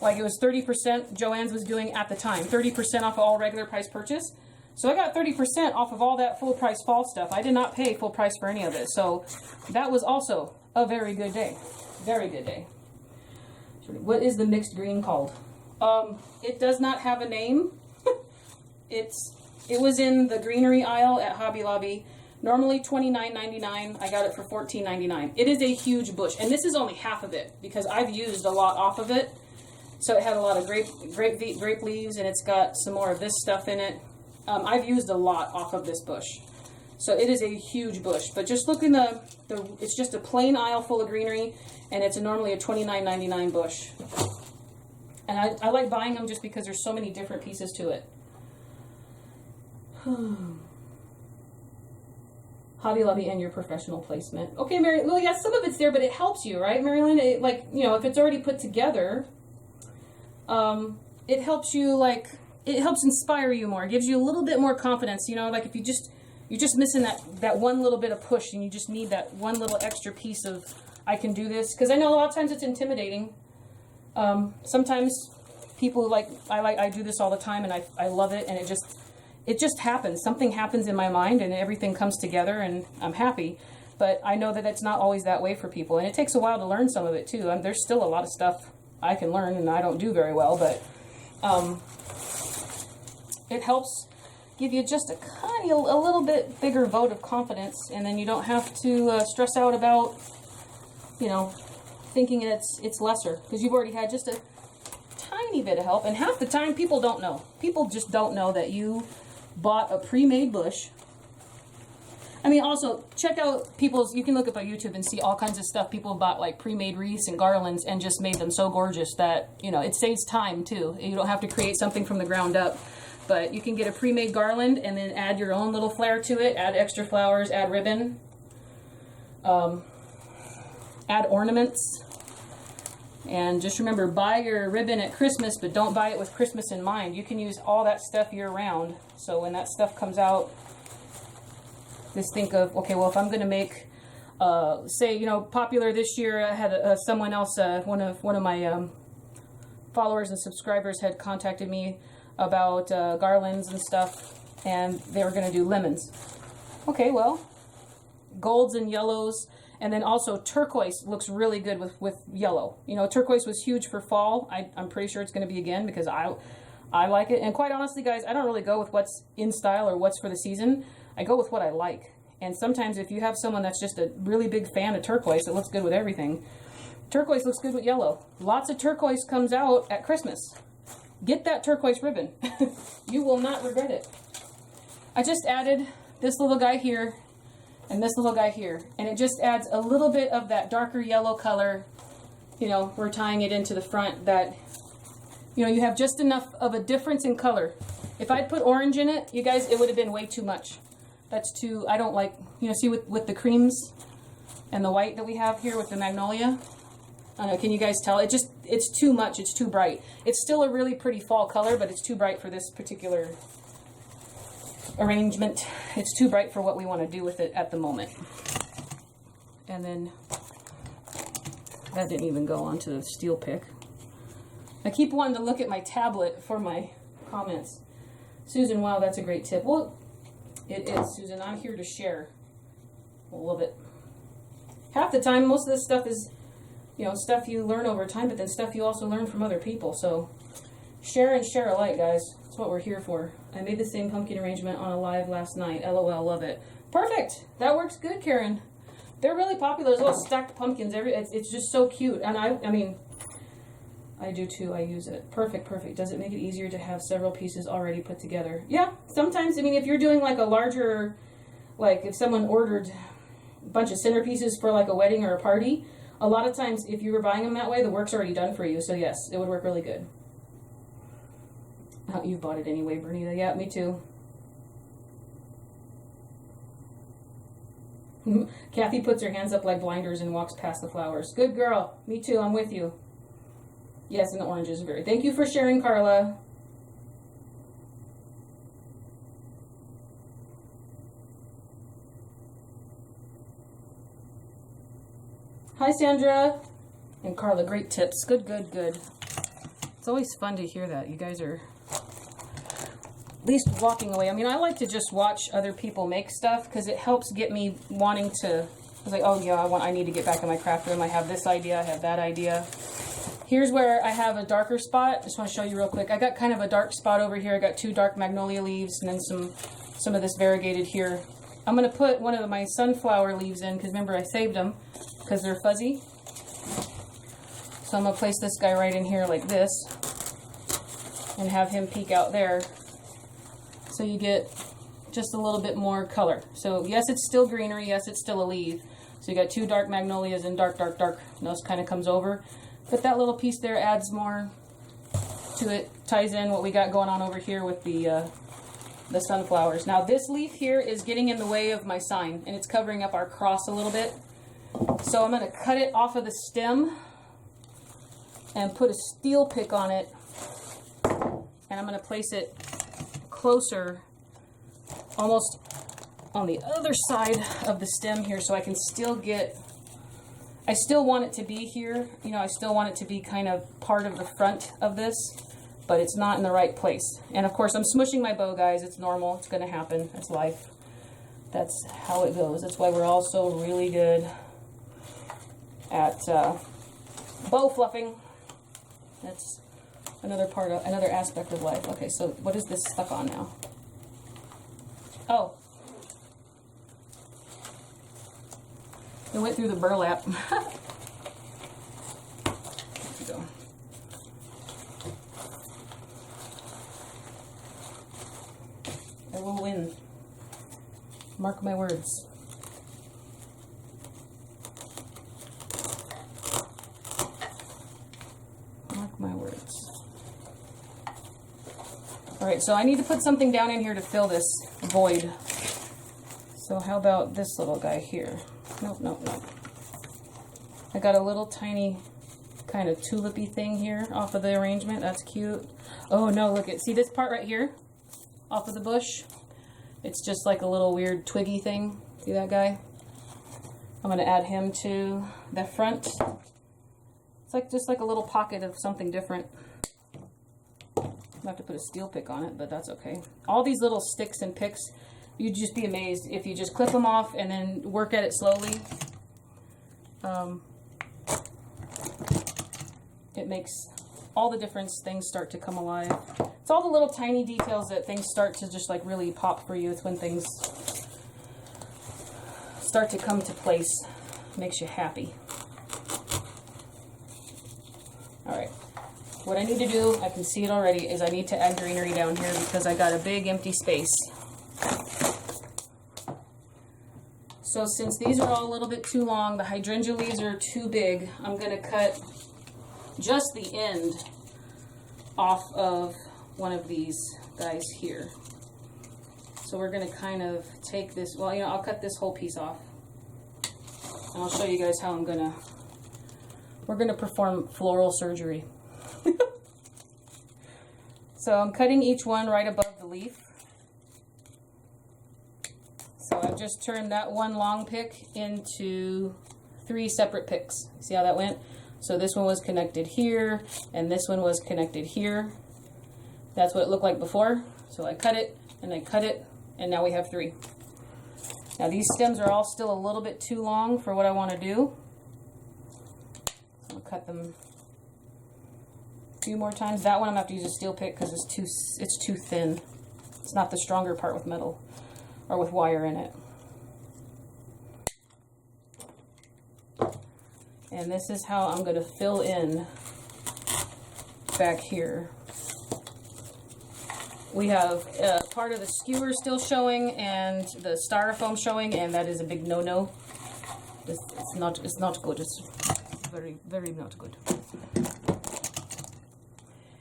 Like it was 30%, Joann's was doing at the time, 30% off of all regular price purchase. So I got 30% off of all that full price fall stuff. I did not pay full price for any of it. So that was also a very good day. Very good day. What is the mixed green called? It does not have a name. It was in the greenery aisle at Hobby Lobby. Normally $29.99. I got it for $14.99. It is a huge bush, and this is only half of it because I've used a lot off of it. So it had a lot of grape leaves, and it's got some more of this stuff in it. I've used a lot off of this bush. So it is a huge bush, but just look in it's just a plain aisle full of greenery, and it's normally a $29.99 bush. And I like buying them just because there's so many different pieces to it. Hobby Lobby and your professional placement. Okay, Mary, well, yeah, some of it's there, but it helps you, right, Marilyn? It, like, you know, if it's already put together, it helps you, like, it helps inspire you more. It gives you a little bit more confidence, you know, like if you're just missing that one little bit of push, and you just need that one little extra piece of, I can do this. Because I know a lot of times it's intimidating. Sometimes people I do this all the time, and I love it, and it just happens. Something happens in my mind, and everything comes together, and I'm happy. But I know that it's not always that way for people, and it takes a while to learn some of it too. There's still a lot of stuff I can learn, and I don't do very well, but it helps give you just a little bit bigger vote of confidence, and then you don't have to stress out about, you know, thinking it's lesser, because you've already had just a tiny bit of help. And half the time people don't know. People just don't know that you bought a pre-made bush. I mean, also check out you can look up on YouTube and see all kinds of stuff. People bought like pre-made wreaths and garlands and just made them so gorgeous that, you know, it saves time too. You don't have to create something from the ground up, but you can get a pre-made garland and then add your own little flair to it, add extra flowers, add ribbon, add ornaments. And just remember, buy your ribbon at Christmas, but don't buy it with Christmas in mind. You can use all that stuff year round. So when that stuff comes out, just think of, okay, well, if I'm going to make, say, you know, popular this year, I had someone else, one of my followers and subscribers had contacted me about garlands and stuff, and they were going to do lemons. Okay, well, golds and yellows. And then also turquoise looks really good with yellow. You know, turquoise was huge for fall. I'm pretty sure it's going to be again, because I like it. And quite honestly, guys, I don't really go with what's in style or what's for the season. I go with what I like. And sometimes if you have someone that's just a really big fan of turquoise, it looks good with everything. Turquoise looks good with yellow. Lots of turquoise comes out at Christmas. Get that turquoise ribbon. You will not regret it. I just added this little guy here and this little guy here, and it just adds a little bit of that darker yellow color. You know, we're tying it into the front, that, you know, you have just enough of a difference in color. If I'd put orange in it, you guys, it would have been way too much. That's too, I don't like, you know, see with the creams and the white that we have here with the magnolia, I don't know, can you guys tell? It's too much, it's too bright. It's still a really pretty fall color, but it's too bright for this particular arrangement. It's too bright for what we want to do with it at the moment. And then that didn't even go onto the steel pick. I keep wanting to look at my tablet for my comments. Susan, wow, that's a great tip. Well, it is, Susan. I'm here to share. I love it. Half the time, most of this stuff is, you know, stuff you learn over time, but then stuff you also learn from other people. So share and share alike, guys. That's what we're here for. I made the same pumpkin arrangement on a live last night. LOL, love it. Perfect. That works good, Karen. They're really popular. There's little stacked pumpkins. It's just so cute. And I mean, I do too. I use it. Perfect, perfect. Does it make it easier to have several pieces already put together? Yeah, sometimes. I mean, if you're doing like a larger, like if someone ordered a bunch of centerpieces for like a wedding or a party, a lot of times if you were buying them that way, the work's already done for you. So yes, it would work really good. Oh, you bought it anyway, Bernita. Yeah, me too. Kathy puts her hands up like blinders and walks past the flowers. Good girl. Me too. I'm with you. Yes, and the orange is very. Thank you for sharing, Carla. Hi, Sandra. And Carla, great tips. Good, good, good. It's always fun to hear that. You guys are at least walking away. I mean, I like to just watch other people make stuff because it helps get me wanting to. I was like, oh yeah, I need to get back in my craft room. I have this idea. I have that idea. Here's where I have a darker spot. Just want to show you real quick. I got kind of a dark spot over here. I got 2 dark magnolia leaves and then some of this variegated here. I'm going to put one of my sunflower leaves in because remember I saved them because they're fuzzy. So I'm going to place this guy right in here like this and have him peek out there. So you get just a little bit more color. So yes, it's still greenery. Yes, it's still a leaf. So you got 2 dark magnolias and dark, dark, dark. And those kind of comes over. But that little piece there adds more to it. Ties in what we got going on over here with the the sunflowers. Now this leaf here is getting in the way of my sign, and it's covering up our cross a little bit. So I'm going to cut it off of the stem and put a steel pick on it, and I'm going to place it closer, almost on the other side of the stem here, so I can still get, I still want it to be here, you know, I still want it to be kind of part of the front of this, but it's not in the right place. And of course I'm smushing my bow, guys. It's normal, it's going to happen, it's life. That's how it goes. That's why we're all so really good at bow fluffing. That's another part of, another aspect of life. Okay, so what is this stuck on now? Oh. It went through the burlap. There we go. I will win. Mark my words. Mark my words. Alright, so I need to put something down in here to fill this void. So how about this little guy here? Nope, nope, nope. I got a little tiny kind of tulipy thing here off of the arrangement. That's cute. Oh no, look at, see this part right here off of the bush? It's just like a little weird twiggy thing. See that guy? I'm going to add him to the front. It's like just like a little pocket of something different. I have to put a steel pick on it, but that's okay. All these little sticks and picks, you'd just be amazed if you just clip them off and then work at it slowly. It makes all the difference. Things start to come alive. It's all the little tiny details that things start to just like really pop for you. It's when things start to come to place. Makes you happy. Alright. What I need to do, I can see it already, is I need to add greenery down here because I got a big empty space. So since these are all a little bit too long, the hydrangea leaves are too big, I'm going to cut just the end off of one of these guys here. So we're going to kind of take this, well, you know, I'll cut this whole piece off. And I'll show you guys how we're going to perform floral surgery. So I'm cutting each one right above the leaf. So I've just turned that one long pick into 3 separate picks. See how that went? So this one was connected here, and this one was connected here. That's what it looked like before. So I cut it, and I cut it, and now we have 3. Now these stems are all still a little bit too long for what I want to do. So I'll cut them a few more times. That one I'm going to have to use a steel pick because it's too thin. It's not the stronger part with metal or with wire in it. And this is how I'm going to fill in back here. We have part of the skewer still showing and the styrofoam showing, and that is a big no-no. It's not good. It's very, very not good.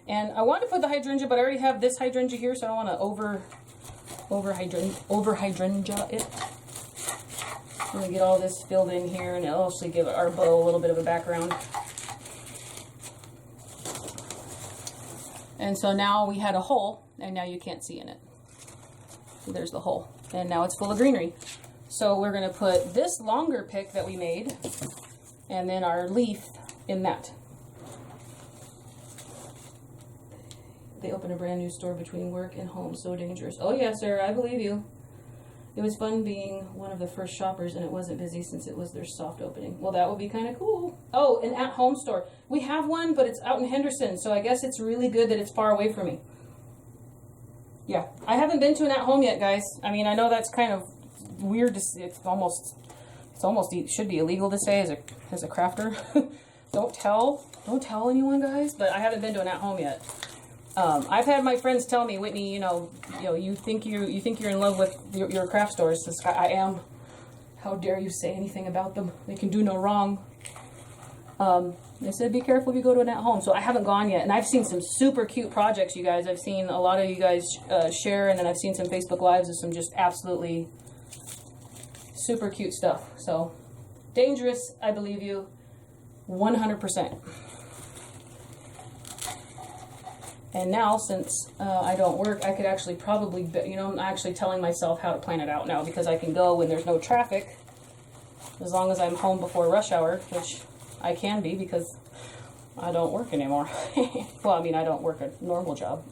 And I wanted to put the hydrangea, but I already have this hydrangea here, so I don't want to over hydrangea it. I'm going to get all this filled in here, and it'll also give our bow a little bit of a background. And so now we had a hole, and now you can't see in it. So there's the hole. And now it's full of greenery. So we're going to put this longer pick that we made, and then our leaf in that. They opened a brand new store between work and home. So dangerous. Oh, yes, sir. I believe you. It was fun being one of the first shoppers, and it wasn't busy since it was their soft opening. Well, that would be kind of cool. Oh, an at-home store. We have one, but it's out in Henderson, so I guess it's really good that it's far away from me. Yeah, I haven't been to an at-home yet, guys. I mean, I know that's kind of weird to see. It's almost it should be illegal to say as a crafter. Don't tell anyone, guys. But I haven't been to an at-home yet. I've had my friends tell me, Whitney, you think you're in love with your craft stores. I am. How dare you say anything about them? They can do no wrong. They said be careful if you go to an at-home. So I haven't gone yet, and I've seen some super cute projects, you guys. I've seen a lot of you guys share, and then I've seen some Facebook Lives of some just absolutely super cute stuff. So dangerous, I believe you, 100%. And now, since I don't work, I could actually probably, you know, I'm actually telling myself how to plan it out now, because I can go when there's no traffic, as long as I'm home before rush hour, which I can be because I don't work anymore. Well, I mean, I don't work a normal job.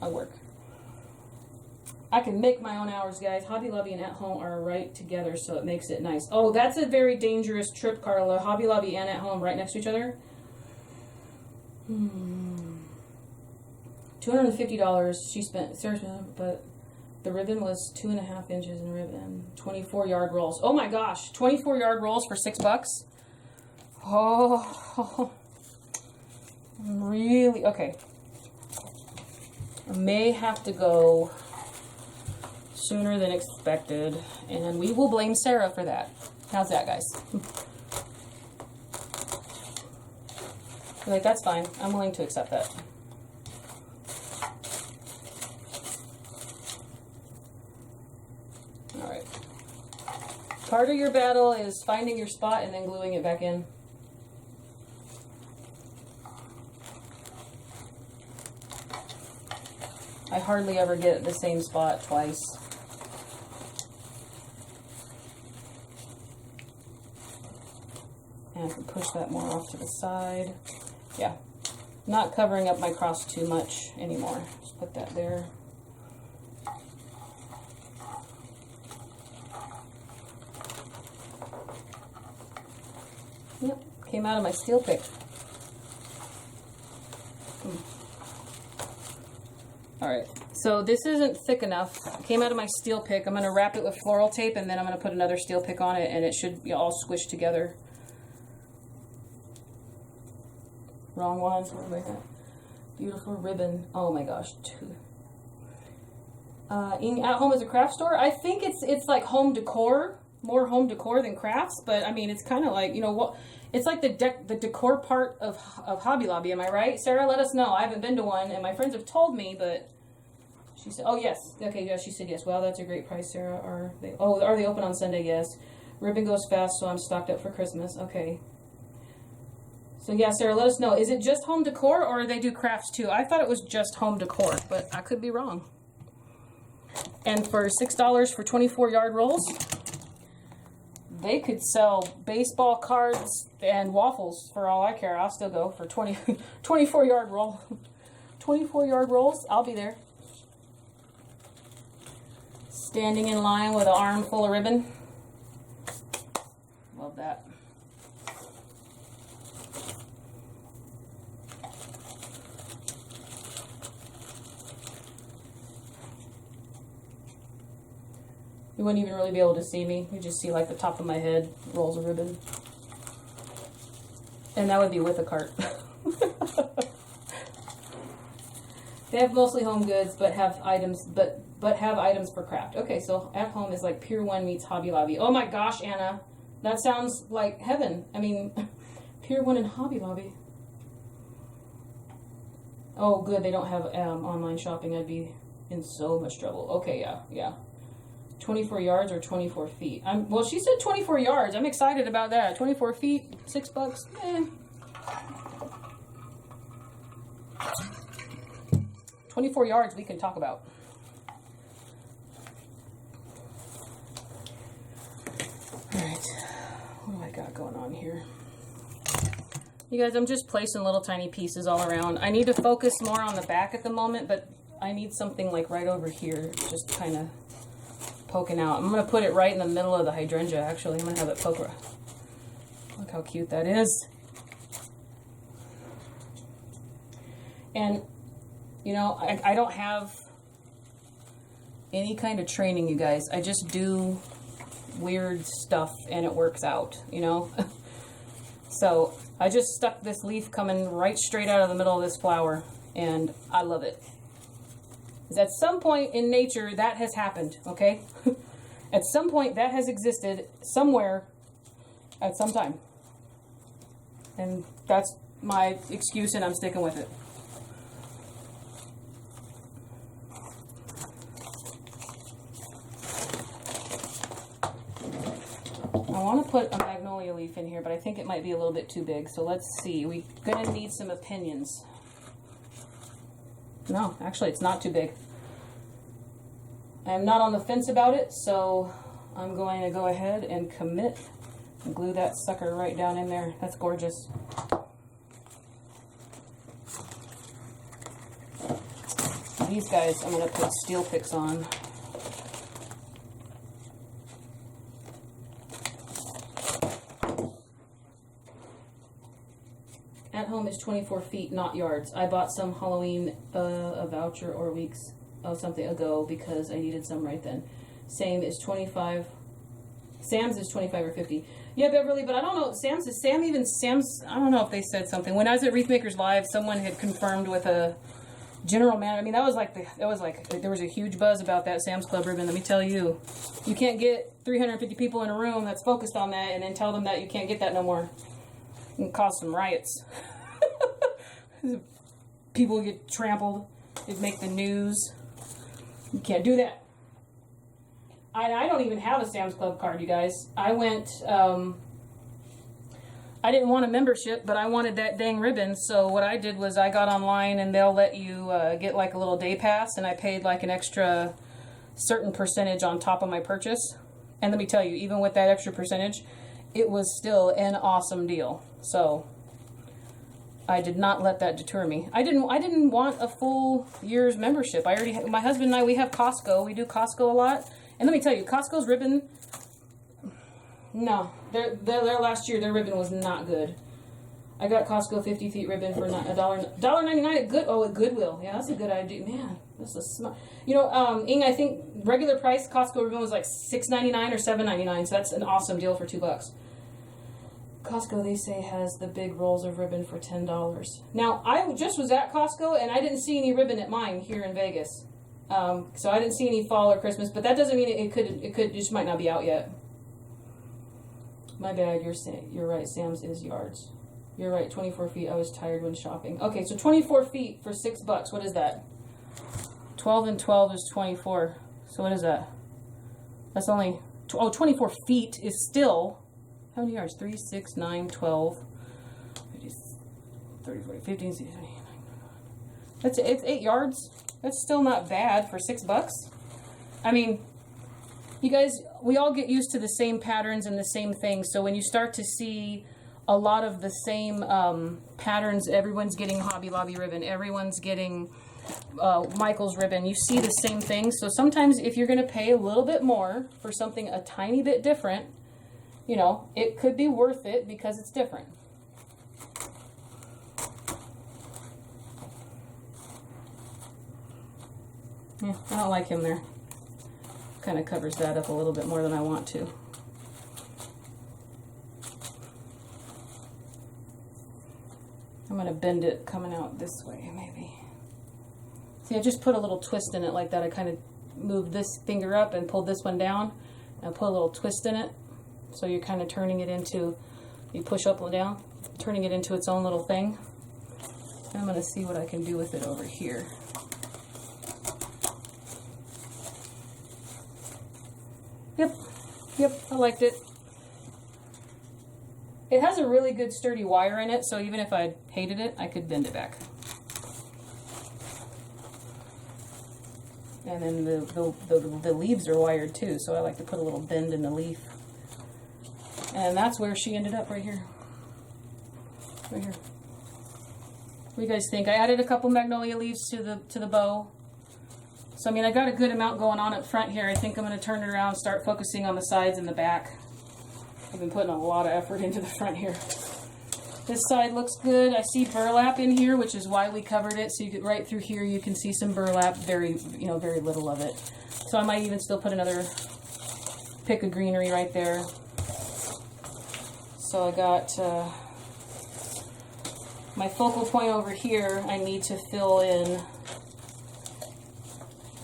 I can make my own hours, guys. Hobby Lobby and at home are right together, so it makes it nice. Oh, that's a very dangerous trip, Carla. Hobby Lobby and at home right next to each other. $250 she spent, but the ribbon was 2.5 inches in ribbon. 24-yard rolls. Oh my gosh, 24-yard rolls for $6. Oh, really? Okay. I may have to go sooner than expected, and we will blame Sarah for that. How's that, guys? Like, that's fine. I'm willing to accept that. All right. Part of your battle is finding your spot and then gluing it back in. I hardly ever get the same spot twice. And I can push that more off to the side. Yeah, not covering up my cross too much anymore. Just put that there. Yep, came out of my steel pick. Alright, so this isn't thick enough. It came out of my steel pick. I'm going to wrap it with floral tape, and then I'm going to put another steel pick on it, and it should be all squished together. Wrong one. Sorry about that. Beautiful ribbon. Oh my gosh. At home is a craft store. I think it's like home decor, more home decor than crafts. But I mean, it's kind of like, you know what? It's like the decor part of Hobby Lobby. Am I right, Sarah? Let us know. I haven't been to one, and my friends have told me, but she said, oh yes, okay, yeah, she said yes. Wow, that's a great price, Sarah. Are they open on Sunday? Yes. Ribbon goes fast, so I'm stocked up for Christmas. Okay. So yeah, Sarah, let us know. Is it just home decor, or do they do crafts too? I thought it was just home decor, but I could be wrong. And for $6 for 24-yard rolls, they could sell baseball cards and waffles for all I care. I'll still go for 24-yard roll. 24-yard rolls, I'll be there. Standing in line with an arm full of ribbon. Love that. You wouldn't even really be able to see me. You just see like the top of my head, rolls of ribbon. And that would be with a cart. They have mostly home goods, but have items, but have items for craft. Okay, so at home is like Pier 1 meets Hobby Lobby. Oh my gosh, Anna. That sounds like heaven. I mean, Pier 1 and Hobby Lobby. Oh, good. They don't have online shopping. I'd be in so much trouble. Okay, yeah. 24 yards or 24 feet? Well, she said 24 yards. I'm excited about that. 24 feet, $6. Eh. 24 yards we can talk about. Alright. What do I got going on here? You guys, I'm just placing little tiny pieces all around. I need to focus more on the back at the moment, but I need something like right over here. Just kind of poking out. I'm going to put it right in the middle of the hydrangea, actually. I'm going to have it poke around. Look how cute that is. And, you know, I don't have any kind of training, you guys. I just do weird stuff and it works out, you know. So I just stuck this leaf coming right straight out of the middle of this flower, and I love it. At some point in nature, that has happened, okay? At some point, that has existed somewhere at some time. And that's my excuse, and I'm sticking with it. I want to put a magnolia leaf in here, but I think it might be a little bit too big. So let's see. We're going to need some opinions. No, actually, it's not too big. I'm not on the fence about it, so I'm going to go ahead and commit and glue that sucker right down in there. That's gorgeous. These guys, I'm going to put steel picks on. At home is 24 feet, not yards. I bought some Halloween, a voucher or weeks of something ago because I needed some right then. Same is 25. Sam's is 25 or 50. Yeah, Beverly, but I don't know. Sam's, I don't know if they said something. When I was at Wreath Makers Live, someone had confirmed with a general manager. I mean, there was a huge buzz about that Sam's Club ribbon. Let me tell you, you can't get 350 people in a room that's focused on that and then tell them that you can't get that no more. It can cause some riots. People get trampled. It'd make the news. You can't do that. I don't even have a Sam's Club card, you guys. I went, I didn't want a membership, but I wanted that dang ribbon. So what I did was I got online and they'll let you get like a little day pass, and I paid like an extra certain percentage on top of my purchase. And let me tell you, even with that extra percentage, it was still an awesome deal. So I did not let that deter me. I didn't want a full year's membership. My husband and I, we have Costco. We do Costco a lot. And let me tell you, Costco's ribbon, no, their last year, their ribbon was not good. I got Costco 50 feet ribbon for $1.99 at Goodwill. Yeah, that's a good idea. Man, that's a smart. You know, Ing, I think regular price Costco ribbon was like $6.99 or $7.99, so that's an awesome deal for $2. Costco, they say, has the big rolls of ribbon for $10. Now, I just was at Costco, and I didn't see any ribbon at mine here in Vegas. So I didn't see any fall or Christmas, but that doesn't mean it just might not be out yet. My bad, you're right, Sam's is yards. You're right, 24 feet, I was tired when shopping. Okay, so 24 feet for $6, what is that? 12 and 12 is 24, so what is that? That's only, 24 feet is still, how many yards? 3, 6, 9, 12, 30, 40, 15, 16, 17, it's 8 yards. That's still not bad for $6. I mean, you guys, we all get used to the same patterns and the same things. So when you start to see a lot of the same patterns, everyone's getting Hobby Lobby ribbon, everyone's getting Michael's ribbon, you see the same things. So sometimes if you're going to pay a little bit more for something a tiny bit different, you know, it could be worth it because it's different. Yeah, I don't like him there. Kind of covers that up a little bit more than I want to. I'm going to bend it coming out this way, maybe. See, I just put a little twist in it like that. I kind of moved this finger up and pulled this one down, and put a little twist in it. So you're kind of turning it into, you push up and down, turning it into its own little thing. And I'm going to see what I can do with it over here. Yep, I liked it. It has a really good sturdy wire in it, so even if I hated it, I could bend it back. And then the leaves are wired too, so I like to put a little bend in the leaf. And that's where she ended up, right here. Right here. What do you guys think? I added a couple magnolia leaves to the bow. So, I mean, I got a good amount going on up front here. I think I'm going to turn it around and start focusing on the sides and the back. I've been putting a lot of effort into the front here. This side looks good. I see burlap in here, which is why we covered it. So you get right through here, you can see some burlap, very little of it. So I might even still put another pick of greenery right there. So I got my focal point over here. I need to fill in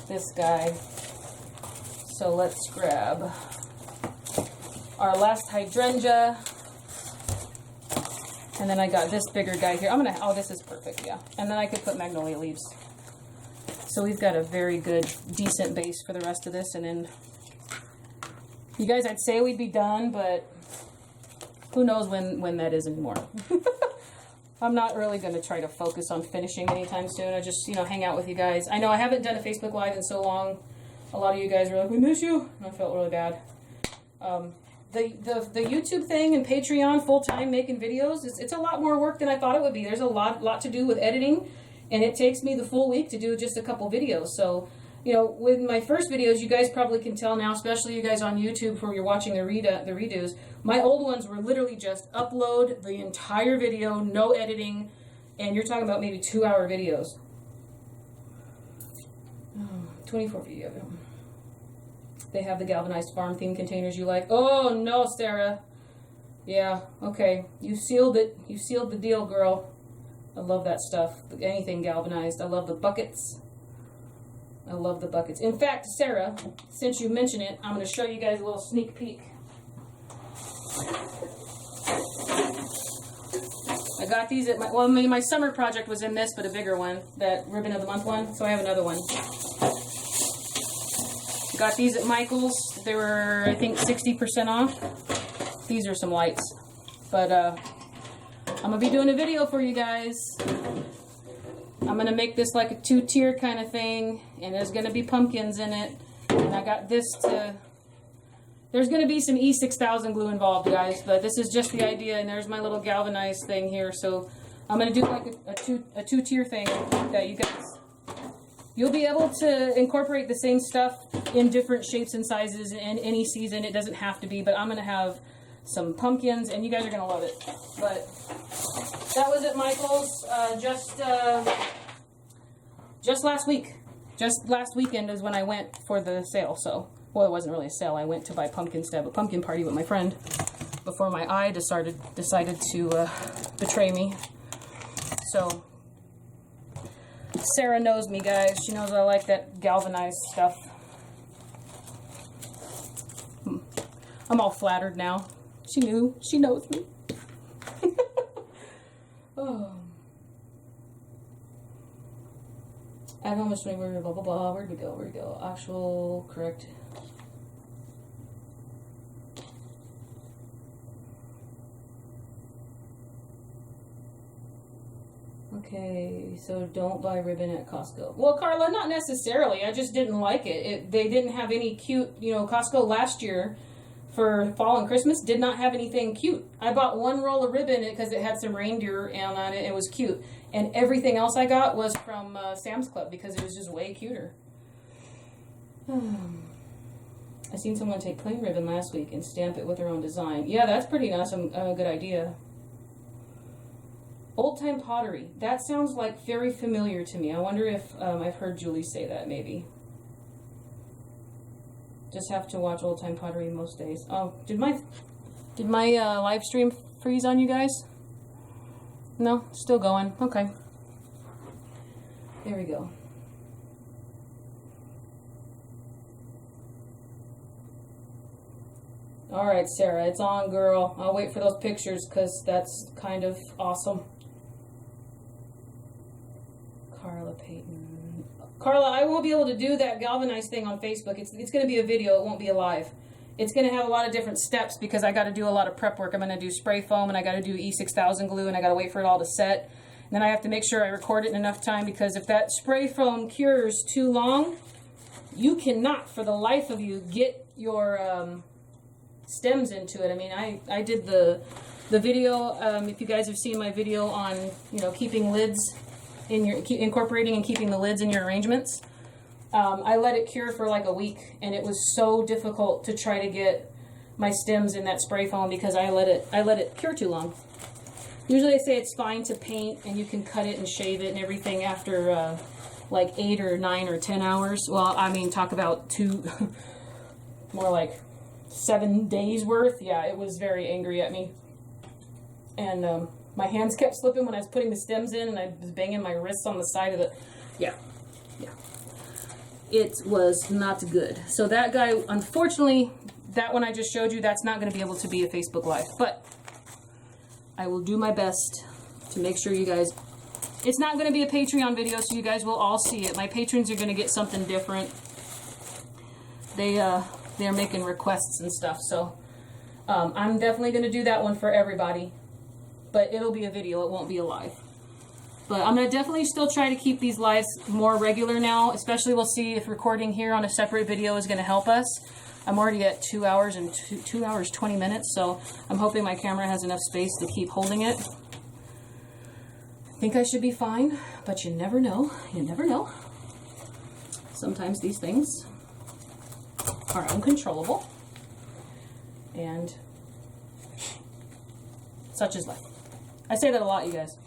this guy. So let's grab our last hydrangea. And then I got this bigger guy here. I'm gonna, oh, this is perfect, yeah. And then I could put magnolia leaves. So we've got a very good, decent base for the rest of this. And then, you guys, I'd say we'd be done, but who knows when that is anymore. I'm not really going to try to focus on finishing anytime soon. I just, you know, hang out with you guys. I know I haven't done a Facebook Live in so long. A lot of you guys were like, we miss you. And I felt really bad. The YouTube thing and Patreon full-time making videos, it's a lot more work than I thought it would be. There's a lot to do with editing, and it takes me the full week to do just a couple videos. So, you know, with my first videos, you guys probably can tell now, especially you guys on YouTube where you're watching the redos, my old ones were literally just upload the entire video, no editing, and you're talking about maybe 2-hour videos. 24 video. They have the galvanized farm theme containers you like. Oh, no, Sarah. Yeah, okay. You sealed it. You sealed the deal, girl. I love that stuff. Anything galvanized. I love the buckets. I love the buckets. In fact, Sarah, since you mentioned it, I'm going to show you guys a little sneak peek. I got these at my, well, my summer project was in this, but a bigger one, that Ribbon of the Month one, so I have another one. Got these at Michael's. They were, I think, 60% off. These are some lights. But I'm going to be doing a video for you guys. I'm going to make this like a 2-tier kind of thing, and there's going to be pumpkins in it. And I got this to... There's going to be some E6000 glue involved, guys, but this is just the idea, and there's my little galvanized thing here. So I'm going to do like a two-tier thing that you guys... You'll be able to incorporate the same stuff in different shapes and sizes in any season. It doesn't have to be, but I'm going to have some pumpkins, and you guys are going to love it. But that was at Michael's just last week. Just last weekend is when I went for the sale. So, well, it wasn't really a sale. I went to buy pumpkins to have a pumpkin party with my friend before my eye decided to betray me. So Sarah knows me, guys. She knows I like that galvanized stuff. I'm all flattered now. She knew. She knows me. Oh. I've almost remembered blah blah blah. Where'd we go? Where'd we go? Actual correct. Okay, so don't buy ribbon at Costco. Well, Carla, not necessarily. I just didn't like it. They didn't have any cute, you know, Costco last year for fall and Christmas did not have anything cute. I bought one roll of ribbon because it had some reindeer on it. It was cute. And everything else I got was from Sam's Club because it was just way cuter. I seen someone take plain ribbon last week and stamp it with their own design. Yeah, that's pretty nice. A good idea. Old-time pottery. That sounds like very familiar to me. I wonder if I've heard Julie say that, maybe. Just have to watch old-time pottery most days. Oh, did my live stream freeze on you guys? No? Still going. Okay. There we go. Alright, Sarah, it's on, girl. I'll wait for those pictures because that's kind of awesome. Carla Payton. Carla, I won't be able to do that galvanized thing on Facebook. It's going to be a video. It won't be a live. It's going to have a lot of different steps because I got to do a lot of prep work. I'm going to do spray foam, and I got to do E6000 glue, and I got to wait for it all to set. And then I have to make sure I record it in enough time because if that spray foam cures too long, you cannot, for the life of you, get your stems into it. I mean, I did the video. If you guys have seen my video on, you know, keeping lids in your incorporating and keeping the lids in your arrangements, I let it cure for like a week, and it was so difficult to try to get my stems in that spray foam because I let it cure too long. Usually, they say it's fine to paint and you can cut it and shave it and everything after like 8 or 9 or 10 hours. Well, I mean, talk about more like 7 days worth. Yeah, it was very angry at me, and my hands kept slipping when I was putting the stems in, and I was banging my wrists on the side of the... Yeah. It was not good. So that guy, unfortunately, that one I just showed you, that's not going to be able to be a Facebook Live. But I will do my best to make sure you guys, it's not going to be a Patreon video, so you guys will all see it. My patrons are going to get something different. They're making requests and stuff, so I'm definitely going to do that one for everybody. But it'll be a video, it won't be a live. But I'm going to definitely still try to keep these lives more regular now, especially we'll see if recording here on a separate video is going to help us. I'm already at 2 hours and 2 hours 20 minutes, so I'm hoping my camera has enough space to keep holding it. I think I should be fine, but you never know. You never know. Sometimes these things are uncontrollable, and such is life. I say that a lot, you guys.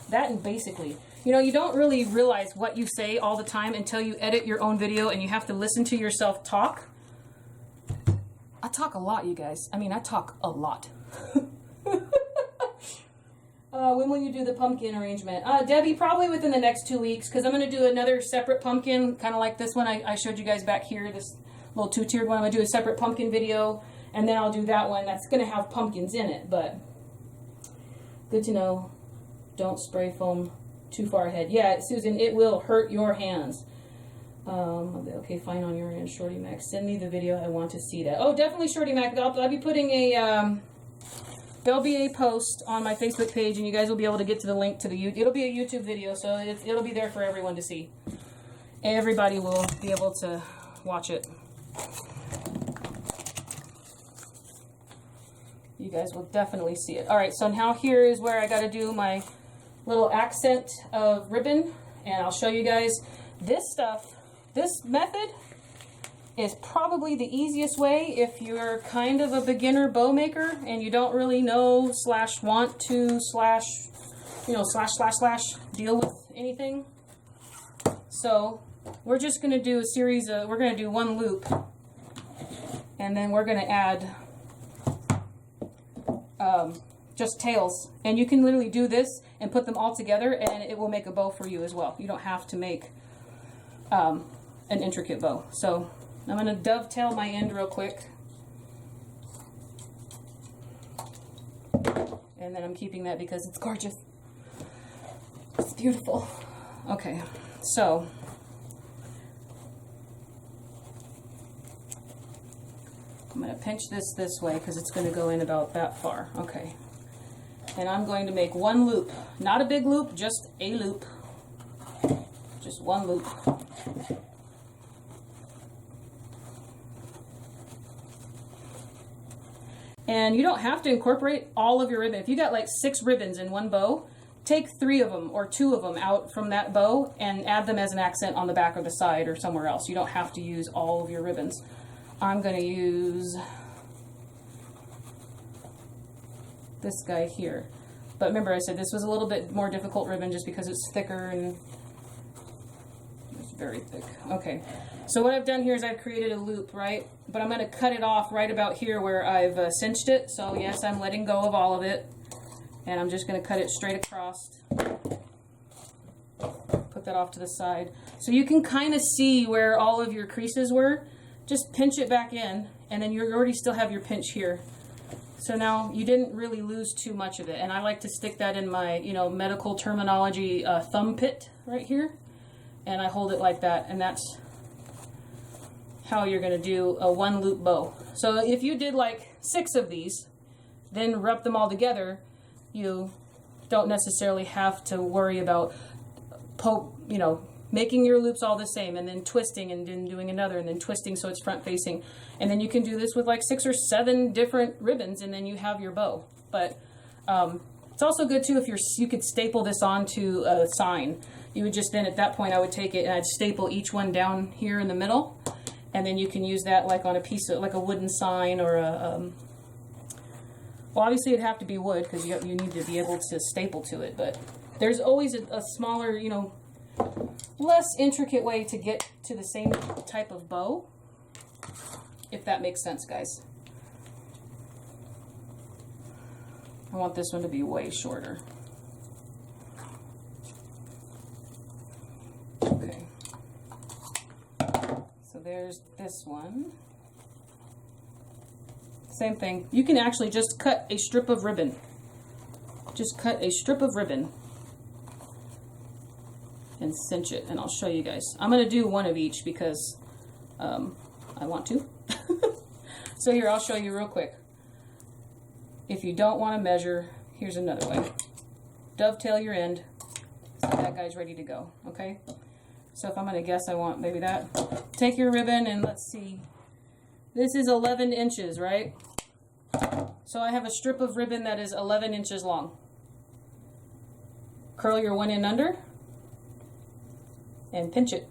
That and basically, you know, you don't really realize what you say all the time until you edit your own video and you have to listen to yourself talk. I talk a lot, you guys. I mean, I talk a lot. When will you do the pumpkin arrangement? Debbie, probably within the next 2 weeks, because I'm going to do another separate pumpkin, kind of like this one I showed you guys back here, this little two-tiered one. I'm going to do a separate pumpkin video, and then I'll do that one. That's going to have pumpkins in it, but good to know. Don't spray foam too far ahead. Yeah, Susan, it will hurt your hands. Okay, fine on your end, Shorty Mac. Send me the video. I want to see that. Oh, definitely, Shorty Mac. I'll be putting a, there'll be a post on my Facebook page, and you guys will be able to get to the link to the YouTube. It'll be a YouTube video, so it'll be there for everyone to see. Everybody will be able to watch it. You guys will definitely see it. All right, so now here is where I got to do my little accent of ribbon, and I'll show you guys this stuff. This method is probably the easiest way if you're kind of a beginner bow maker and you don't really know / want to / you know / deal with anything. So we're just going to do a series of, we're going to do one loop, and then we're going to add just tails, and you can literally do this and put them all together and it will make a bow for you as well. You don't have to make an intricate bow. So I'm going to dovetail my end real quick, and then I'm keeping that because it's gorgeous. It's beautiful. Okay, so I'm going to pinch this way because it's going to go in about that far. Okay. And I'm going to make one loop. Not a big loop, just a loop. Just one loop. And you don't have to incorporate all of your ribbon. If you got like 6 ribbons in one bow, take 3 of them or 2 of them out from that bow and add them as an accent on the back or the side or somewhere else. You don't have to use all of your ribbons. I'm going to use this guy here. But remember, I said this was a little bit more difficult ribbon just because it's thicker and it's very thick. Okay, so what I've done here is I've created a loop, right? But I'm going to cut it off right about here where I've cinched it. So yes, I'm letting go of all of it. And I'm just going to cut it straight across. Put that off to the side. So you can kind of see where all of your creases were. Just pinch it back in, and then you already still have your pinch here. So now you didn't really lose too much of it. And I like to stick that in my, you know, medical terminology thumb pit right here. And I hold it like that, and that's how you're going to do a one loop bow. So if you did like 6 of these, then rub them all together, you don't necessarily have to worry about, you know, making your loops all the same and then twisting and then doing another and then twisting so it's front facing. And then you can do this with like 6 or 7 different ribbons, and then you have your bow. But it's also good too if you could staple this onto a sign. You would just then at that point I would take it and I'd staple each one down here in the middle, and then you can use that like on a piece of like a wooden sign or a well, obviously it'd have to be wood because you need to be able to staple to it, but there's always a smaller, you know, less intricate way to get to the same type of bow, if that makes sense, guys. I want this one to be way shorter. Okay. So there's this one. Same thing. You can actually just cut a strip of ribbon just cut a strip of ribbon and cinch it, and I'll show you guys. I'm going to do one of each because I want to. So here, I'll show you real quick. If you don't want to measure, here's another way. Dovetail your end so that guy's ready to go, okay? So if I'm going to guess, I want maybe that. Take your ribbon and let's see. This is 11 inches, right? So I have a strip of ribbon that is 11 inches long. Curl your one end under and pinch it.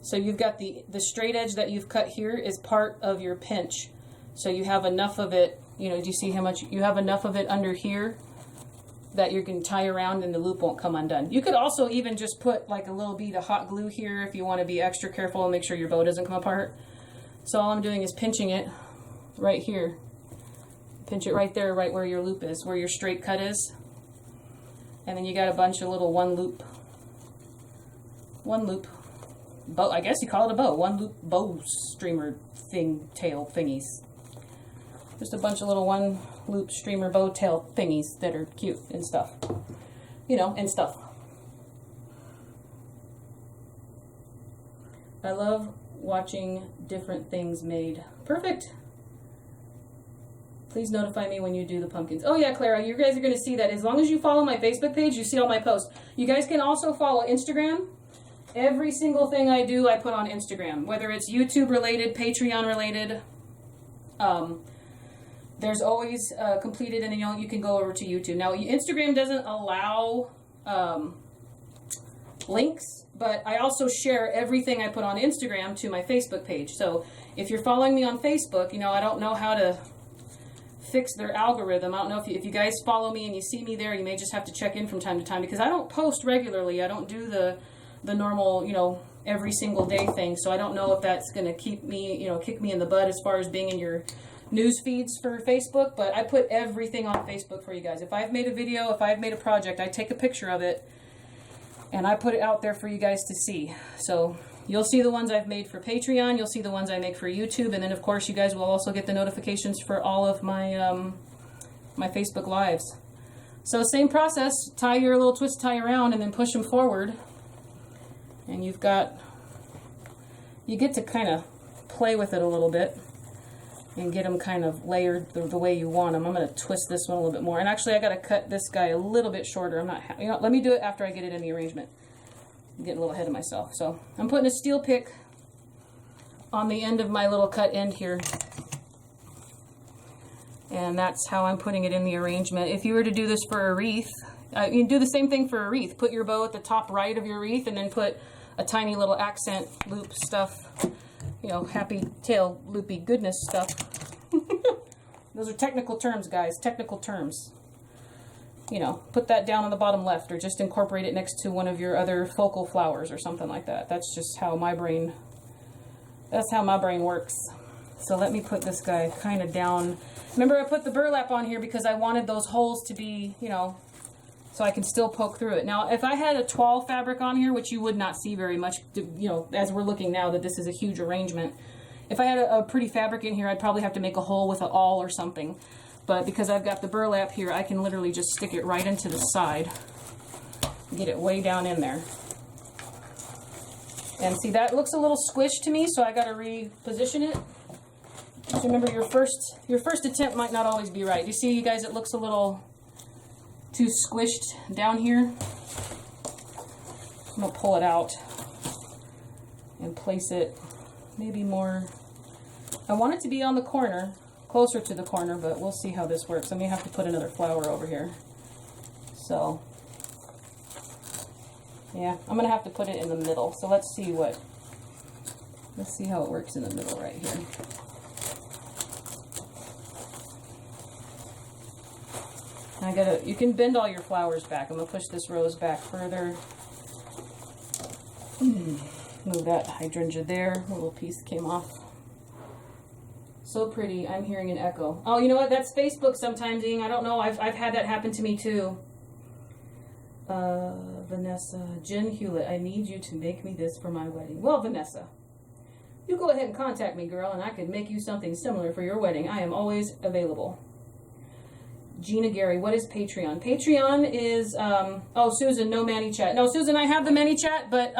So you've got the straight edge that you've cut here is part of your pinch. So you have enough of it, you know, do you see how much? You have enough of it under here that you can tie around and the loop won't come undone. You could also even just put like a little bead of hot glue here if you want to be extra careful and make sure your bow doesn't come apart. So all I'm doing is pinching it right here. Pinch it right there, right where your loop is, where your straight cut is. And then you got a bunch of little one loop bow, I guess you call it a bow, one loop bow streamer thing, tail thingies. Just a bunch of little one loop streamer bow tail thingies that are cute and stuff, you know, and stuff. I love watching different things made. Perfect. Please notify me when you do the pumpkins. Oh yeah, Clara, you guys are going to see that. As long as you follow my Facebook page, you see all my posts. You guys can also follow Instagram. Every single thing I do, I put on Instagram, whether it's YouTube related, Patreon related. There's always completed, and then you can go over to YouTube. Now, Instagram doesn't allow links, but I also share everything I put on Instagram to my Facebook page. So if you're following me on Facebook, you know, I don't know how to fix their algorithm. I don't know if you guys follow me and you see me there, you may just have to check in from time to time because I don't post regularly. I don't do the normal, you know, every single day thing. So I don't know if that's going to keep me, you know, kick me in the butt as far as being in your news feeds for Facebook, but I put everything on Facebook for you guys. If I've made a video, if I've made a project, I take a picture of it and I put it out there for you guys to see. So you'll see the ones I've made for Patreon, you'll see the ones I make for YouTube, and then of course you guys will also get the notifications for all of my my Facebook lives. So same process, tie your little twist tie around and then push them forward. And you get to kind of play with it a little bit and get them kind of layered the way you want them. I'm going to twist this one a little bit more. And actually I got to cut this guy a little bit shorter. I'm not, you know, let me do it after I get it in the arrangement. I'm getting a little ahead of myself. So I'm putting a steel pick on the end of my little cut end here. And that's how I'm putting it in the arrangement. If you were to do this for a wreath, you can do the same thing for a wreath. Put your bow at the top right of your wreath and then put a tiny little accent loop stuff, you know, happy tail loopy goodness stuff. Those are technical terms, guys, technical terms. You know, put that down on the bottom left or just incorporate it next to one of your other focal flowers or something like that. That's just how my brain, works. So let me put this guy kind of down. Remember I put the burlap on here because I wanted those holes to be, you know, so I can still poke through it. Now, if I had a toile fabric on here, which you would not see very much, you know, as we're looking now that this is a huge arrangement. If I had a pretty fabric in here, I'd probably have to make a hole with an awl or something. But because I've got the burlap here, I can literally just stick it right into the side. Get it way down in there. And see, that looks a little squished to me, so I got to reposition it. So remember, your first attempt might not always be right. You see, you guys, it looks a little too squished down here. I'm going to pull it out and place it maybe more. I want it to be on the corner, closer to the corner, but we'll see how this works. I may have to put another flower over here. So, yeah, I'm going to have to put it in the middle. So let's see how it works in the middle right here. You can bend all your flowers back. I'm going to push this rose back further. Move that hydrangea there. A little piece came off. So pretty. I'm hearing an echo. Oh, you know what? That's Facebook sometimes, Ing. I don't know. I've had that happen to me too. Vanessa. Jen Hewlett, I need you to make me this for my wedding. Well, Vanessa, you go ahead and contact me, girl, and I can make you something similar for your wedding. I am always available. Gina Gary, what is Patreon? Patreon is, oh, Susan, no ManyChat. No, Susan, I have the ManyChat, but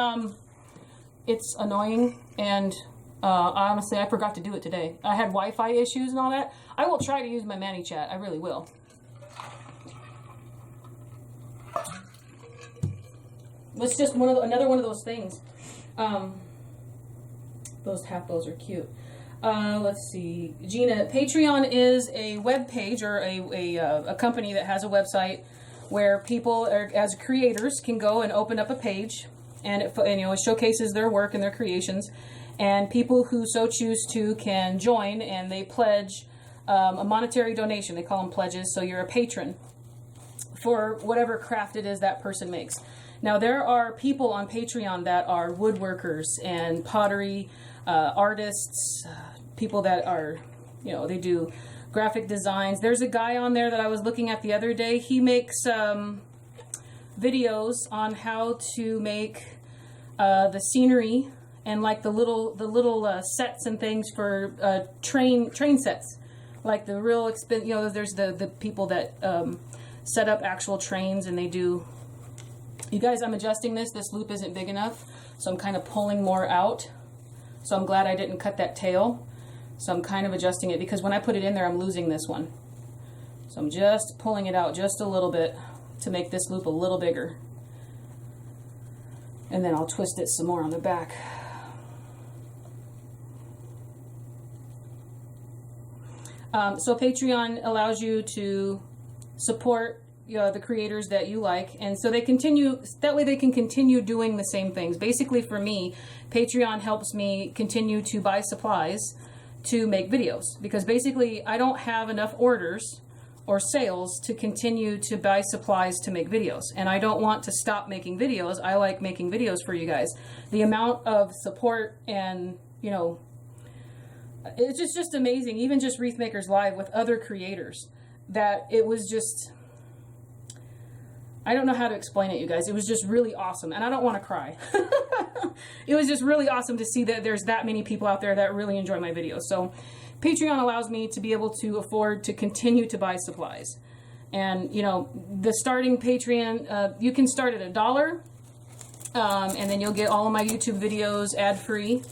it's annoying, and honestly, I forgot to do it today. I had Wi-Fi issues and all that. I will try to use my ManyChat. I really will. It's just another one of those things. Those are cute. Let's see, Gina. Patreon is a web page or a company that has a website where people, as creators, can go and open up a page, and it showcases their work and their creations, and people who so choose to can join, and they pledge a monetary donation. They call them pledges. So you're a patron for whatever craft it is that person makes. Now, there are people on Patreon that are woodworkers and pottery artists, people that are, they do graphic designs. There's a guy on there that I was looking at the other day. He makes videos on how to make the scenery and like the little sets and things for train sets, like the real expensive. There's the people that set up actual trains, and they do. You guys, I'm adjusting this. This loop isn't big enough, so I'm kind of pulling more out. So I'm glad I didn't cut that tail. So I'm kind of adjusting it, because when I put it in there, I'm losing this one. So I'm just pulling it out just a little bit to make this loop a little bigger. And then I'll twist it some more on the back. So Patreon allows you to support the creators that you like, and so that way they can continue doing the same things. Basically, for me, Patreon helps me continue to buy supplies to make videos, because basically I don't have enough orders or sales to continue to buy supplies to make videos, and I don't want to stop making videos. I like making videos for you guys. The amount of support and it's just amazing. Even just Wreath Makers Live with other creators, that it was just, I don't know how to explain it, you guys. It was just really awesome. And I don't want to cry. It was just really awesome to see that there's that many people out there that really enjoy my videos. So Patreon allows me to be able to afford to continue to buy supplies. And, the starting Patreon, you can start at $1, and then you'll get all of my YouTube videos ad-free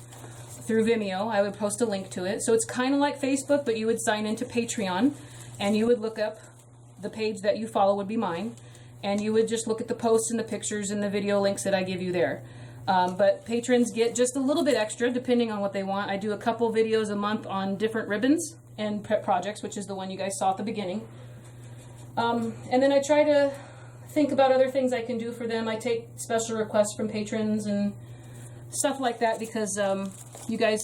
through Vimeo. I would post a link to it. So it's kind of like Facebook, but you would sign into Patreon, and you would look up the page that you follow would be mine. And you would just look at the posts and the pictures and the video links that I give you there. But patrons get just a little bit extra depending on what they want. I do a couple videos a month on different ribbons and pet projects, which is the one you guys saw at the beginning. And then I try to think about other things I can do for them. I take special requests from patrons and stuff like that, because you guys,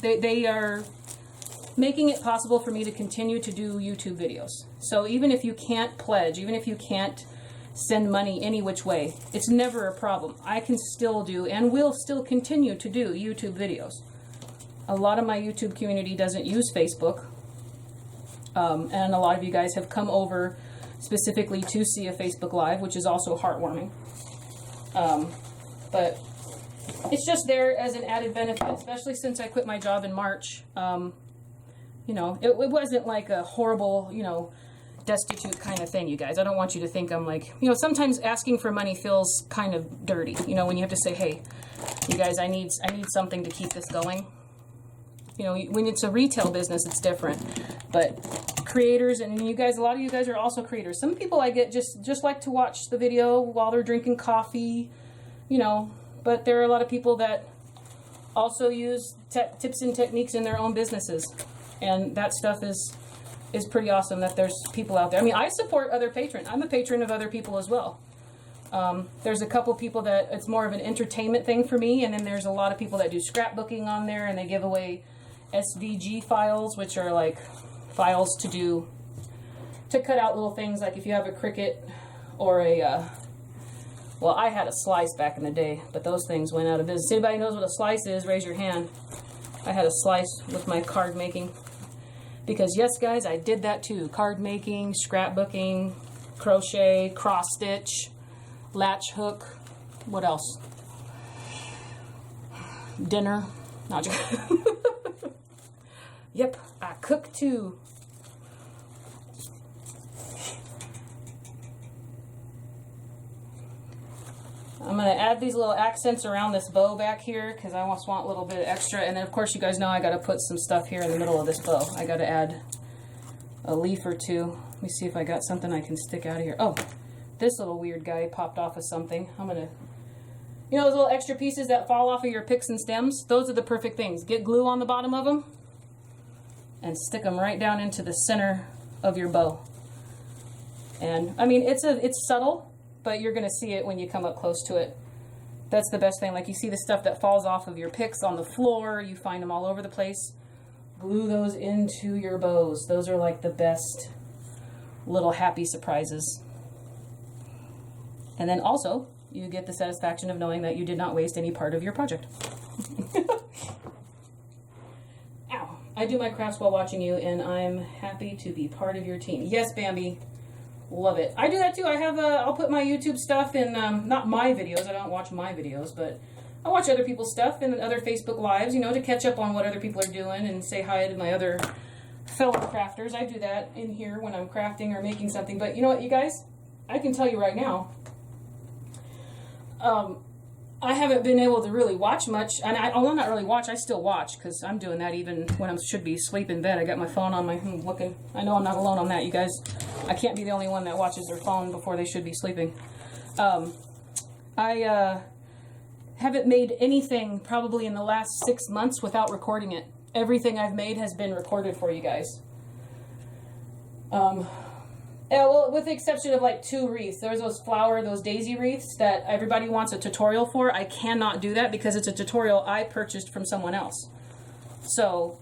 they are making it possible for me to continue to do YouTube videos. So even if you can't pledge, even if you can't send money any which way, it's never a problem. I can still do and will still continue to do YouTube videos. A lot of my YouTube community doesn't use Facebook, and a lot of you guys have come over specifically to see a Facebook Live, which is also heartwarming. But it's just there as an added benefit, especially since I quit my job in March. It wasn't like a horrible, destitute kind of thing, you guys. I don't want you to think I'm like, sometimes asking for money feels kind of dirty, when you have to say, hey, you guys, I need something to keep this going. When it's a retail business, it's different. But creators, and you guys, a lot of you guys are also creators. Some people I get just like to watch the video while they're drinking coffee, but there are a lot of people that also use tips and techniques in their own businesses. And that stuff is pretty awesome that there's people out there. I mean, I support other patrons. I'm a patron of other people as well. There's a couple people that it's more of an entertainment thing for me, and then there's a lot of people that do scrapbooking on there, and they give away SVG files, which are like files to cut out little things, like if you have a Cricut or well, I had a slice back in the day, but those things went out of business. Anybody knows what a slice is, raise your hand. I had a slice with my card making. Because yes, guys, I did that too. Card making, scrapbooking, crochet, cross stitch, latch hook. What else? Dinner. Not just Yep, I cook too. I'm going to add these little accents around this bow back here because I just want a little bit extra. And then, of course, you guys know I got to put some stuff here in the middle of this bow. I got to add a leaf or two. Let me see if I got something I can stick out of here. Oh, this little weird guy popped off of something. I'm going to, you know those little extra pieces that fall off of your picks and stems? Those are the perfect things. Get glue on the bottom of them and stick them right down into the center of your bow. And, I mean, it's subtle, but you're going to see it when you come up close to it. That's the best thing. Like, you see the stuff that falls off of your picks on the floor. You find them all over the place. Glue those into your bows. Those are like the best little happy surprises. And then also, you get the satisfaction of knowing that you did not waste any part of your project. Ow. I do my crafts while watching you, and I'm happy to be part of your team. Yes, Bambi. Love it. I do that too. I have I'll put my YouTube stuff in, not my videos. I don't watch my videos, but I watch other people's stuff and other Facebook Lives, you know, to catch up on what other people are doing and say hi to my other fellow crafters. I do that in here when I'm crafting or making something. But you know what, you guys? I can tell you right now, I haven't been able to really watch much. And although not really watch, I still watch because I'm doing that even when I should be asleep in bed. I got my phone on my, looking. I know I'm not alone on that, you guys. I can't be the only one that watches their phone before they should be sleeping. I haven't made anything probably in the last 6 months without recording it. Everything I've made has been recorded for you guys. Yeah, well, with the exception of like 2 wreaths. There's those daisy wreaths that everybody wants a tutorial for. I cannot do that because it's a tutorial I purchased from someone else. So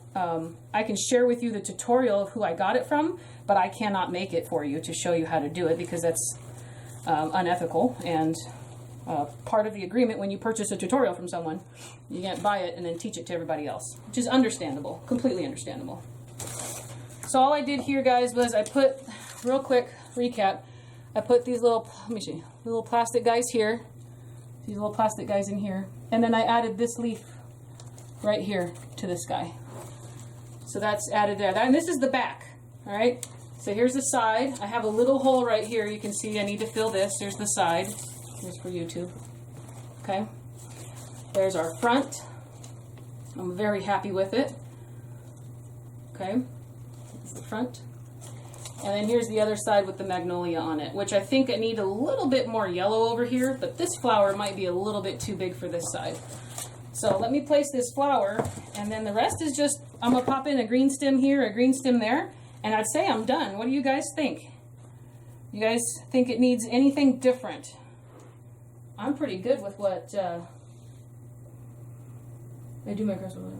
I can share with you the tutorial of who I got it from, but I cannot make it for you to show you how to do it because that's unethical and part of the agreement when you purchase a tutorial from someone. You can't buy it and then teach it to everybody else, which is understandable, completely understandable. So all I did here, guys, was I put, real quick recap, I put these little, let me see, little plastic guys here, these little plastic guys in here, and then I added this leaf right here to this guy. So that's added there. And this is the back, all right? So here's the side. I have a little hole right here. You can see I need to fill this. There's the side. Here's for YouTube. Okay. There's our front. I'm very happy with it. Okay. This is the front. And then here's the other side with the magnolia on it, which I think I need a little bit more yellow over here, but this flower might be a little bit too big for this side. So let me place this flower, and then the rest is just, I'm going to pop in a green stem here, a green stem there, and I'd say I'm done. What do you guys think? You guys think it needs anything different? I'm pretty good with what I do my crystal.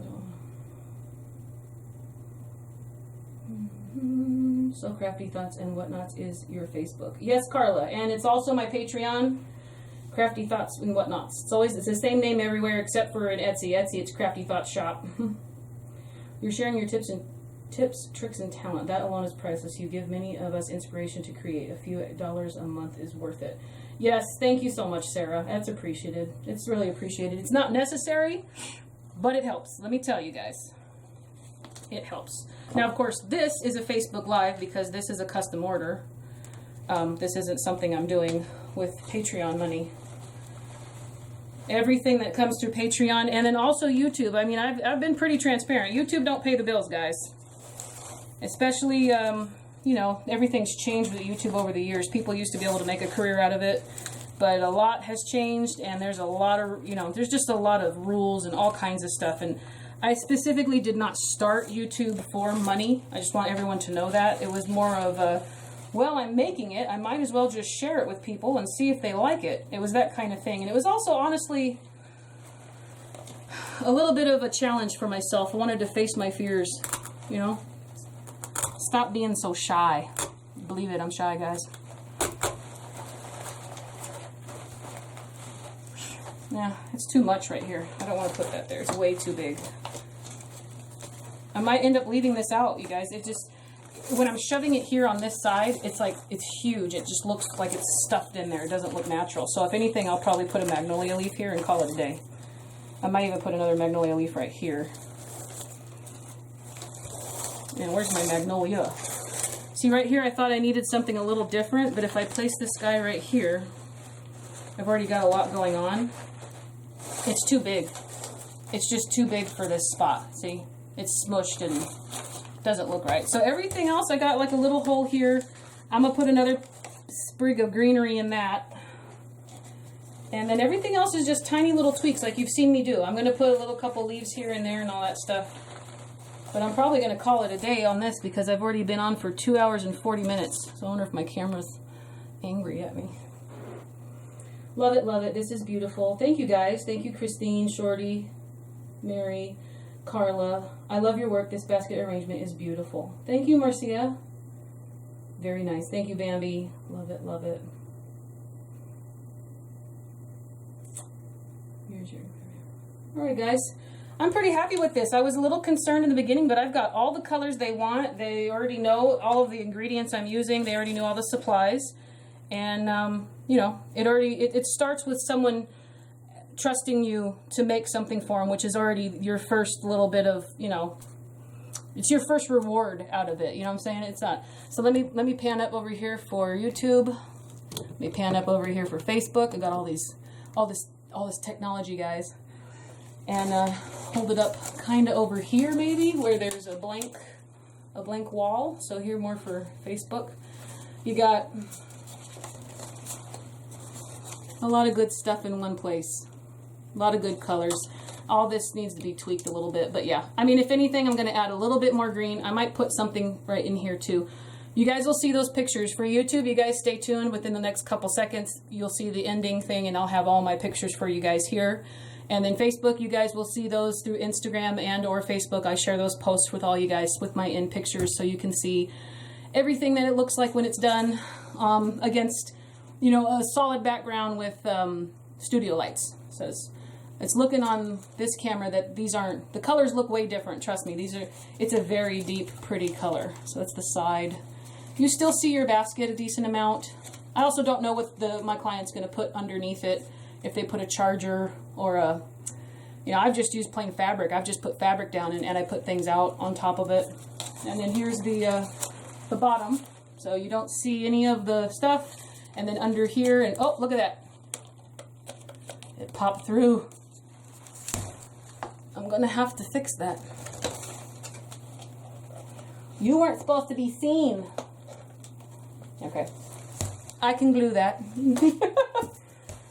So Crafty Thoughts and Whatnots is your Facebook. Yes, Carla, and it's also my Patreon, Crafty Thoughts and Whatnots. It's the same name everywhere except for in Etsy. Etsy, it's Crafty Thoughts Shop. You're sharing your tips, tricks, and talent. That alone is priceless. You give many of us inspiration to create. A few dollars a month is worth it. Yes, thank you so much, Sarah. That's appreciated. It's really appreciated. It's not necessary, but it helps. Let me tell you guys. It helps. Now, of course, this is a Facebook Live because this is a custom order. This isn't something I'm doing with Patreon money. Everything that comes through Patreon and then also YouTube. I mean, I've been pretty transparent. YouTube don't pay the bills, guys. Especially, you know, everything's changed with YouTube over the years. People used to be able to make a career out of it, but a lot has changed, and there's a lot of, you know, there's just a lot of rules and all kinds of stuff. And I specifically did not start YouTube for money. I just want everyone to know that. It was more of a, well, I'm making it. I might as well just share it with people and see if they like it. It was that kind of thing. And it was also, honestly, a little bit of a challenge for myself. I wanted to face my fears, you know. Stop being so shy. Believe it, I'm shy, guys. Yeah, it's too much right here. I don't want to put that there. It's way too big. I might end up leaving this out, you guys. It just, when I'm shoving it here on this side, it's like, it's huge. It just looks like it's stuffed in there. It doesn't look natural. So if anything, I'll probably put a magnolia leaf here and call it a day. I might even put another magnolia leaf right here. And where's my magnolia? See, right here, I thought I needed something a little different, but if I place this guy right here, I've already got a lot going on. It's too big. It's just too big for this spot. See? It's smushed and doesn't look right. So everything else, I got like a little hole here. I'm going to put another sprig of greenery in that. And then everything else is just tiny little tweaks like you've seen me do. I'm going to put a little couple leaves here and there and all that stuff. But I'm probably going to call it a day on this because I've already been on for 2 hours and 40 minutes. So I wonder if my camera's angry at me. Love it, love it. This is beautiful. Thank you guys. Thank you, Christine, Shorty, Mary, Carla. I love your work. This basket arrangement is beautiful. Thank you, Marcia. Very nice. Thank you, Bambi. Love it, love it. Here's your... All right, guys. I'm pretty happy with this. I was a little concerned in the beginning, but I've got all the colors they want. They already know all of the ingredients I'm using. They already know all the supplies. And, you know, it starts with someone trusting you to make something for them, which is already your first little bit of, you know, it's your first reward out of it. You know what I'm saying? It's not. So let me pan up over here for YouTube. Let me pan up over here for Facebook. I got all this technology, guys. And hold it up kind of over here maybe where there's a blank wall. So here more for Facebook. You got a lot of good stuff in one place. A lot of good colors. All this needs to be tweaked a little bit, but yeah. I mean, if anything, I'm going to add a little bit more green. I might put something right in here too. You guys will see those pictures. For YouTube, you guys stay tuned. Within the next couple seconds, you'll see the ending thing, and I'll have all my pictures for you guys here. And then Facebook, you guys will see those through Instagram and or Facebook. I share those posts with all you guys with my end pictures so you can see everything that it looks like when it's done against, you know, a solid background with studio lights. So it's looking on this camera that these aren't, the colors look way different. Trust me, it's a very deep, pretty color. So that's the side. You still see your basket a decent amount. I also don't know what my client's going to put underneath it. If they put a charger or a, you know, I've just used plain fabric. I've just put fabric down and I put things out on top of it. And then here's the bottom. So you don't see any of the stuff. And then under here, and oh, look at that. It popped through. I'm going to have to fix that. You weren't supposed to be seen. Okay. I can glue that.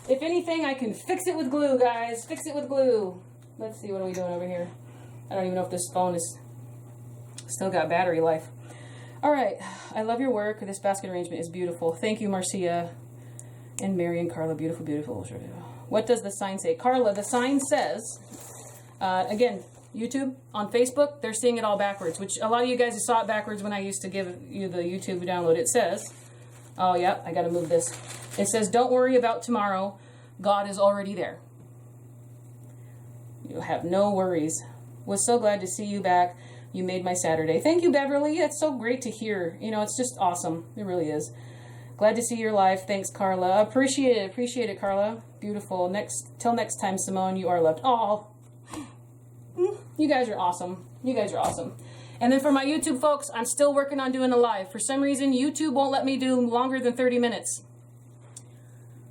If anything, I can fix it with glue, guys. Fix it with glue. Let's see, what are we doing over here? I don't even know if this phone is still got battery life. All right. I love your work. This basket arrangement is beautiful. Thank you, Marcia and Mary and Carla. Beautiful, beautiful. What does the sign say? Carla, the sign says, again, YouTube, on Facebook, they're seeing it all backwards, which a lot of you guys saw it backwards when I used to give you the YouTube download. It says, oh, yeah, I got to move this. It says, don't worry about tomorrow. God is already there. You have no worries. Was so glad to see you back. You made my Saturday. Thank you, Beverly. It's so great to hear. You know, it's just awesome. It really is. Glad to see your live. Thanks, Carla. Appreciate it. Appreciate it, Carla. Beautiful. Till next time, Simone, you are loved. Oh, you guys are awesome. You guys are awesome. And then for my YouTube folks, I'm still working on doing a live. For some reason, YouTube won't let me do longer than 30 minutes.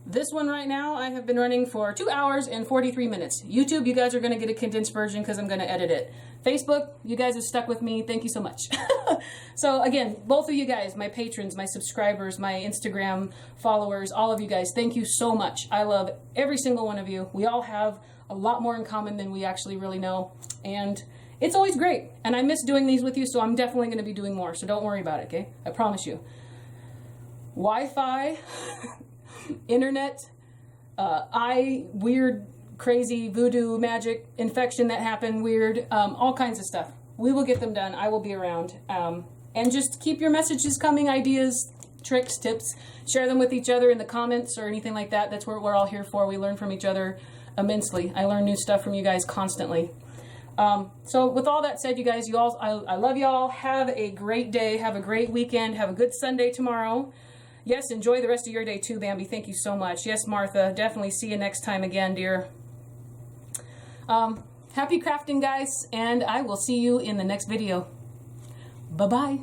This one right now, I have been running for 2 hours and 43 minutes. YouTube, you guys are going to get a condensed version because I'm going to edit it. Facebook, you guys have stuck with me. Thank you so much. So again, both of you guys, my patrons, my subscribers, my Instagram followers, all of you guys, thank you so much. I love every single one of you. We all have a lot more in common than we actually really know. And it's always great. And I miss doing these with you, so I'm definitely going to be doing more. So don't worry about it, okay? I promise you. Wi-Fi, internet, weird, crazy voodoo magic infection that happened, weird, all kinds of stuff. We will get them done. I will be around. And just keep your messages coming, ideas, tricks, tips. Share them with each other in the comments or anything like that. That's what we're all here for. We learn from each other immensely. I learn new stuff from you guys constantly. So with all that said, you guys, I love y'all. Have a great day. Have a great weekend. Have a good Sunday tomorrow. Yes, enjoy the rest of your day too, Bambi. Thank you so much. Yes, Martha, definitely see you next time again, dear. Happy crafting, guys, and I will see you in the next video. Bye-bye.